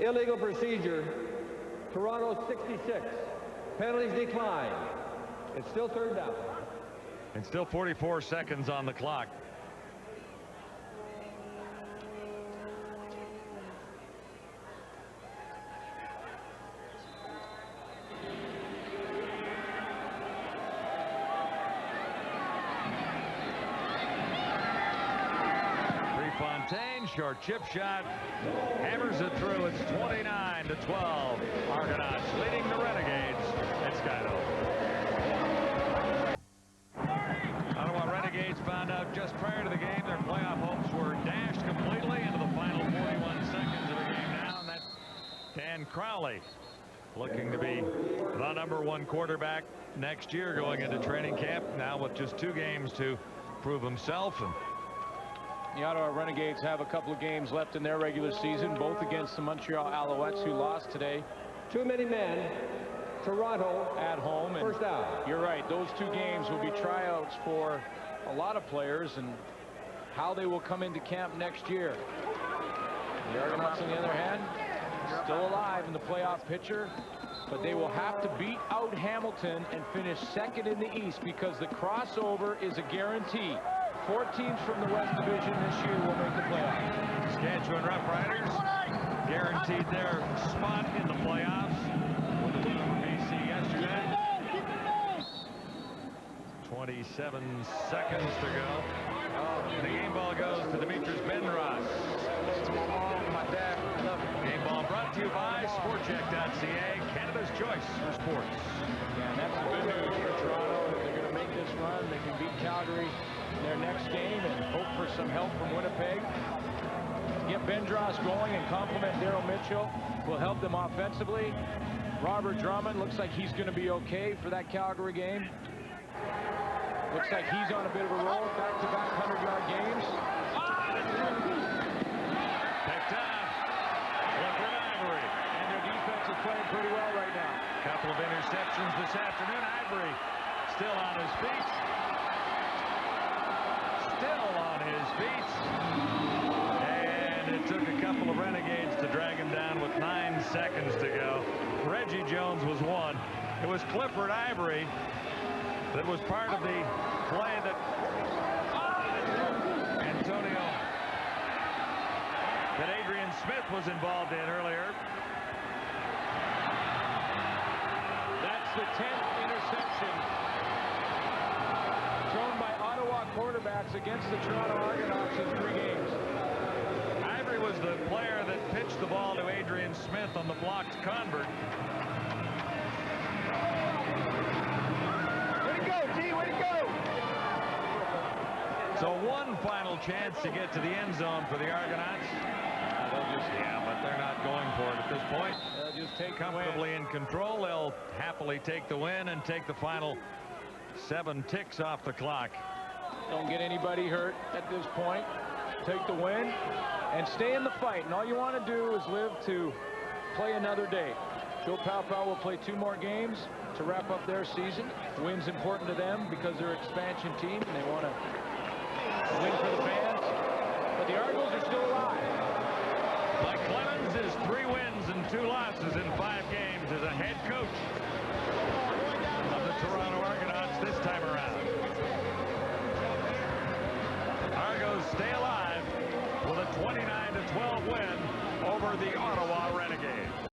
Speaker 3: Illegal procedure. Toronto 66. Penalties decline. It's still third down.
Speaker 1: And still 44 seconds on the clock. Prefontaine, short chip shot, hammers it through. It's 29-12. Argonauts leading the Renegades at Skylo. Ottawa Renegades found out just prior to the game their playoff hopes were dashed completely into the final 41 seconds of the game now, and that's Dan Crowley looking to be the #1 quarterback next year going into training camp, now with just 2 games to prove himself. And
Speaker 2: the Ottawa Renegades have a couple of games left in their regular season, both against the Montreal Alouettes, who lost today.
Speaker 3: Too many men. Toronto
Speaker 2: at home. And
Speaker 3: first down.
Speaker 2: You're right. Those 2 games will be tryouts for a lot of players and how they will come into camp next year. The Argonauts, on the other hand, still alive in the playoff picture, but they will have to beat out Hamilton and finish second in the East because the crossover is a guarantee. 4 teams from the West Division this year will make the playoffs.
Speaker 1: Saskatchewan Roughriders guaranteed their spot in the playoffs with the win over BC yesterday. 27 seconds to go. And the game ball goes to Demetrius Benros. Game ball brought to you by SportCheck.ca, Canada's choice for sports.
Speaker 2: Yeah, and that's the good news for Toronto. They're going to make this run. They can beat Calgary in their next game and hope for some help from Winnipeg. Get Bendros going and complement Daryl Mitchell will help them offensively. Robert Drummond looks like he's going to be okay for that Calgary game. Looks like he's on a bit of a roll, back-to-back 100-yard games.
Speaker 1: Picked up. Clifford Ivory.
Speaker 2: And their defense is playing pretty well right now.
Speaker 1: Couple of interceptions this afternoon. Ivory still on his feet. Still on his feet. And it took a couple of Renegades to drag him down with 9 seconds to go. Reggie Jones was one. It was Clifford Ivory that was part of the play that Adrian Smith was involved in earlier.
Speaker 2: That's the 10th interception thrown by Ottawa quarterbacks against the Toronto Argonauts in 3 games.
Speaker 1: Ivory was the player that pitched the ball to Adrian Smith on the blocked convert.
Speaker 8: Way to go, T, way to go!
Speaker 1: So one final chance to get to the end zone for the Argonauts. But they're not going for it at this point.
Speaker 2: They'll just take
Speaker 1: comfortably in control. They'll happily take the win and take the final 7 ticks off the clock.
Speaker 2: Don't get anybody hurt at this point. Take the win and stay in the fight. And all you want to do is live to play another day. Joe Palpal will play 2 more games to wrap up their season. Win's important to them because they're an expansion team and they want to win for the fans. But the Argos are still alive.
Speaker 1: Mike Clemens is 3 wins and 2 losses in 5 games as a head coach of the Toronto Argonauts this time around. Argos stay alive with a 29-12 win over the Ottawa Renegades.